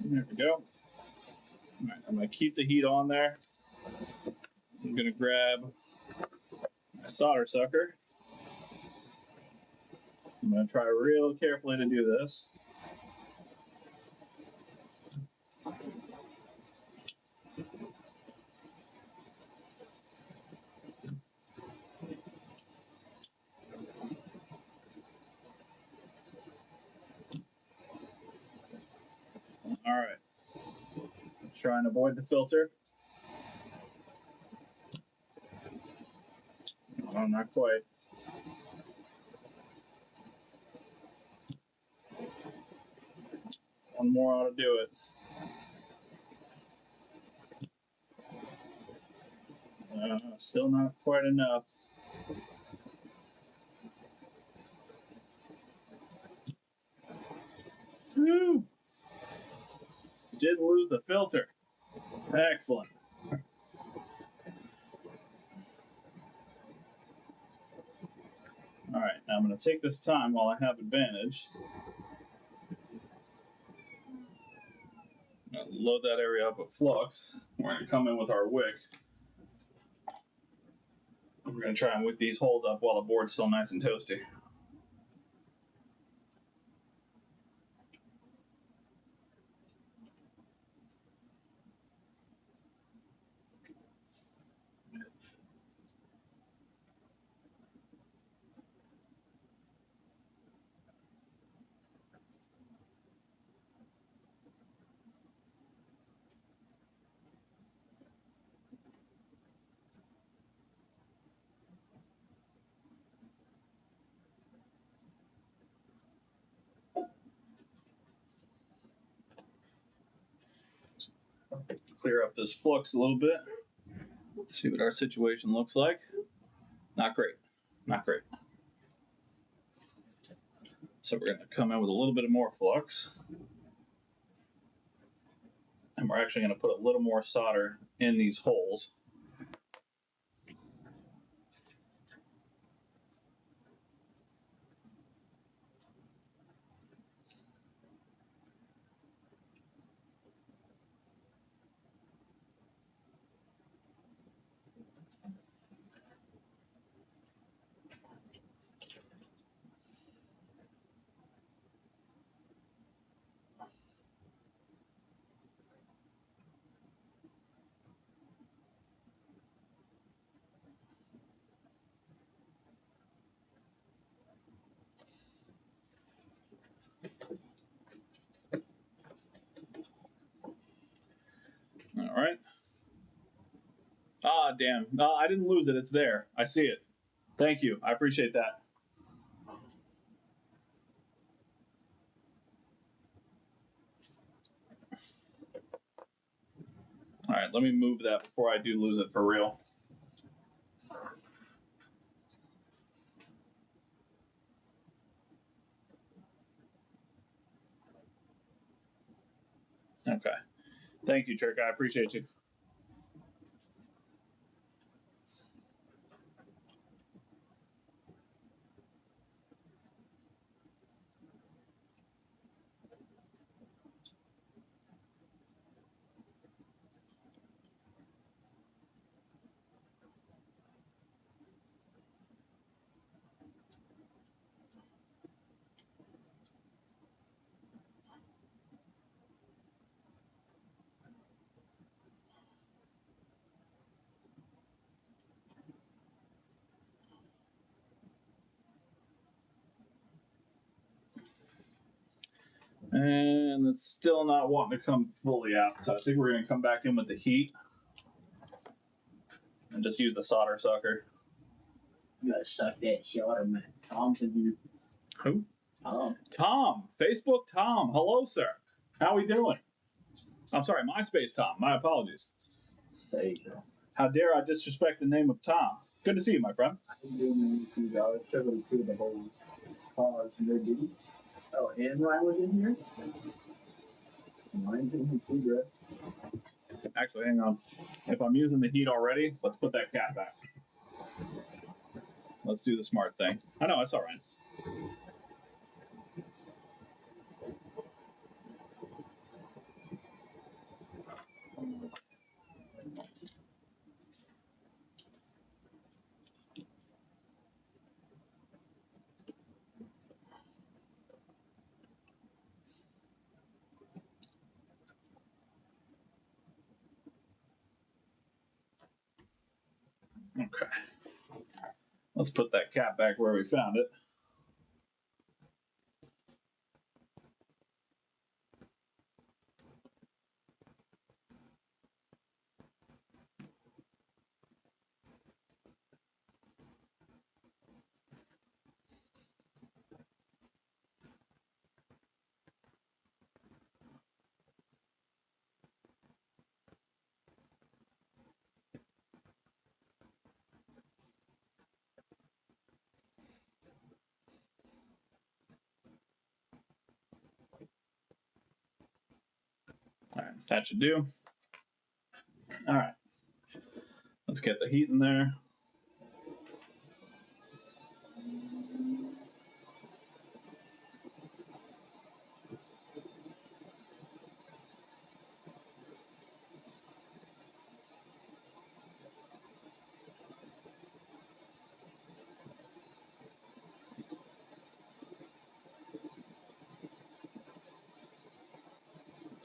Speaker 3: There we go. All right, I'm going to keep the heat on there. I'm going to grab my solder sucker. I'm going to try real carefully to do this. All right. Try and avoid the filter. Oh, not quite. One more ought to do it. Still not quite enough. Woo! Did lose the filter. Excellent. All right, now I'm going to take this time while I have advantage. Load that area up with flux. We're going to come in with our wick. We're going to try and wick these holes up while the board's still nice and toasty. Clear up this flux a little bit. See what our situation looks like. Not great. Not great. So we're going to come in with a little bit more flux. And we're actually going to put a little more solder in these holes. All right. Ah, damn. No, I didn't lose it. It's there. I see it. Thank you. I appreciate that. All right, let me move that before I do lose it for real. Okay. Thank you, Trick. I appreciate you. And it's still not wanting to come fully out. So I think we're going to come back in with the heat and just use the solder sucker.
Speaker 2: You gotta suck that solder, man. Tom's in here.
Speaker 3: Who?
Speaker 2: Tom.
Speaker 3: Tom. Facebook Tom. Hello, sir. How we doing? I'm sorry, MySpace Tom. My apologies.
Speaker 2: There you go.
Speaker 3: How dare I disrespect the name of Tom? Good to see you, my friend.
Speaker 2: I can do YouTube. I was struggling through the whole pause and no diddy. Oh, and Ryan was in here? Ryan's in here too, bro.
Speaker 3: Actually, hang on. If I'm using the heat already, let's put that cat back. Let's do the smart thing. I know, I saw Ryan. Okay. Let's put that cat back where we found it. All right, that should do. All right. Let's get the heat in there.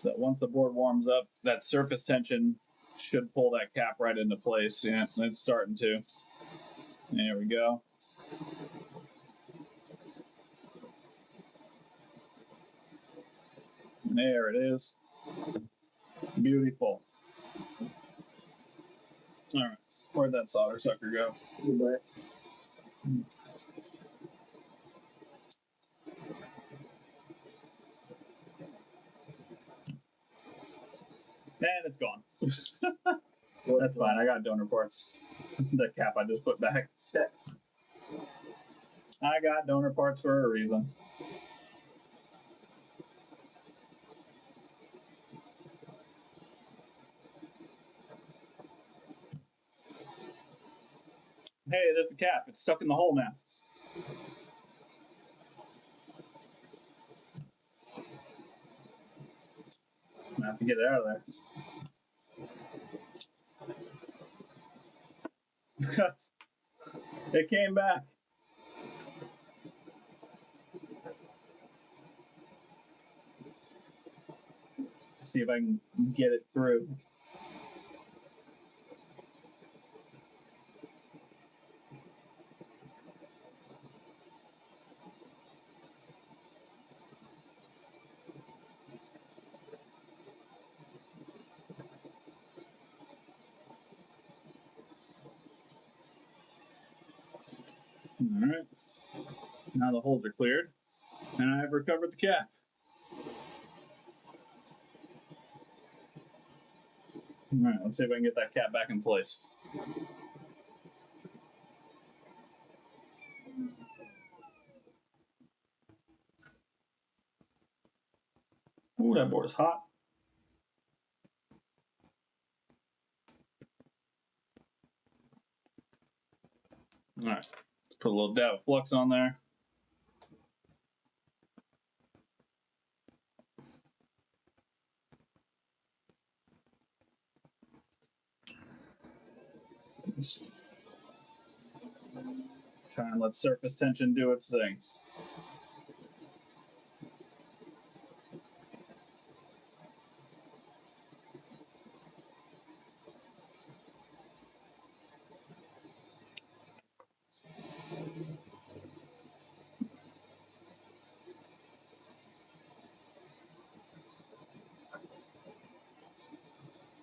Speaker 3: So that once the board warms up, that surface tension should pull that cap right into place. Yeah, it's starting to. There we go. There it is. Beautiful. All right. Where'd that solder sucker go?
Speaker 2: Good, bro.
Speaker 3: And it's gone. That's fine. I got donor parts. The cap I just put back. I got donor parts for a reason. Hey, there's the cap. It's stuck in the hole now. I'm gonna have to get it out of there. It came back. See if I can get it through. All right. Now the holes are cleared, and I've recovered the cap. All right, let's see if I can get that cap back in place. Ooh, that board is hot. All right, let's put a little dab of flux on there. Let's try and let surface tension do its thing.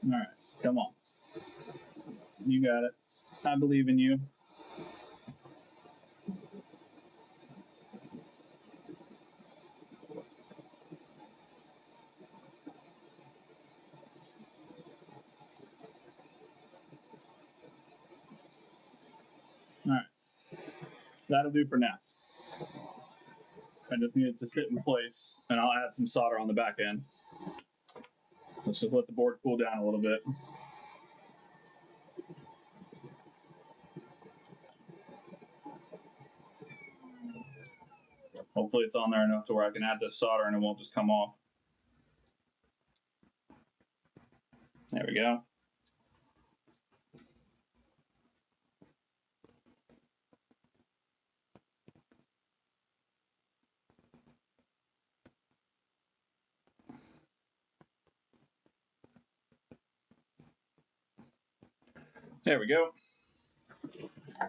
Speaker 3: All right, come on. You got it. I believe in you. All right, that'll do for now. I just need it to sit in place, and I'll add some solder on the back end. Let's just let the board cool down a little bit. Hopefully it's on there enough to where I can add this solder and it won't just come off. There we go. There we go.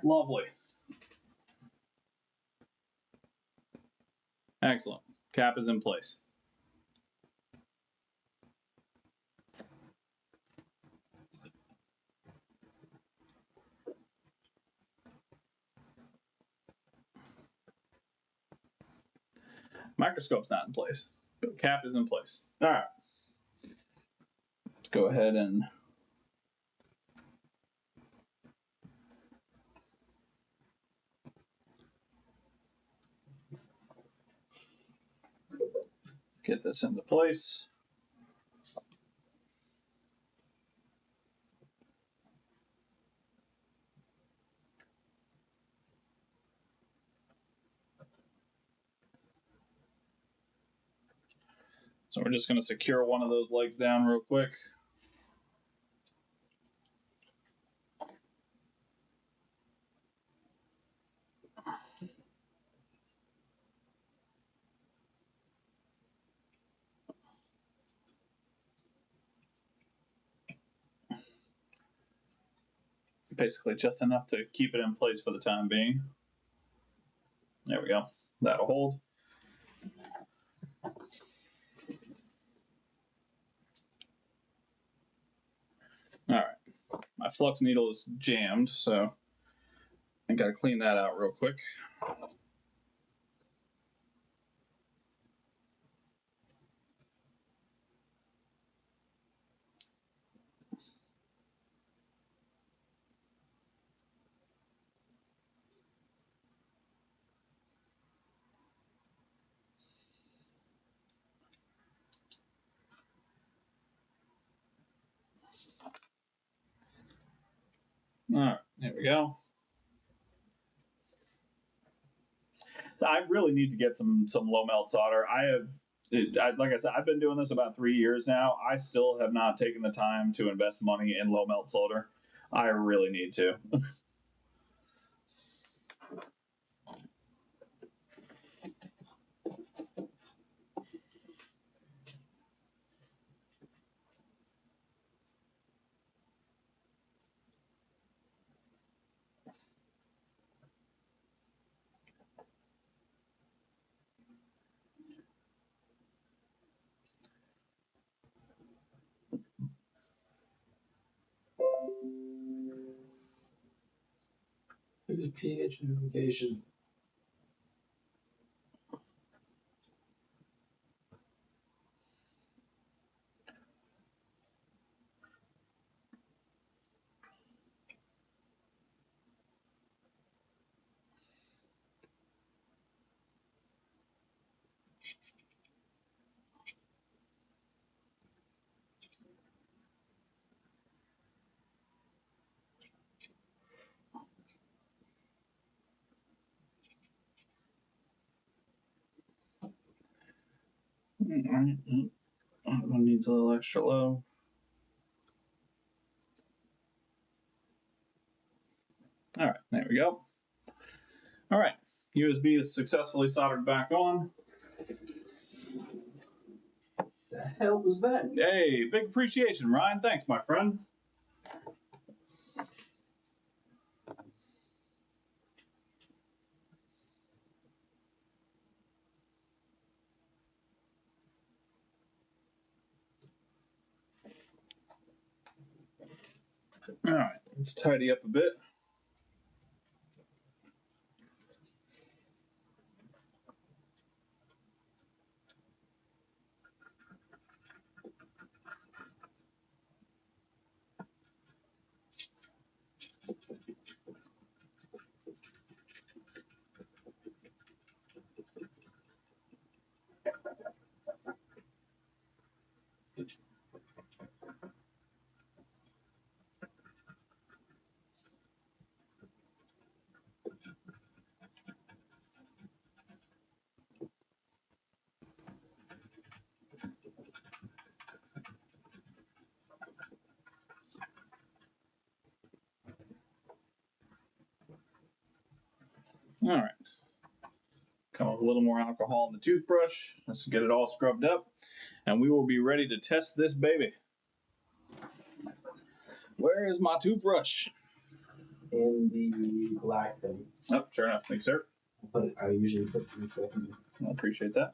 Speaker 3: Lovely. Excellent. Cap is in place. Microscope's not in place, but cap is in place. All right. Let's go ahead and get this into place. So we're just going to secure one of those legs down real quick. Basically just enough to keep it in place for the time being. There we go. That'll hold. All right. My flux needle is jammed, so I got to clean that out real quick. There we go. I really need to get some low melt solder. Like I said, I've been doing this about 3 years now. I still have not taken the time to invest money in low melt solder. I really need to.
Speaker 4: Who's pH notification?
Speaker 3: Alright. That one needs a little extra low. Alright, there we go. Alright, USB is successfully soldered back on.
Speaker 4: The hell was that?
Speaker 3: Hey, big appreciation, Ryan. Thanks, my friend. Alright, let's tidy up a bit. All right. Come with a little more alcohol in the toothbrush. Let's get it all scrubbed up. And we will be ready to test this baby. Where is my toothbrush?
Speaker 4: In the black thing.
Speaker 3: Oh, sure enough. Thanks, sir.
Speaker 4: I usually put the stuff in.
Speaker 3: I appreciate that.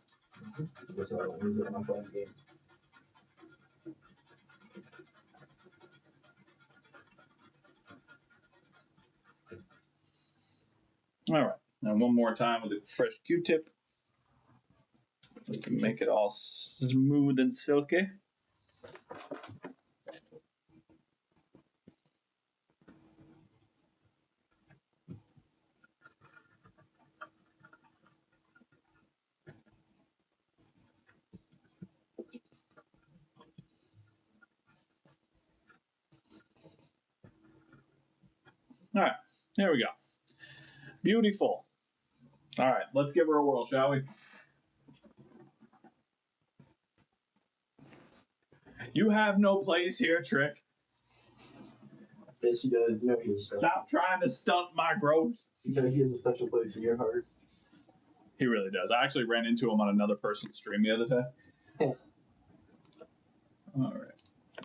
Speaker 4: That's how I don't use it when I'm playing the game.
Speaker 3: All right. Now one more time with a fresh Q-tip. We can make it all smooth and silky. All right, there we go. Beautiful. All right, let's give her a whirl, shall we? You have no place here, Trick.
Speaker 4: Yes, he does. You know he has a special.
Speaker 3: Stop trying to stunt my growth.
Speaker 4: You know he has a special place in your heart.
Speaker 3: He really does. I actually ran into him on another person's stream the other day. All right,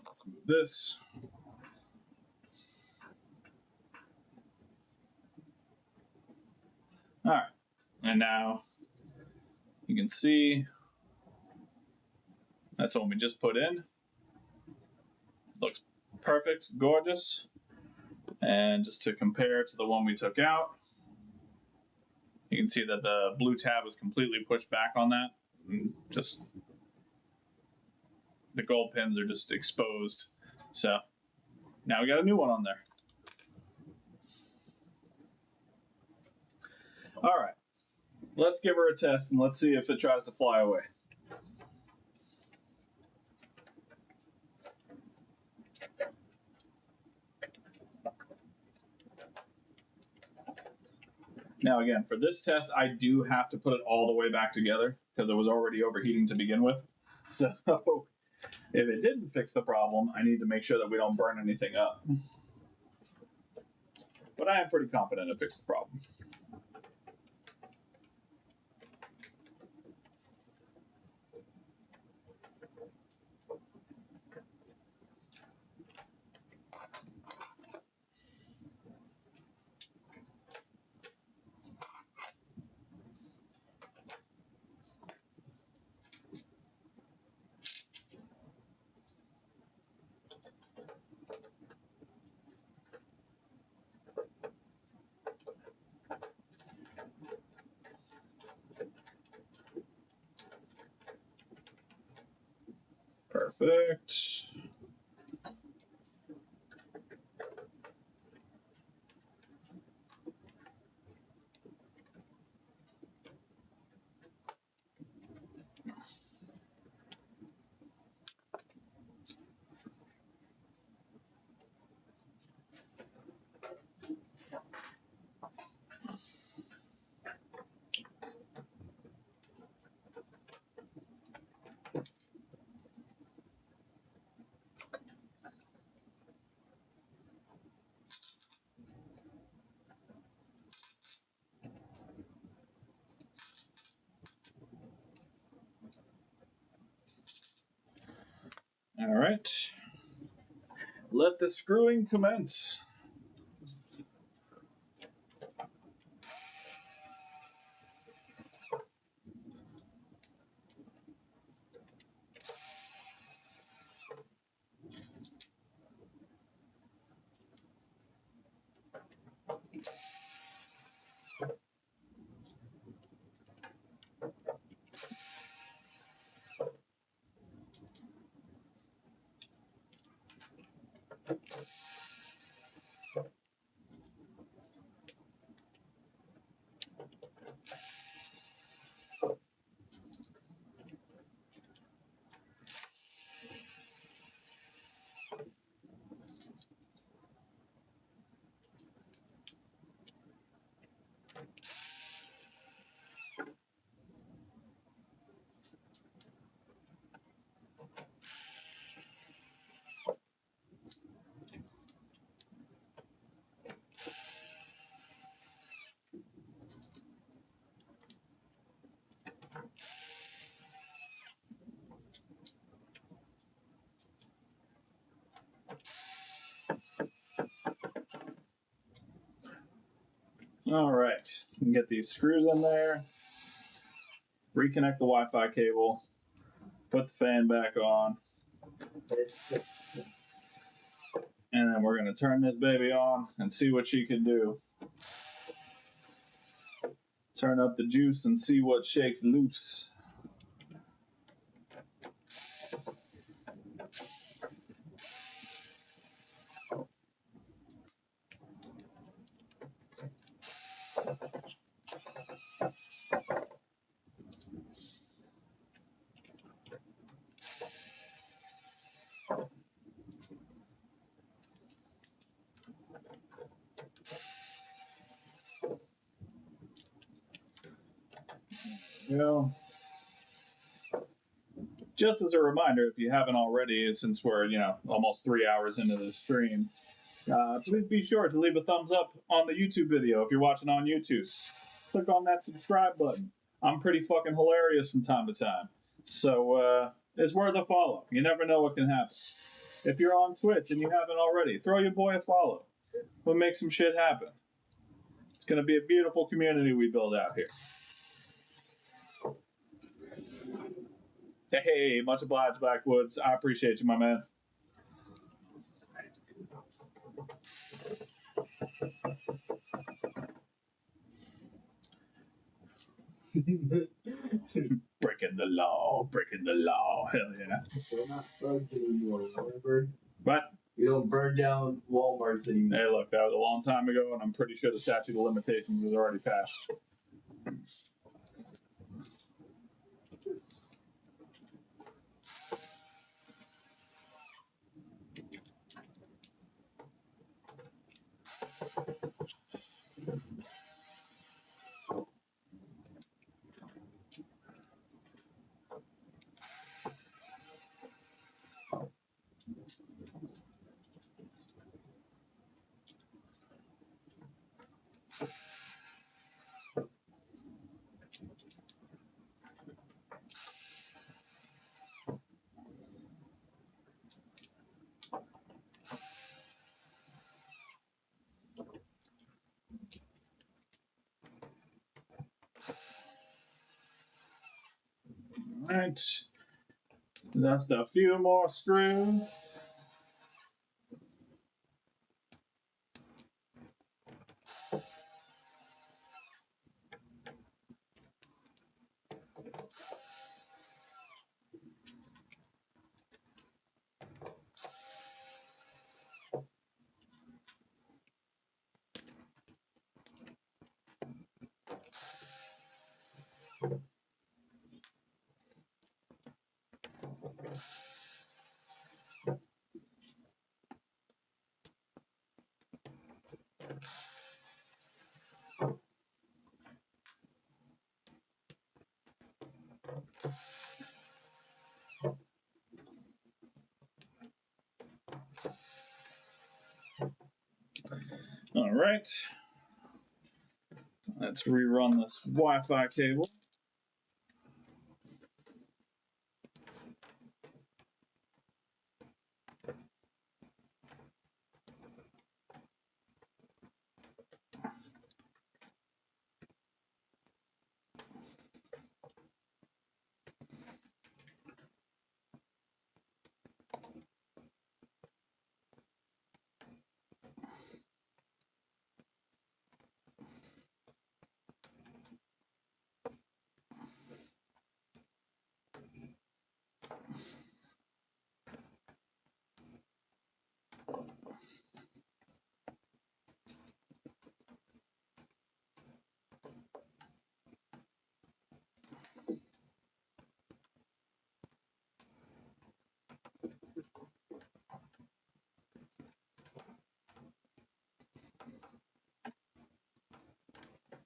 Speaker 3: let's move this. All right, and now you can see that's the one we just put in. Looks perfect, gorgeous. And just to compare to the one we took out, you can see that the blue tab is completely pushed back on that. Just the gold pins are just exposed. So now we got a new one on there. All right, let's give her a test and let's see if it tries to fly away. Now, again, for this test, I do have to put it all the way back together because it was already overheating to begin with. So, if it didn't fix the problem, I need to make sure that we don't burn anything up. But I am pretty confident it fixed the problem. Perfect. All right. Let the screwing commence. All right. You can get these screws in there. Reconnect the Wi-Fi cable. Put the fan back on. And then we're going to turn this baby on and see what she can do. Turn up the juice and see what shakes loose. You know, just as a reminder, if you haven't already, since we're, almost 3 hours into the stream, please be sure to leave a thumbs up on the YouTube video if you're watching on YouTube. Click on that subscribe button. I'm pretty fucking hilarious from time to time. So, it's worth a follow. You never know what can happen. If you're on Twitch and you haven't already, throw your boy a follow. We'll make some shit happen. It's going to be a beautiful community we build out here. Hey, much obliged, Blackwoods. I appreciate you, my man. Breaking the law, breaking the law. Hell yeah.
Speaker 4: We're not thugs anymore, remember?
Speaker 3: But
Speaker 4: We don't burn down Walmarts anymore.
Speaker 3: hey, look, that was a long time ago, and I'm pretty sure the statute of limitations is already passed. right. Just a few more screws. All right. Let's rerun this Wi-Fi cable.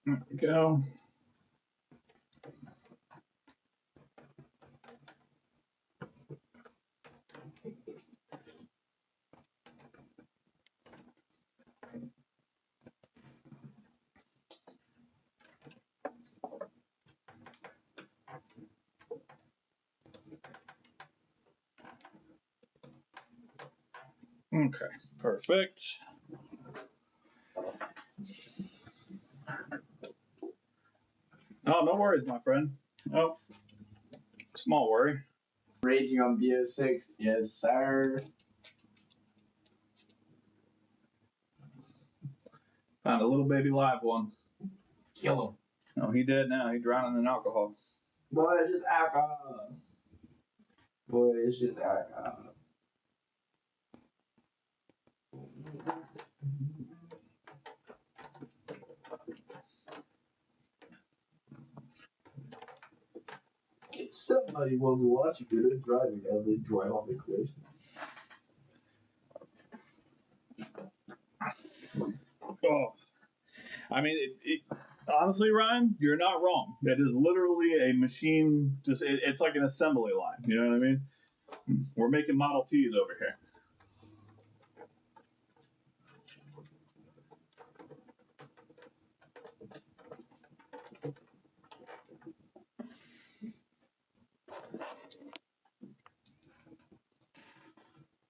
Speaker 3: There we go. Okay, perfect. Oh, no worries, my friend. Oh, small worry.
Speaker 2: Raging on BO6, yes, sir.
Speaker 3: Found a little baby live one.
Speaker 2: Kill him.
Speaker 3: Oh, he dead now. He drowning in alcohol.
Speaker 4: Boy, it's just alcohol. Boy, it's just alcohol. Somebody wants to watch you good at driving as they drive off the cliff.
Speaker 3: Oh, I mean, honestly, Ryan, you're not wrong. That is literally a machine. It's like an assembly line. You know what I mean? We're making Model Ts over here.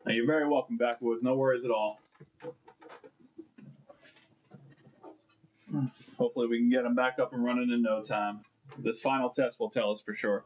Speaker 3: Now, you're very welcome, Backwoods. No worries at all. Hopefully, we can get them back up and running in no time. This final test will tell us for sure.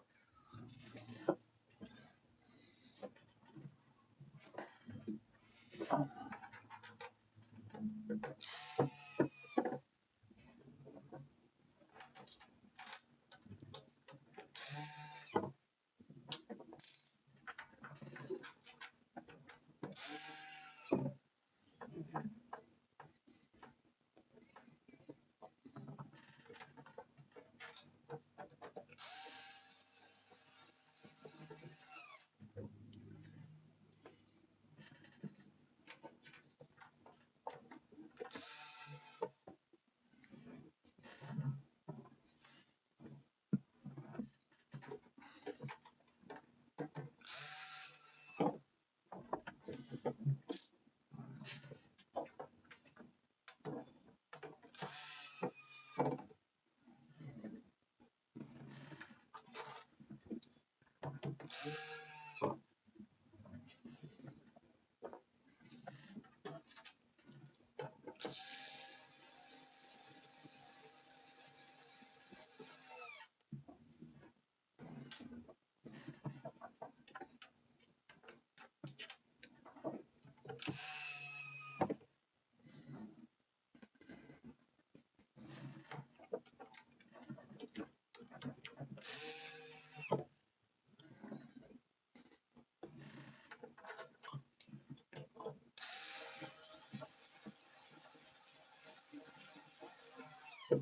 Speaker 3: All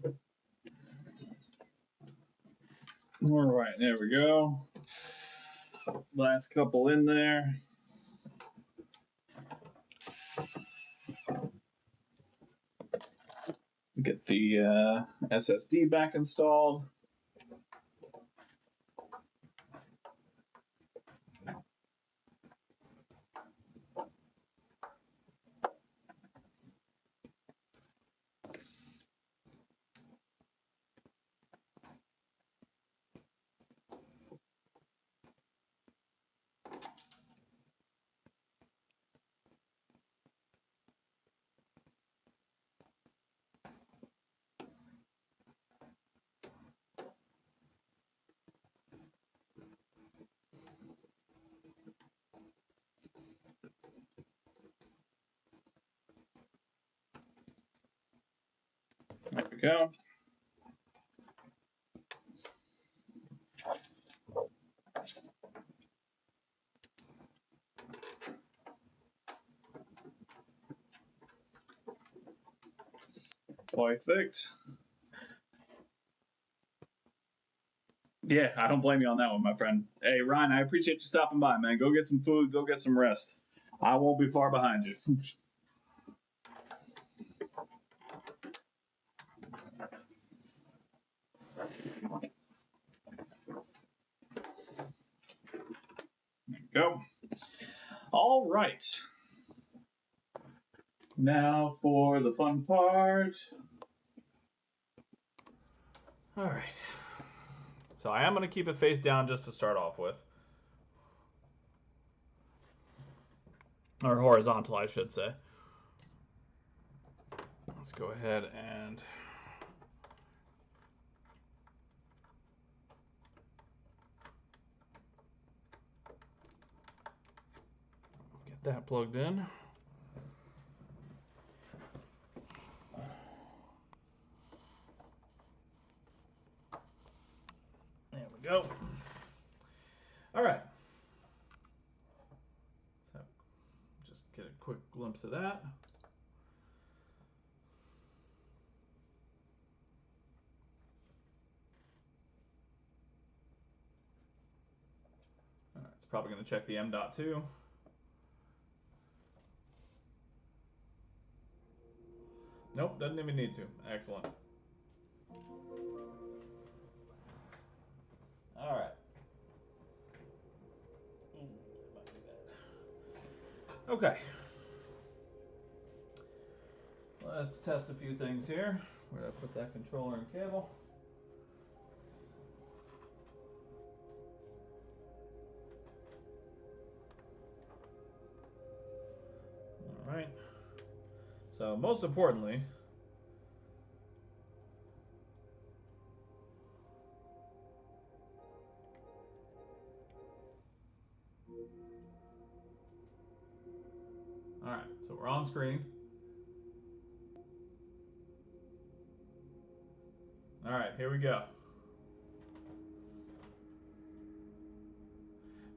Speaker 3: right, there we go. Last couple in there. Get the SSD back installed. There we go. Perfect. Yeah, I don't blame you on that one, my friend. Hey, Ryan, I appreciate you stopping by, man. Go get some food, go get some rest. I won't be far behind you. There we go. All right. Now for the fun part.
Speaker 1: All right. So I am going to keep it face down just to start off with. Or horizontal, I should say. Let's go ahead and get that plugged in. There we go. All right. So just get a quick glimpse of that. All right, it's probably going to check the M.2. Nope, doesn't even need to. Excellent. All right. Okay. Let's test a few things here. Where did I put that controller and cable? All right. So most importantly, all right, so we're on screen. All right, here we go.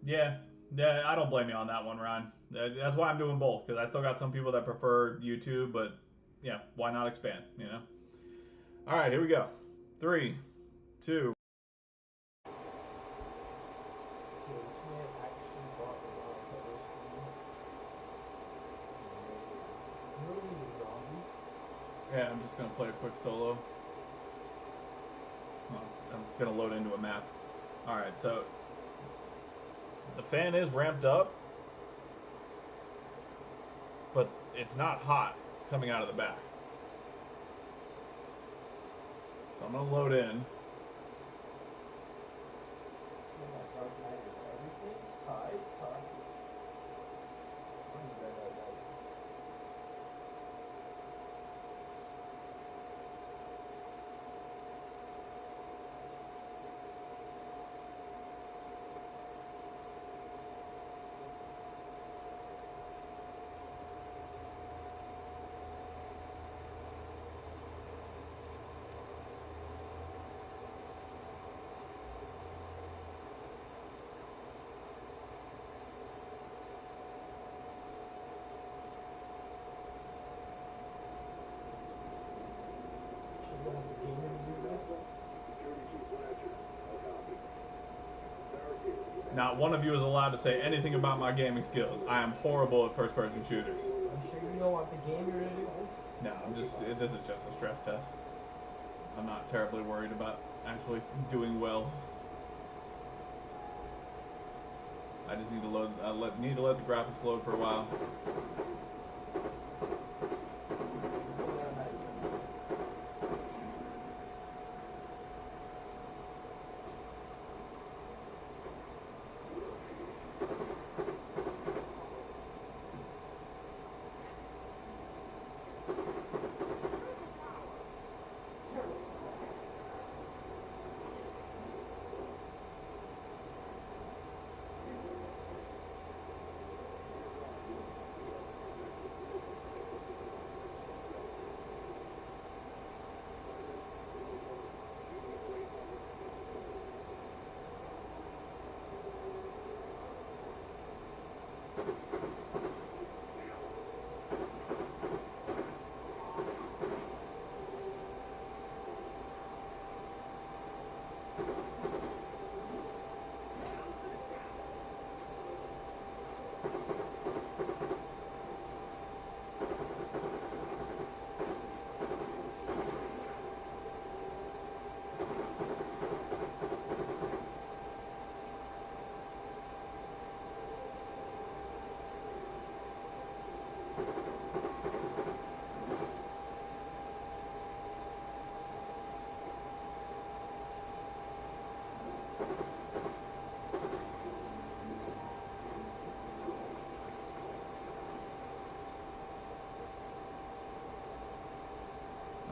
Speaker 1: Yeah, I don't blame you on that one, Ryan. That's why I'm doing both, because I still got some people that prefer YouTube, but yeah, why not expand, you know? All right, here we go. 3, 2. Yeah, I'm just gonna play a quick solo. I'm gonna load into a map. All right, so the fan is ramped up, but it's not hot coming out of the back. So I'm gonna load in. Not one of you is allowed to say anything about my gaming skills. I am horrible at first-person shooters.
Speaker 6: I'm sure you know what the game you're gonna do is.
Speaker 1: No, this is just a stress test. I'm not terribly worried about actually doing well. I just need to load. Need to let the graphics load for a while.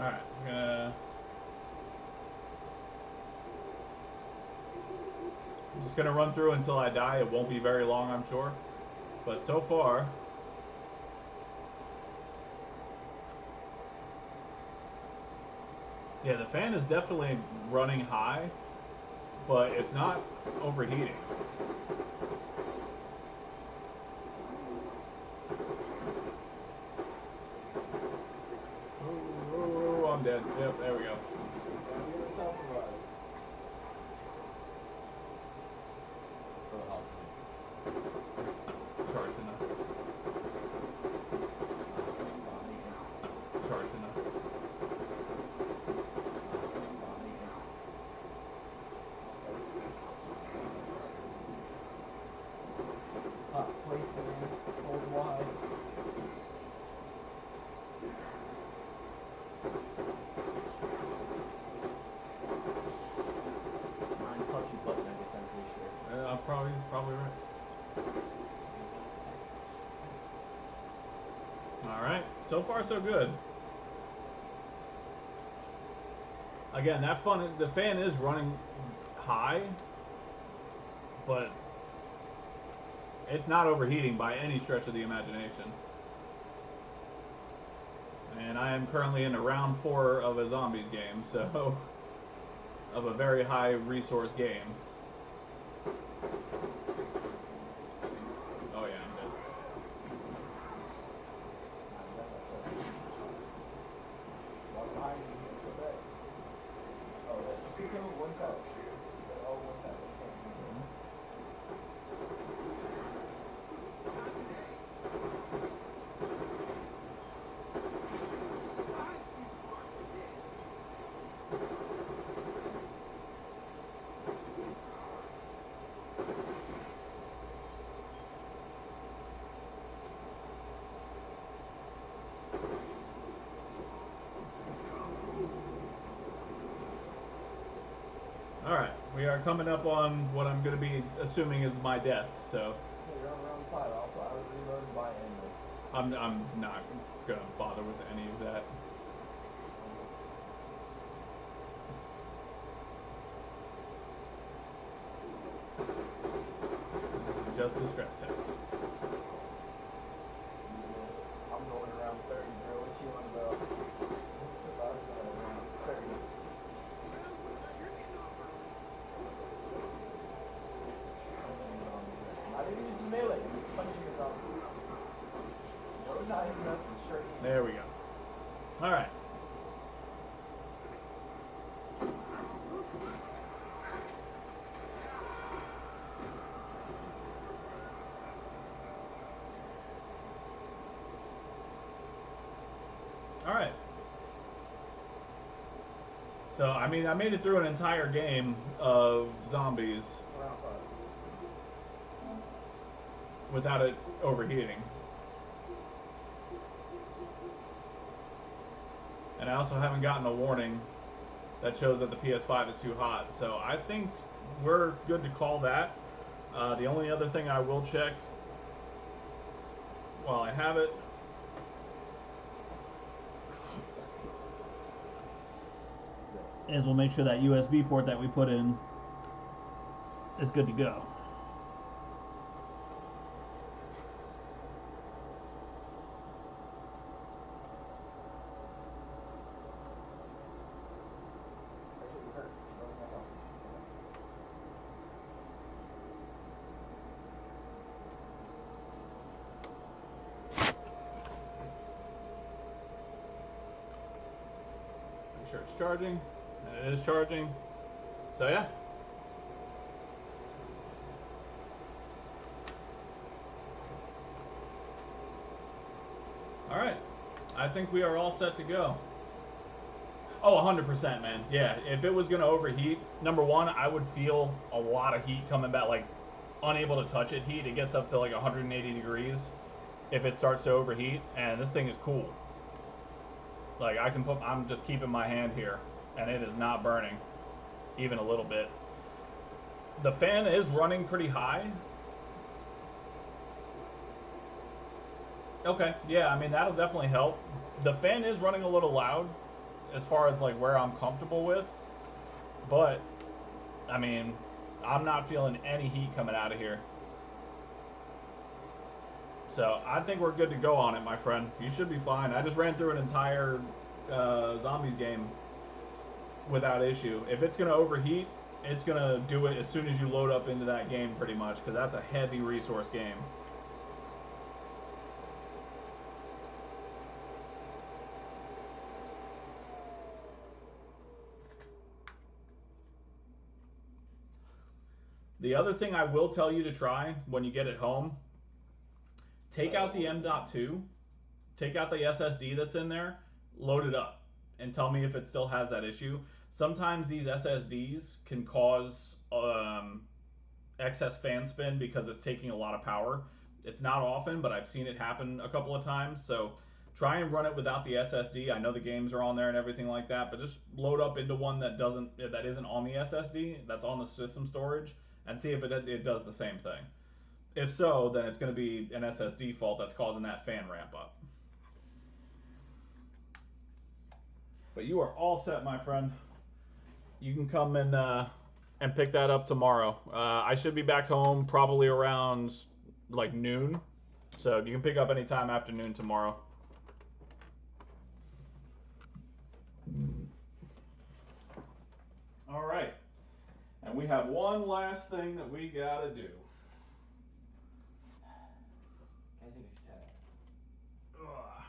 Speaker 1: Alright, I'm just gonna run through until I die. It won't be very long, I'm sure. But so far, yeah, the fan is definitely running high, but it's not overheating. Oh, I'm dead. Yep, there we go. Charged enough. Charged enough.
Speaker 6: Hot plates, man. Cold wide. Mine touchy button nuggets, I'm pretty sure.
Speaker 1: I'm probably right. Alright, so far so good. Again, the fan is running high, but it's not overheating by any stretch of the imagination. And I am currently in round 4 of a zombies game, so of a very high resource game. Oh yeah, I'm dead.
Speaker 6: Walk behind you, go back. Oh, that's two kills, one side. Oh, one side.
Speaker 1: Alright, we are coming up on what I'm going to be assuming is my death, so
Speaker 6: Yeah, you're on round 5. Also, I was reloaded by Emily.
Speaker 1: I'm not going to bother with any of that. This is just a stress test.
Speaker 6: I'm going around 30, bro. What you on about? What's about around 30? Not even using melee. I'm just punching the zombie. No, not even nothing. Straight in.
Speaker 1: There we go. Alright. All right. So, I mean, I made it through an entire game of zombies
Speaker 6: It's around 5.
Speaker 1: without it overheating. And I also haven't gotten a warning that shows that the PS5 is too hot. So I think we're good to call that. The only other thing I will check while I have it is we'll make sure that USB port that we put in is good to go.
Speaker 6: That's what you heard. Running that off.
Speaker 1: Make sure it's charging. And it is charging. So yeah. All right. I think we are all set to go. Oh, 100%, man. Yeah, if it was going to overheat, number one, I would feel a lot of heat coming back, like unable to touch it heat. It gets up to like 180 degrees if it starts to overheat, and this thing is cool. Like I'm just keeping my hand here, and it is not burning, even a little bit. The fan is running pretty high. Okay, yeah, I mean, that'll definitely help. The fan is running a little loud as far as like where I'm comfortable with, but I mean, I'm not feeling any heat coming out of here. So I think we're good to go on it, my friend. You should be fine. I just ran through an entire zombies game without issue. If it's going to overheat, it's going to do it as soon as you load up into that game pretty much, because that's a heavy resource game. The other thing I will tell you to try when you get it home, take out the M.2, take out the SSD that's in there, load it up, and tell me if it still has that issue. Sometimes these SSDs can cause excess fan spin because it's taking a lot of power. It's not often, but I've seen it happen a couple of times. So try and run it without the SSD. I know the games are on there and everything like that, but just load up into one that isn't on the SSD, that's on the system storage, and see if it does the same thing. If so, then it's going to be an SSD fault that's causing that fan ramp up. But you are all set, my friend. You can come and pick that up tomorrow. I should be back home probably around like noon, so you can pick up any time after noon tomorrow. All right, and we have one last thing that we gotta do.
Speaker 6: I think it's cat.
Speaker 1: Ugh.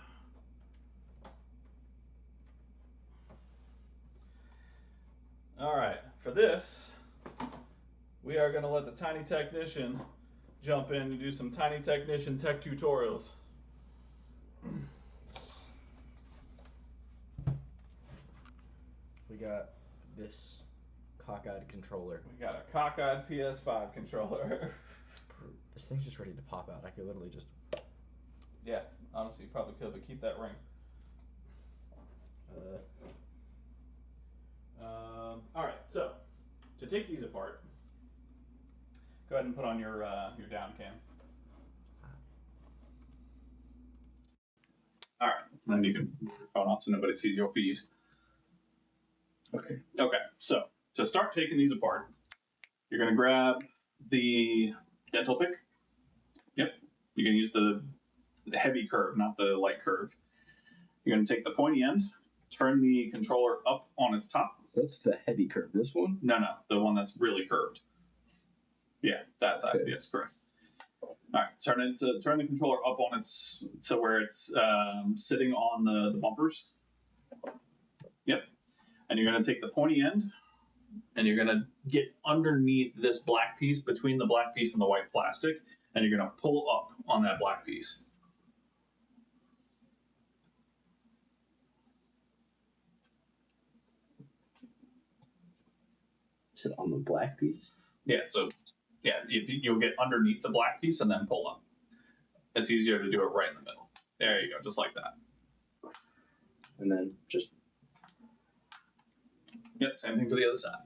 Speaker 1: All right, for this, we are going to let the Tiny Technician jump in and do some Tiny Technician tech tutorials.
Speaker 4: We got this cockeyed controller.
Speaker 1: We got a cockeyed PS5 controller.
Speaker 4: This thing's just ready to pop out. I could literally just.
Speaker 1: Yeah, honestly, you probably could, but keep that ring. All right, so to take these apart, go ahead and put on your down cam. All right, then you can move your phone off so nobody sees your feed. Okay. Okay, so to start taking these apart, you're going to grab the dental pick. Yep, you can use the heavy curve, not the light curve. You're going to take the pointy end, turn the controller up on its top.
Speaker 4: What's the heavy curve? This one?
Speaker 1: No, the one that's really curved. Yeah, that side.
Speaker 4: Okay.
Speaker 1: Yes, correct. All right, turn the controller up on its so where it's sitting on the bumpers. Yep, and you're going to take the pointy end, and you're going to get underneath this black piece, between the black piece and the white plastic, and you're going to pull up on that black piece.
Speaker 4: Sit on the black piece.
Speaker 3: Yeah, so yeah, you'll get underneath the black piece and then pull up. It's easier to do it right in the middle. There you go, just like that.
Speaker 4: And then just
Speaker 3: Yep, same thing for the other side.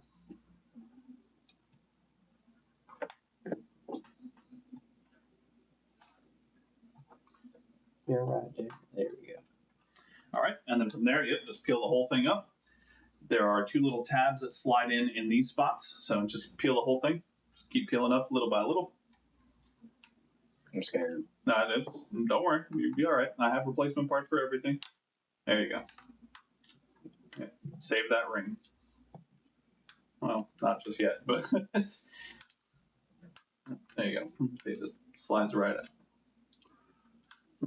Speaker 4: you're right, dude. There we go.
Speaker 3: All right, and then from there, yep, just peel the whole thing up. There are 2 little tabs that slide in these spots, so just peel the whole thing. Keep peeling up little by little.
Speaker 4: I'm scared.
Speaker 3: No, don't worry, you'll be all right. I have replacement parts for everything. There you go. Yeah, save that ring. Well, not just yet, but there you go. It just slides right in.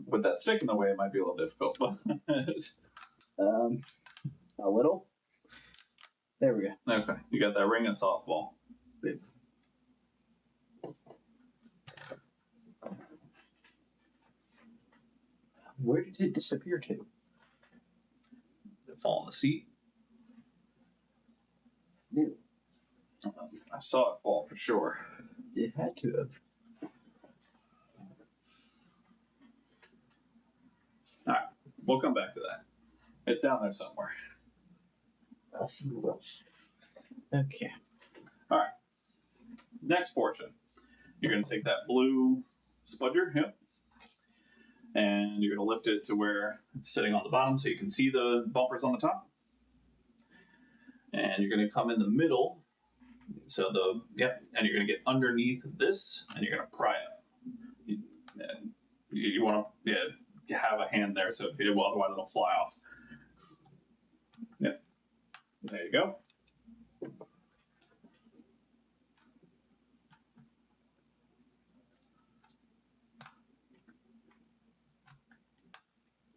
Speaker 3: With that stick in the way, it might be a little difficult, but
Speaker 4: A little. There we go.
Speaker 3: okay. You got that ring and softball.
Speaker 4: Where did it disappear to?
Speaker 3: Did it fall on the seat?
Speaker 4: No,
Speaker 3: I saw it fall for sure.
Speaker 4: it had to have.
Speaker 3: We'll come back to that. It's down there somewhere.
Speaker 4: I see what. Okay.
Speaker 3: Next portion. You're going to take that blue spudger, yep, and you're going to lift it to where it's sitting on the bottom so you can see the bumpers on the top. And you're going to come in the middle. So and you're going to get underneath this and you're going to pry it. You want to have a hand there so otherwise it'll fly off. Yep. There you go.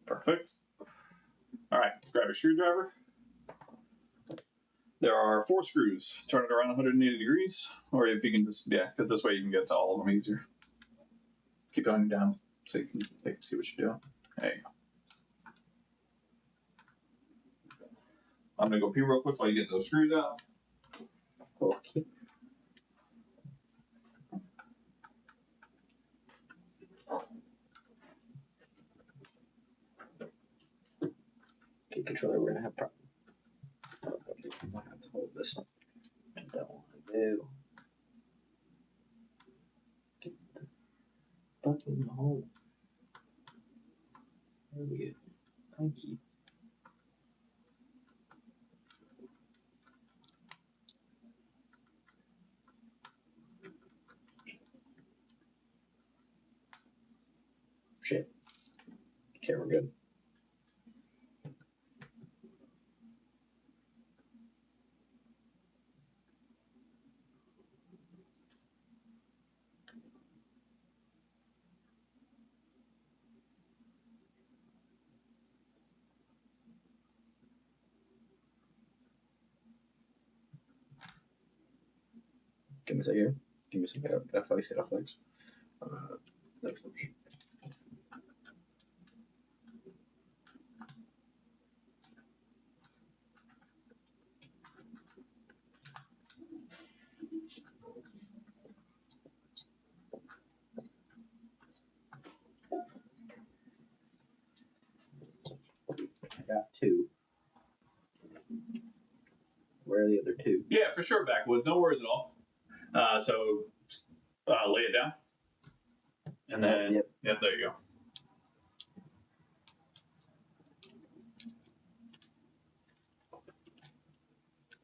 Speaker 3: Perfect. All right, grab a screwdriver. There are 4 screws. Turn it around 180 degrees, or if you can just, because this way you can get to all of them easier. Keep going down so they can see what you're doing. There you go. I'm going to go pee real quick while you get those screws out.
Speaker 4: Okay. Okay, controller, we're gonna have problems. I'm gonna have to hold this. I don't want to do. Get the fuck in the hole. There we go. Thank you. Shit. Okay, we're good. Give me a second. Give me a second. Gotta flex. Flex. I got 2. Where are the other 2?
Speaker 3: Yeah, for sure, backwoods. No worries at all. So lay it down. And then,
Speaker 4: Yep.
Speaker 3: There you go.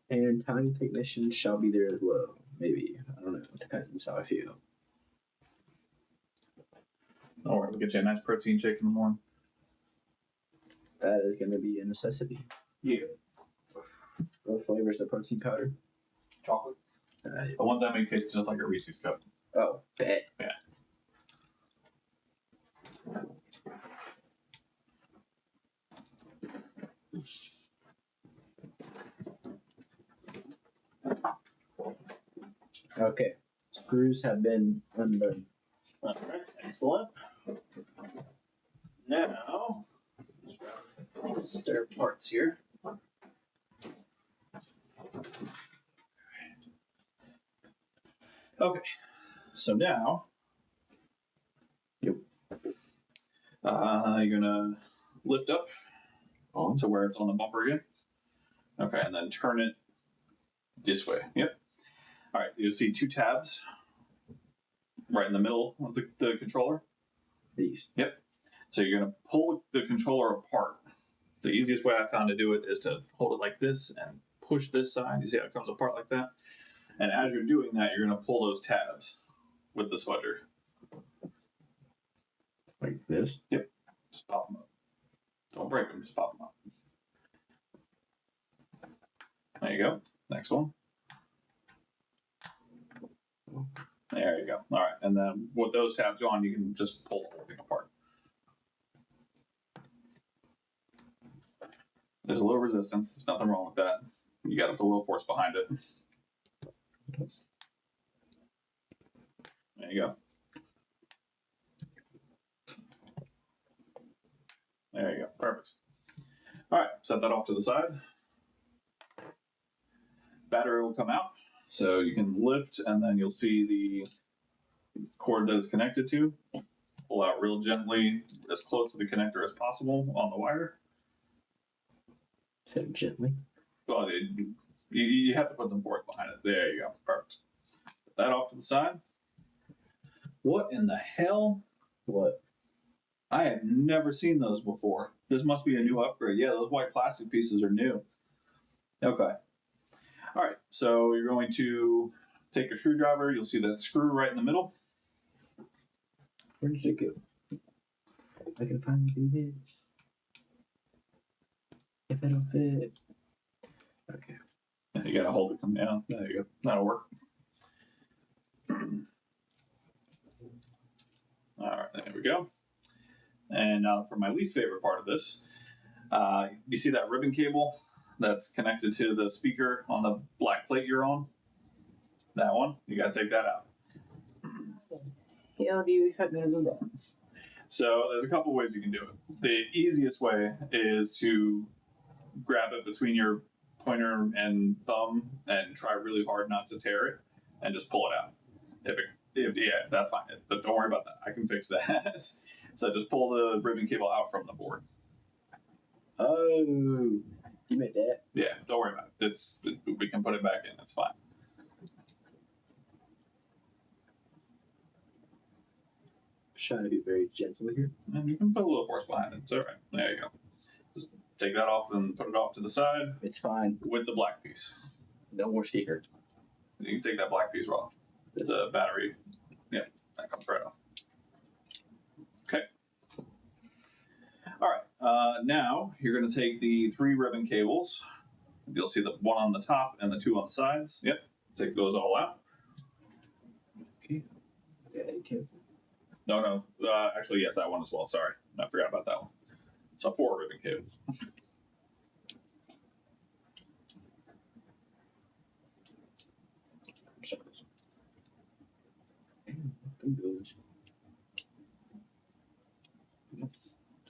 Speaker 4: And tiny technician shall be there as well. Maybe. I don't know. It depends how I feel.
Speaker 3: Don't worry, we'll get you a nice protein shake in the morning.
Speaker 4: That is going to be a necessity.
Speaker 3: Yeah.
Speaker 4: What flavors the protein powder?
Speaker 6: Chocolate.
Speaker 3: The ones that make taste just like a Reese's cup.
Speaker 4: Oh, bet.
Speaker 3: Yeah.
Speaker 4: Okay. Screws have been undone.
Speaker 3: All right, excellent. Now, just grab the spare parts here. Okay. So now,
Speaker 4: Yep.
Speaker 3: You're gonna lift up
Speaker 4: On.
Speaker 3: to where it's on the bumper again. Okay, and then turn it this way. Yep. All right. You'll see 2 tabs right in the middle of the controller.
Speaker 4: These.
Speaker 3: Yep. So you're gonna pull the controller apart. The easiest way I found to do it is to hold it like this and push this side. You see how it comes apart like that? And as you're doing that, you're gonna pull those tabs with the spudger.
Speaker 4: Like this.
Speaker 3: Yep. Just pop them up. Don't break them, just pop them up. There you go. Next one. There you go. All right. And then with those tabs on, you can just pull the whole thing apart. There's a little resistance. There's nothing wrong with that. You got to put a little force behind it. There you go. There you go. Perfect. All right. Set that off to the side. Battery will come out. So you can lift, and then you'll see the cord that it's connected to. Pull out real gently, as close to the connector as possible on the wire.
Speaker 4: Set it gently.
Speaker 3: Well, you have to put some force behind it. There you go. Perfect. Put that off to the side. What in the hell?
Speaker 4: What?
Speaker 3: I have never seen those before. This must be a new upgrade. Yeah, those white plastic pieces are new. Okay. All right, so you're going to take a screwdriver. You'll see that screw right in the middle.
Speaker 4: Where did it go? I can finally do this. If I don't fit. Okay.
Speaker 3: You gotta hold it come down. There you go. That'll work. All right, there we go. And now for my least favorite part of this, you see that ribbon cable that's connected to the speaker on the black plate you're on? That one, you gotta take that out.
Speaker 4: How do you expect me to do that?
Speaker 3: So there's a couple ways you can do it. The easiest way is to grab it between your pointer and thumb and try really hard not to tear it and just pull it out. Yeah, that's fine. But don't worry about that. I can fix that. So just pull the ribbon cable out from the board.
Speaker 4: Oh, you made that.
Speaker 3: Yeah, don't worry about it. We can put it back in. It's fine.
Speaker 4: Just trying to be very gentle here.
Speaker 3: And you can put a little force behind it. It's all right. There you go. Just take that off and put it off to the side
Speaker 4: It's fine.
Speaker 3: with the black piece.
Speaker 4: No more speaker.
Speaker 3: You can take that black piece off. The battery, yep, that comes right off. Okay. All right. Now you're going to take the 3 ribbon cables. You'll see the one on the top and the 2 on the sides. Yep. Take those all out.
Speaker 4: Okay. Yeah, careful.
Speaker 3: No. Actually, yes, that one as well. Sorry, I forgot about that one. So 4 ribbon cables.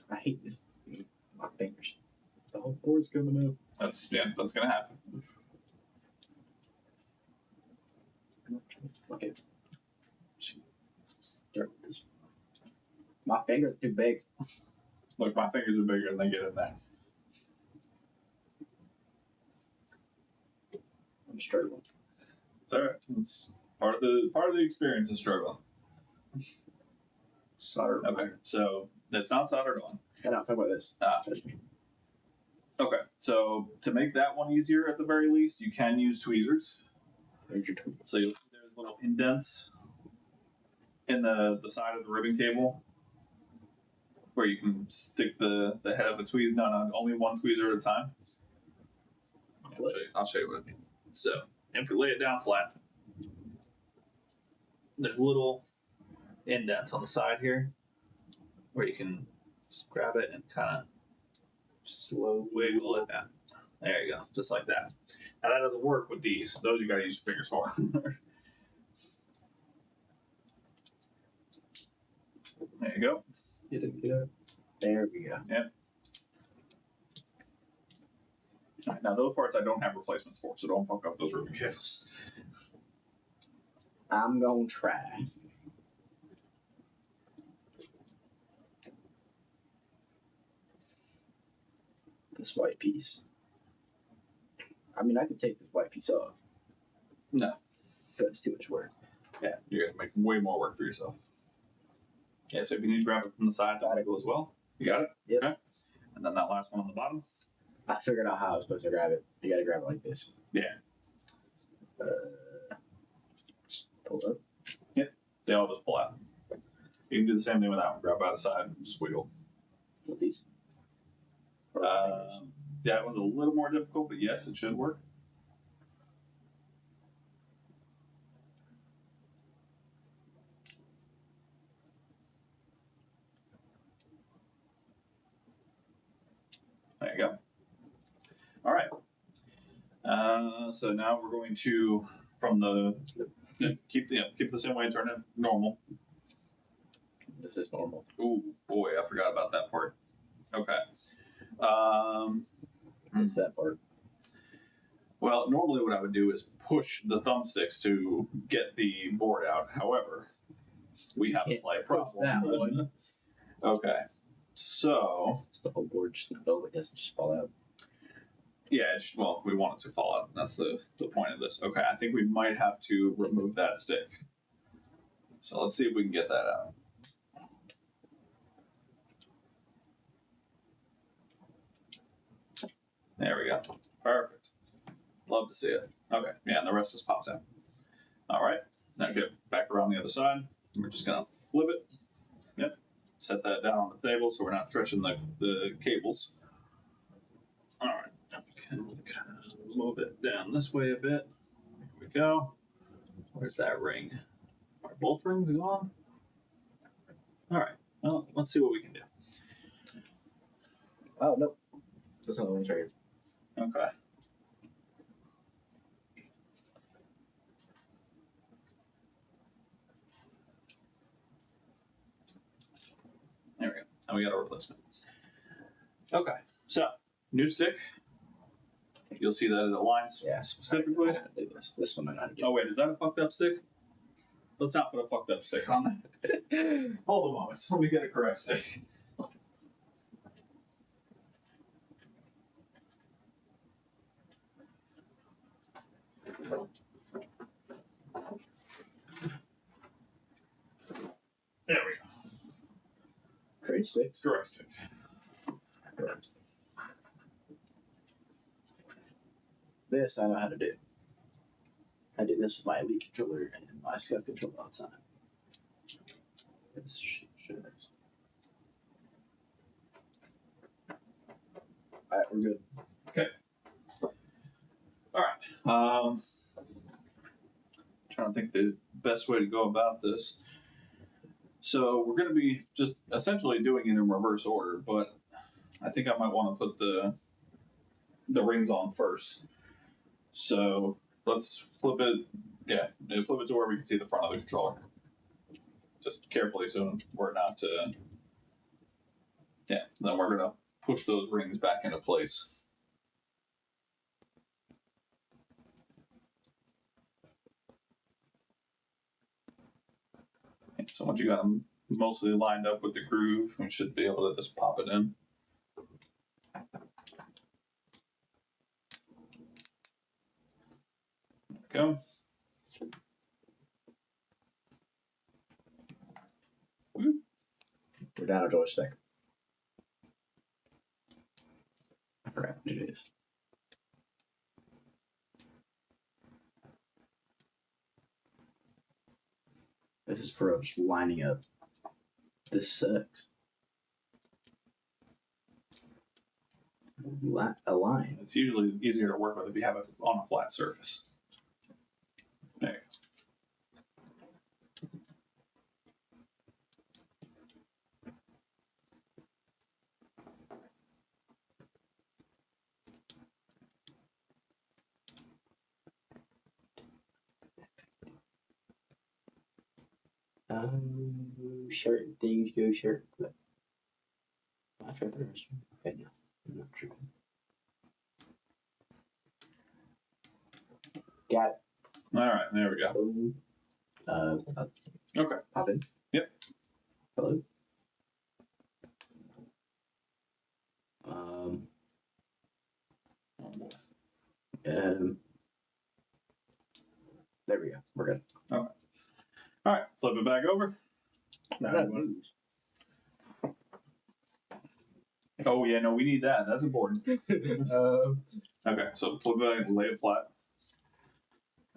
Speaker 4: I hate this. My fingers. The whole board's gonna move.
Speaker 3: That's gonna happen.
Speaker 4: Okay. Start with this. My fingers are too big.
Speaker 3: Look, my fingers are bigger than they get in there.
Speaker 4: I'm struggling.
Speaker 3: It's all right. It's part of the experience is struggling.
Speaker 4: Solder.
Speaker 3: Okay, so it's not soldered on.
Speaker 4: And I'll talk about this. Trust me.
Speaker 3: Okay, so to make that one easier at the very least, you can use tweezers.
Speaker 4: There's your tweet.
Speaker 3: So you'll see there's little indents in the side of the ribbon cable where you can stick the head of the tweezer. No, only one tweezer at a time. I'll show you what I mean. So if we lay it down flat, there's little indents on the side here where you can just grab it and kind of
Speaker 4: Slow.
Speaker 3: wiggle it down. There you go, just like that. Now that doesn't work with these. Those you gotta use your fingers for. There you go.
Speaker 4: Get it. There we go.
Speaker 3: Now those parts I don't have replacements for, so don't fuck up those ribbon cables.
Speaker 2: I'm gonna try. This white piece. I mean, I could take this white piece off.
Speaker 3: No.
Speaker 2: But it's too much work.
Speaker 3: Yeah, you're gonna make way more work for yourself. Yeah, so if you need to grab it from the sides of the angle as well. You got it?
Speaker 2: Yep.
Speaker 3: Okay. And then that last one on the bottom.
Speaker 2: I figured out how I was supposed to grab it. You gotta grab it like this.
Speaker 3: Yeah.
Speaker 2: Just pull it up.
Speaker 3: They all just pull out. You can do the same thing with that one. Grab by the side and just wiggle.
Speaker 2: With these.
Speaker 3: That one's a little more difficult, but yes, it should work. There you go. All right. So now we're going to, from the, keep the same way, turn it normal.
Speaker 2: This is normal.
Speaker 3: Ooh, boy, I forgot about that part. Okay.
Speaker 2: What's that part?
Speaker 3: Well, normally what I would do is push the thumbsticks to get the board out. However, we have a
Speaker 2: Can't
Speaker 3: slight
Speaker 2: push
Speaker 3: problem.
Speaker 2: that one.
Speaker 3: Okay. So,
Speaker 2: It's the whole board just in the middle. It doesn't just fall out.
Speaker 3: yeah, well, we want it to fall out. That's the point of this. Okay, I think we might have to remove that stick. So let's see if we can get that out. There we go. Perfect. Love to see it. Okay, yeah, and the rest just pops out. All right, now get back around the other side. We're just gonna flip it. Yep. Set that down on the table so we're not stretching the cables. All right, now we can kind of move it down this way a bit. Here we go. Where's that ring? Are both rings gone? All right, well, let's see what we can do.
Speaker 2: Oh, nope. That's not the one's right here.
Speaker 3: Okay. There we go. Now we got a replacement. Okay, so new stick. You'll see that it aligns
Speaker 2: Yeah.
Speaker 3: specifically.
Speaker 2: I know how to do this. This one I know how to get.
Speaker 3: Oh wait, is that a fucked up stick? Let's not put a fucked up stick on there. Hold a moment. Let me get a correct stick. There we go.
Speaker 2: Trade sticks.
Speaker 3: Correct stick.
Speaker 2: Correct. This I know how to do. I do this with my Elite controller and my Scuff controller all the time. This shit shows. Alright, we're good.
Speaker 3: All right. Trying to think the best way to go about this. So we're going to be just essentially doing it in reverse order, but I think I might want to put the rings on first. So let's flip it. Yeah, flip it to where we can see the front of the controller. Just carefully, so we're not. Yeah. Then we're gonna push those rings back into place. So once you got them mostly lined up with the groove, we should be able to just pop it in. There we go.
Speaker 2: We're down a joystick. I forgot what it is. This is for just lining up. This sucks. A line.
Speaker 3: It's usually easier to work with if you have it on a flat surface. There you
Speaker 2: Certain things go certain, but my favorite is okay. No, I'm not tripping. Got it.
Speaker 3: go. All right, there we go.
Speaker 2: Oh,
Speaker 3: Okay.
Speaker 4: Hop in.
Speaker 3: Yep.
Speaker 4: Hello. There we go. We're good.
Speaker 3: All right, flip it back over. Now
Speaker 4: That
Speaker 3: you want-
Speaker 4: moves.
Speaker 3: Oh yeah, no, we need that. That's important.
Speaker 4: Um,
Speaker 3: Okay, so flip it back, lay it flat.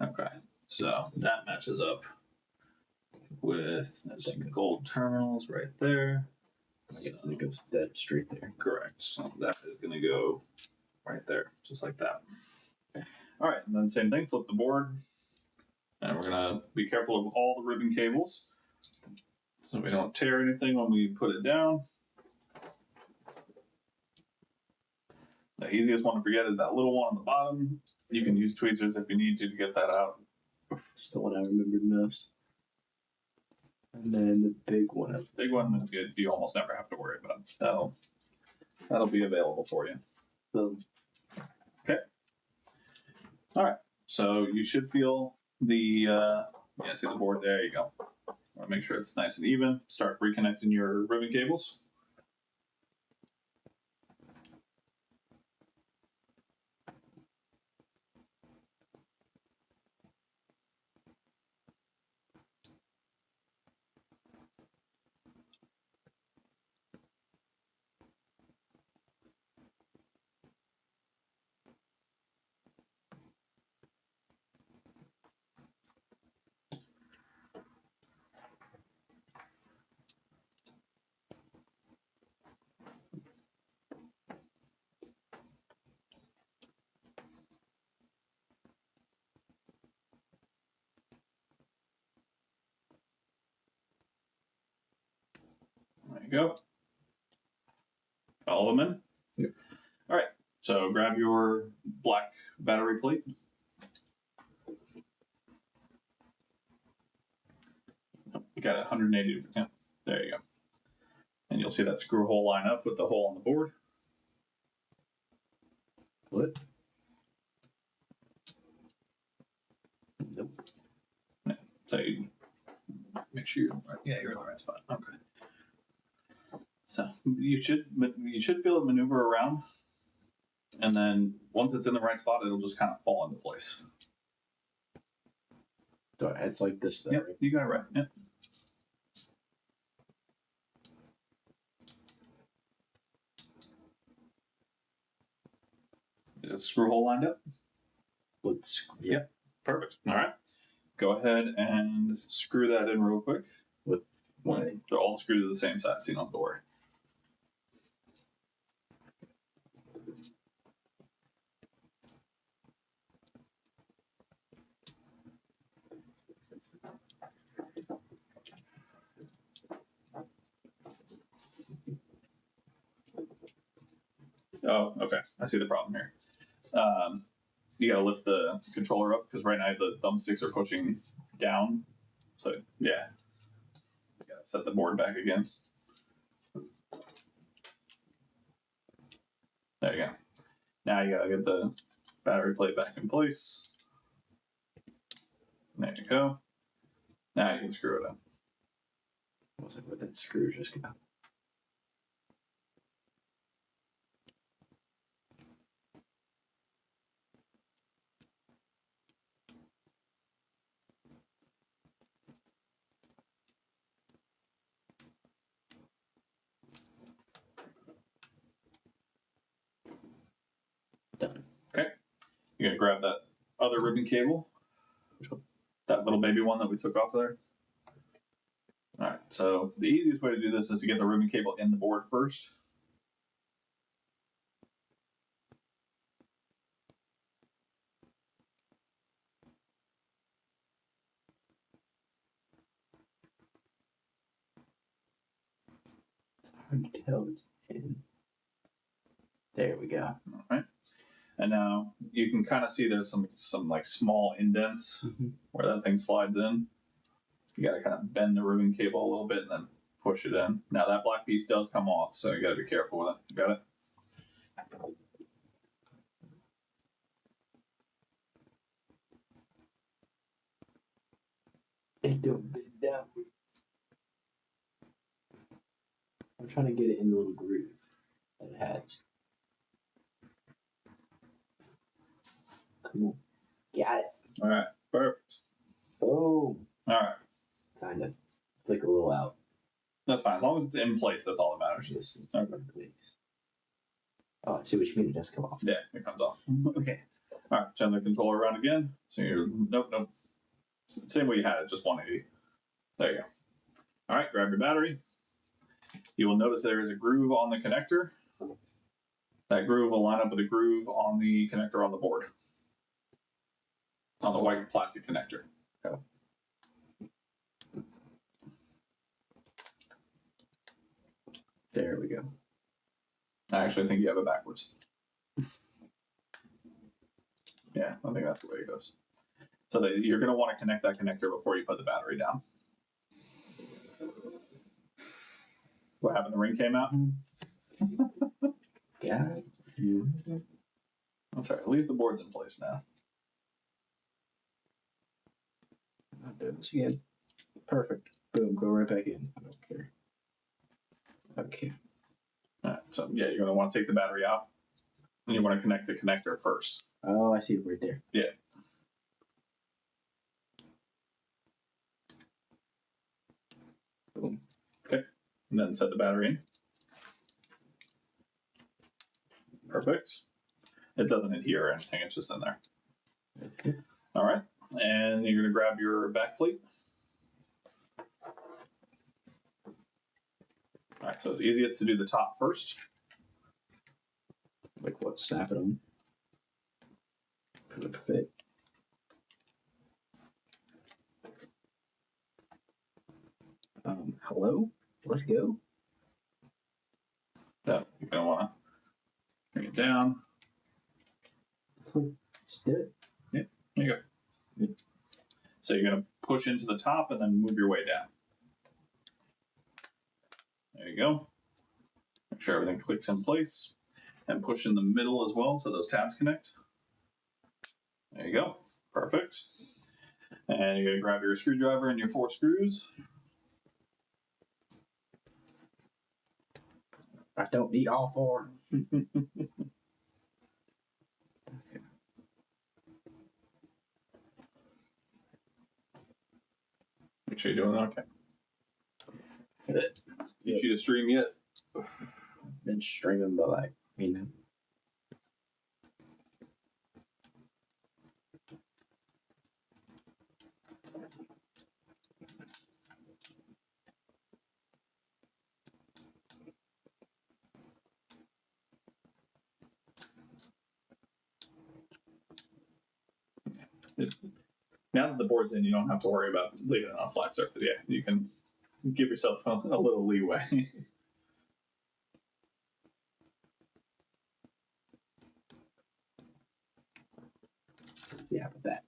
Speaker 3: Okay, so that matches up with there's some gold terminals right there.
Speaker 4: I guess it goes dead straight there.
Speaker 3: Correct. So that is going to go right there, just like that. All right, and then same thing, flip the board. And we're going to be careful of all the ribbon cables so we don't tear anything when we put it down. The easiest one to forget is that little one on the bottom. You can use tweezers if you need to get that out.
Speaker 4: It's the one I remembered most. And then the big one up
Speaker 3: Big one is good. You almost never have to worry about. That'll be available for you.
Speaker 4: boom.
Speaker 3: All right. So you should feel the see the board. There you go. Want to make sure it's nice and even. Start reconnecting your ribbon cables. There you go. All of them in?
Speaker 4: Yep.
Speaker 3: All right. So grab your black battery plate. You got it 180. Yeah, there you go. And you'll see that screw hole line up with the hole on the board.
Speaker 4: What? Nope.
Speaker 3: So you make sure you're in the right. Yeah, you're in the right spot. Okay. So you should feel it maneuver around, and then once it's in the right spot, it'll just kind of fall into place.
Speaker 4: It's like this though,
Speaker 3: Yep,
Speaker 4: right?
Speaker 3: you got it right. Yep. Is the screw hole lined up?
Speaker 4: Let's
Speaker 3: Yep. Perfect. All right. Go ahead and screw that in real quick.
Speaker 4: one.
Speaker 3: They're all screwed to the same size, so you don't have to worry. Oh, okay. I see the problem here. You gotta lift the controller up because right now the thumbsticks are pushing down. So yeah, you gotta set the board back again. There you go. Now you gotta get the battery plate back in place. There you go. Now you can screw it in.
Speaker 4: I was like, where that screw just go? Done.
Speaker 3: You're gonna grab that other ribbon cable.
Speaker 4: Which one?
Speaker 3: That little baby one that we took off there. Alright, so the easiest way to do this is to get the ribbon cable in the board first.
Speaker 4: It's hard to tell it's in. There we go.
Speaker 3: Alright. And now you can kind of see there's some like small indents where that thing slides in. You gotta kind of bend the ribbon cable a little bit and then push it in. Now that black piece does come off, so you gotta be careful with it. Got it?
Speaker 2: It don't bend down. I'm trying to get it in the little groove that it has. Come on. Got it.
Speaker 3: All right, perfect.
Speaker 2: Oh,
Speaker 3: All right,
Speaker 2: kind of. Flick a little out.
Speaker 3: that's fine. As long as it's in place, that's all that matters.
Speaker 2: Just
Speaker 3: Okay.
Speaker 2: please. Oh, I see what you mean. It does come off.
Speaker 3: Yeah, it comes off.
Speaker 2: Okay.
Speaker 3: All right, turn the controller around again. So you're nope. Same way you had it, just 180. There you go. All right, grab your battery. You will notice there is a groove on the connector. That groove will line up with a groove on the connector on the board. On the white plastic connector.
Speaker 2: Oh. There we go.
Speaker 3: I actually think you have it backwards. Yeah, I think that's the way it goes. So that you're going to want to connect that connector before you put the battery down. What happened? The ring came out?
Speaker 2: Yeah.
Speaker 3: That's all right. At least the board's in place now.
Speaker 2: I'll do this again. Perfect. Boom. Go right back in. I don't care. Okay.
Speaker 3: All right. So, yeah, you're going to want to take the battery out. And you want to connect the connector first.
Speaker 2: Oh, I see it right there.
Speaker 3: Yeah.
Speaker 2: Boom.
Speaker 3: Okay. And then set the battery in. Perfect. It doesn't adhere or anything. It's just in there.
Speaker 2: Okay.
Speaker 3: All right. And you're going to grab your back plate. All right. So it's easiest to do the top first.
Speaker 2: Like what? Snap it on. It would fit. Hello? Let's go.
Speaker 3: So you're going to want to bring it down.
Speaker 2: Still.
Speaker 3: There you go. So you're going to push into the top and then move your way down. There you go. Make sure everything clicks in place. And push in the middle as well so those tabs connect. There you go. Perfect. And you're going to grab your screwdriver and your 4 screws.
Speaker 2: I don't need all 4.
Speaker 3: Make sure you're doing okay.
Speaker 2: Good.
Speaker 3: You shoot a stream yet?
Speaker 2: Been streaming, but like, you know.
Speaker 3: Now that the board's in, you don't have to worry about leaving it on a flat surface. Yeah, you can give yourself a little leeway.
Speaker 2: Yeah, but that.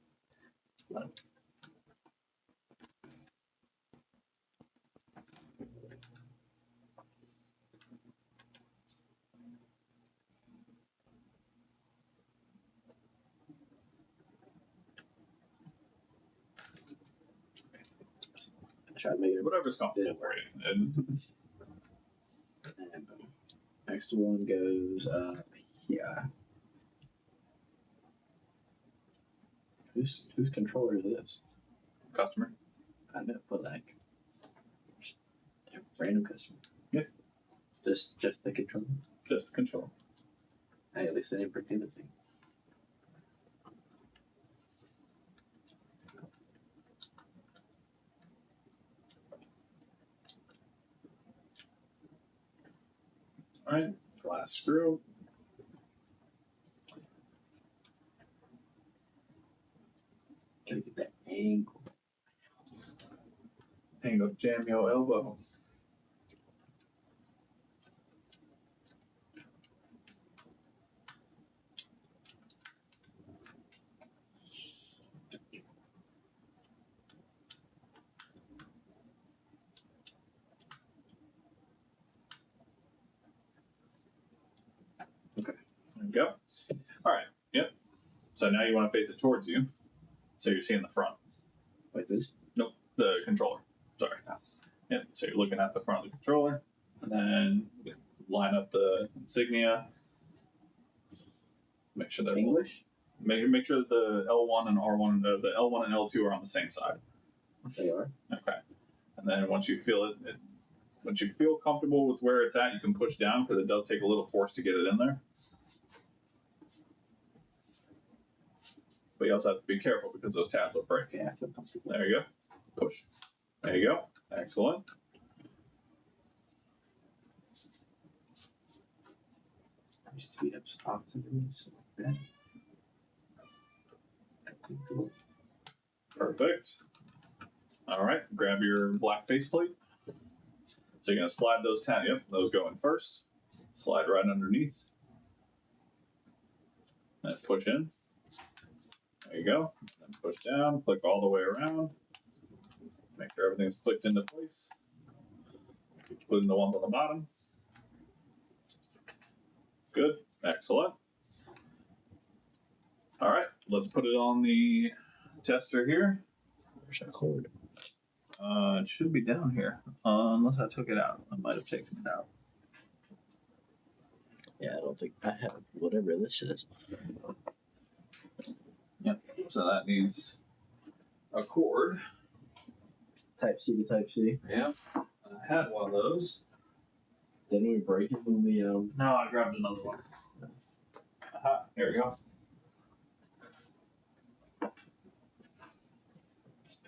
Speaker 2: Try to make it.
Speaker 3: Whatever's comfortable for you. And
Speaker 2: And boom. Next one goes up here. Whose controller is this?
Speaker 3: customer.
Speaker 2: I know, but like, just a random customer.
Speaker 3: Yeah.
Speaker 2: Just the controller.
Speaker 3: Just control.
Speaker 2: Hey, at least I didn't break the other thing.
Speaker 3: All right. Last screw.
Speaker 2: Gotta get that angle.
Speaker 3: Angle jam your elbow.
Speaker 2: Okay.
Speaker 3: There you go. All right. Yep. So now you want to face it towards you. So you're seeing the front.
Speaker 2: Like this?
Speaker 3: The The controller. Sorry. Yep. So you're looking at the front of the controller, and then line up the insignia. Make sure they're
Speaker 4: English?
Speaker 3: Make sure that the L1 and R1, the L1 and L2 are on the same side.
Speaker 4: They are.
Speaker 3: Okay. And then once you feel once you feel comfortable with where it's at, you can push down because it does take a little force to get it in there. But you also have to be careful because those tabs will break.
Speaker 4: Yeah, I feel comfortable.
Speaker 3: There you go. Push. There you go. Excellent.
Speaker 4: I used to be up opposite of me, so like that.
Speaker 3: Perfect. All right. Grab your black faceplate. So you're going to slide those tabs. Yep, those go in first. Slide right underneath. And push in. There you go. Then push down. Click all the way around. Make sure everything's clicked into place, including the ones on the bottom. Good. Excellent. All right. Let's put it on the tester here.
Speaker 5: Where's that cord?
Speaker 3: It should be down here, unless I took it out. I might have taken it out.
Speaker 5: Yeah, I don't think I have whatever this is.
Speaker 3: Yep. So that needs a cord.
Speaker 4: Type C to Type C.
Speaker 3: Yeah. I had one of those.
Speaker 4: Didn't we break it when we
Speaker 3: No, I grabbed another one. Aha. Here we go.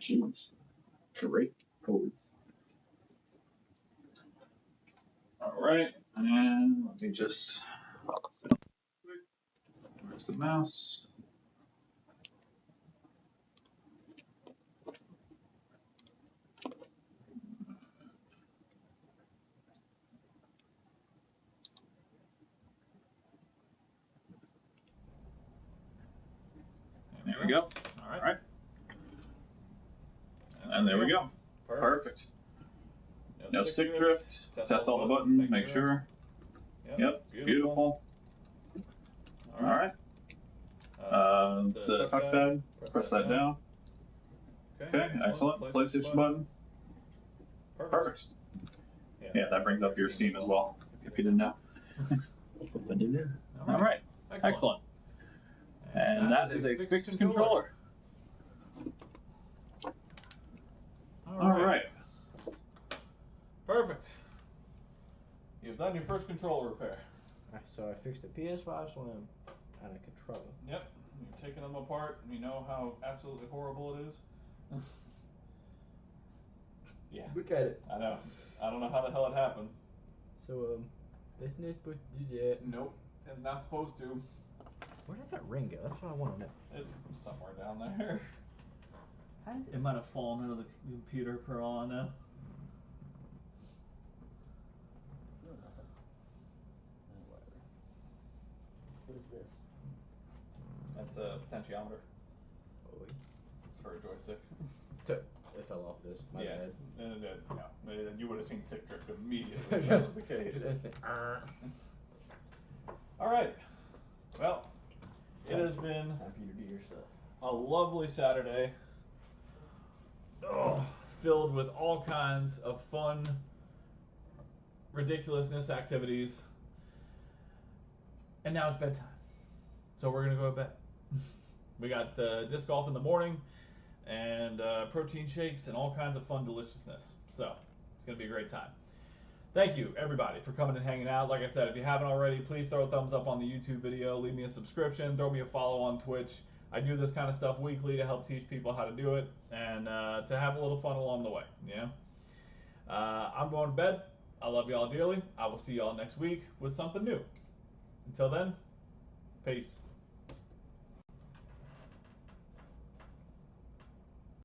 Speaker 4: Jeez. Great code.
Speaker 3: All right. And let me just. Where's the mouse? And there we go.
Speaker 1: All right.
Speaker 3: All right. And there we go. Perfect. No stick drift. Test all the buttons. Make sure. Yep. Beautiful. All right. The touchpad. Press that down. Okay. Excellent. PlayStation button. Perfect. Yeah, that brings up your Steam as well, if you didn't know. All right. Excellent. And that is a fixed controller. All right.
Speaker 1: Perfect. You've done your first controller repair.
Speaker 6: So I fixed the PS5 Slim and a controller.
Speaker 1: Yep. You've taken them apart and you know how absolutely horrible it is. Yeah.
Speaker 6: Look at it.
Speaker 1: I know. I don't know how the hell it happened.
Speaker 6: So that's not supposed to do that.
Speaker 1: Nope. It's not supposed to.
Speaker 6: Where did that ring go? That's what I want to know.
Speaker 1: It's somewhere down there.
Speaker 6: How does
Speaker 1: It might have fallen into the computer for all I know.
Speaker 6: What is this?
Speaker 1: That's a potentiometer.
Speaker 6: Oh, wait.
Speaker 1: It's for a joystick.
Speaker 6: It fell off this. My
Speaker 1: Yeah.
Speaker 6: bad.
Speaker 1: No, you would have seen stick drift immediately if that was the case. All right. Well, it has been
Speaker 6: Time for you to do your stuff.
Speaker 1: a lovely Saturday. Oh, filled with all kinds of fun, ridiculousness activities. And now it's bedtime. So we're going to go to bed. We got disc golf in the morning and protein shakes and all kinds of fun deliciousness. So it's going to be a great time. Thank you, everybody, for coming and hanging out. Like I said, if you haven't already, please throw a thumbs up on the YouTube video. Leave me a subscription. Throw me a follow on Twitch. I do this kind of stuff weekly to help teach people how to do it and to have a little fun along the way. Yeah. I'm going to bed. I love y'all dearly. I will see y'all next week with something new. Until then, peace.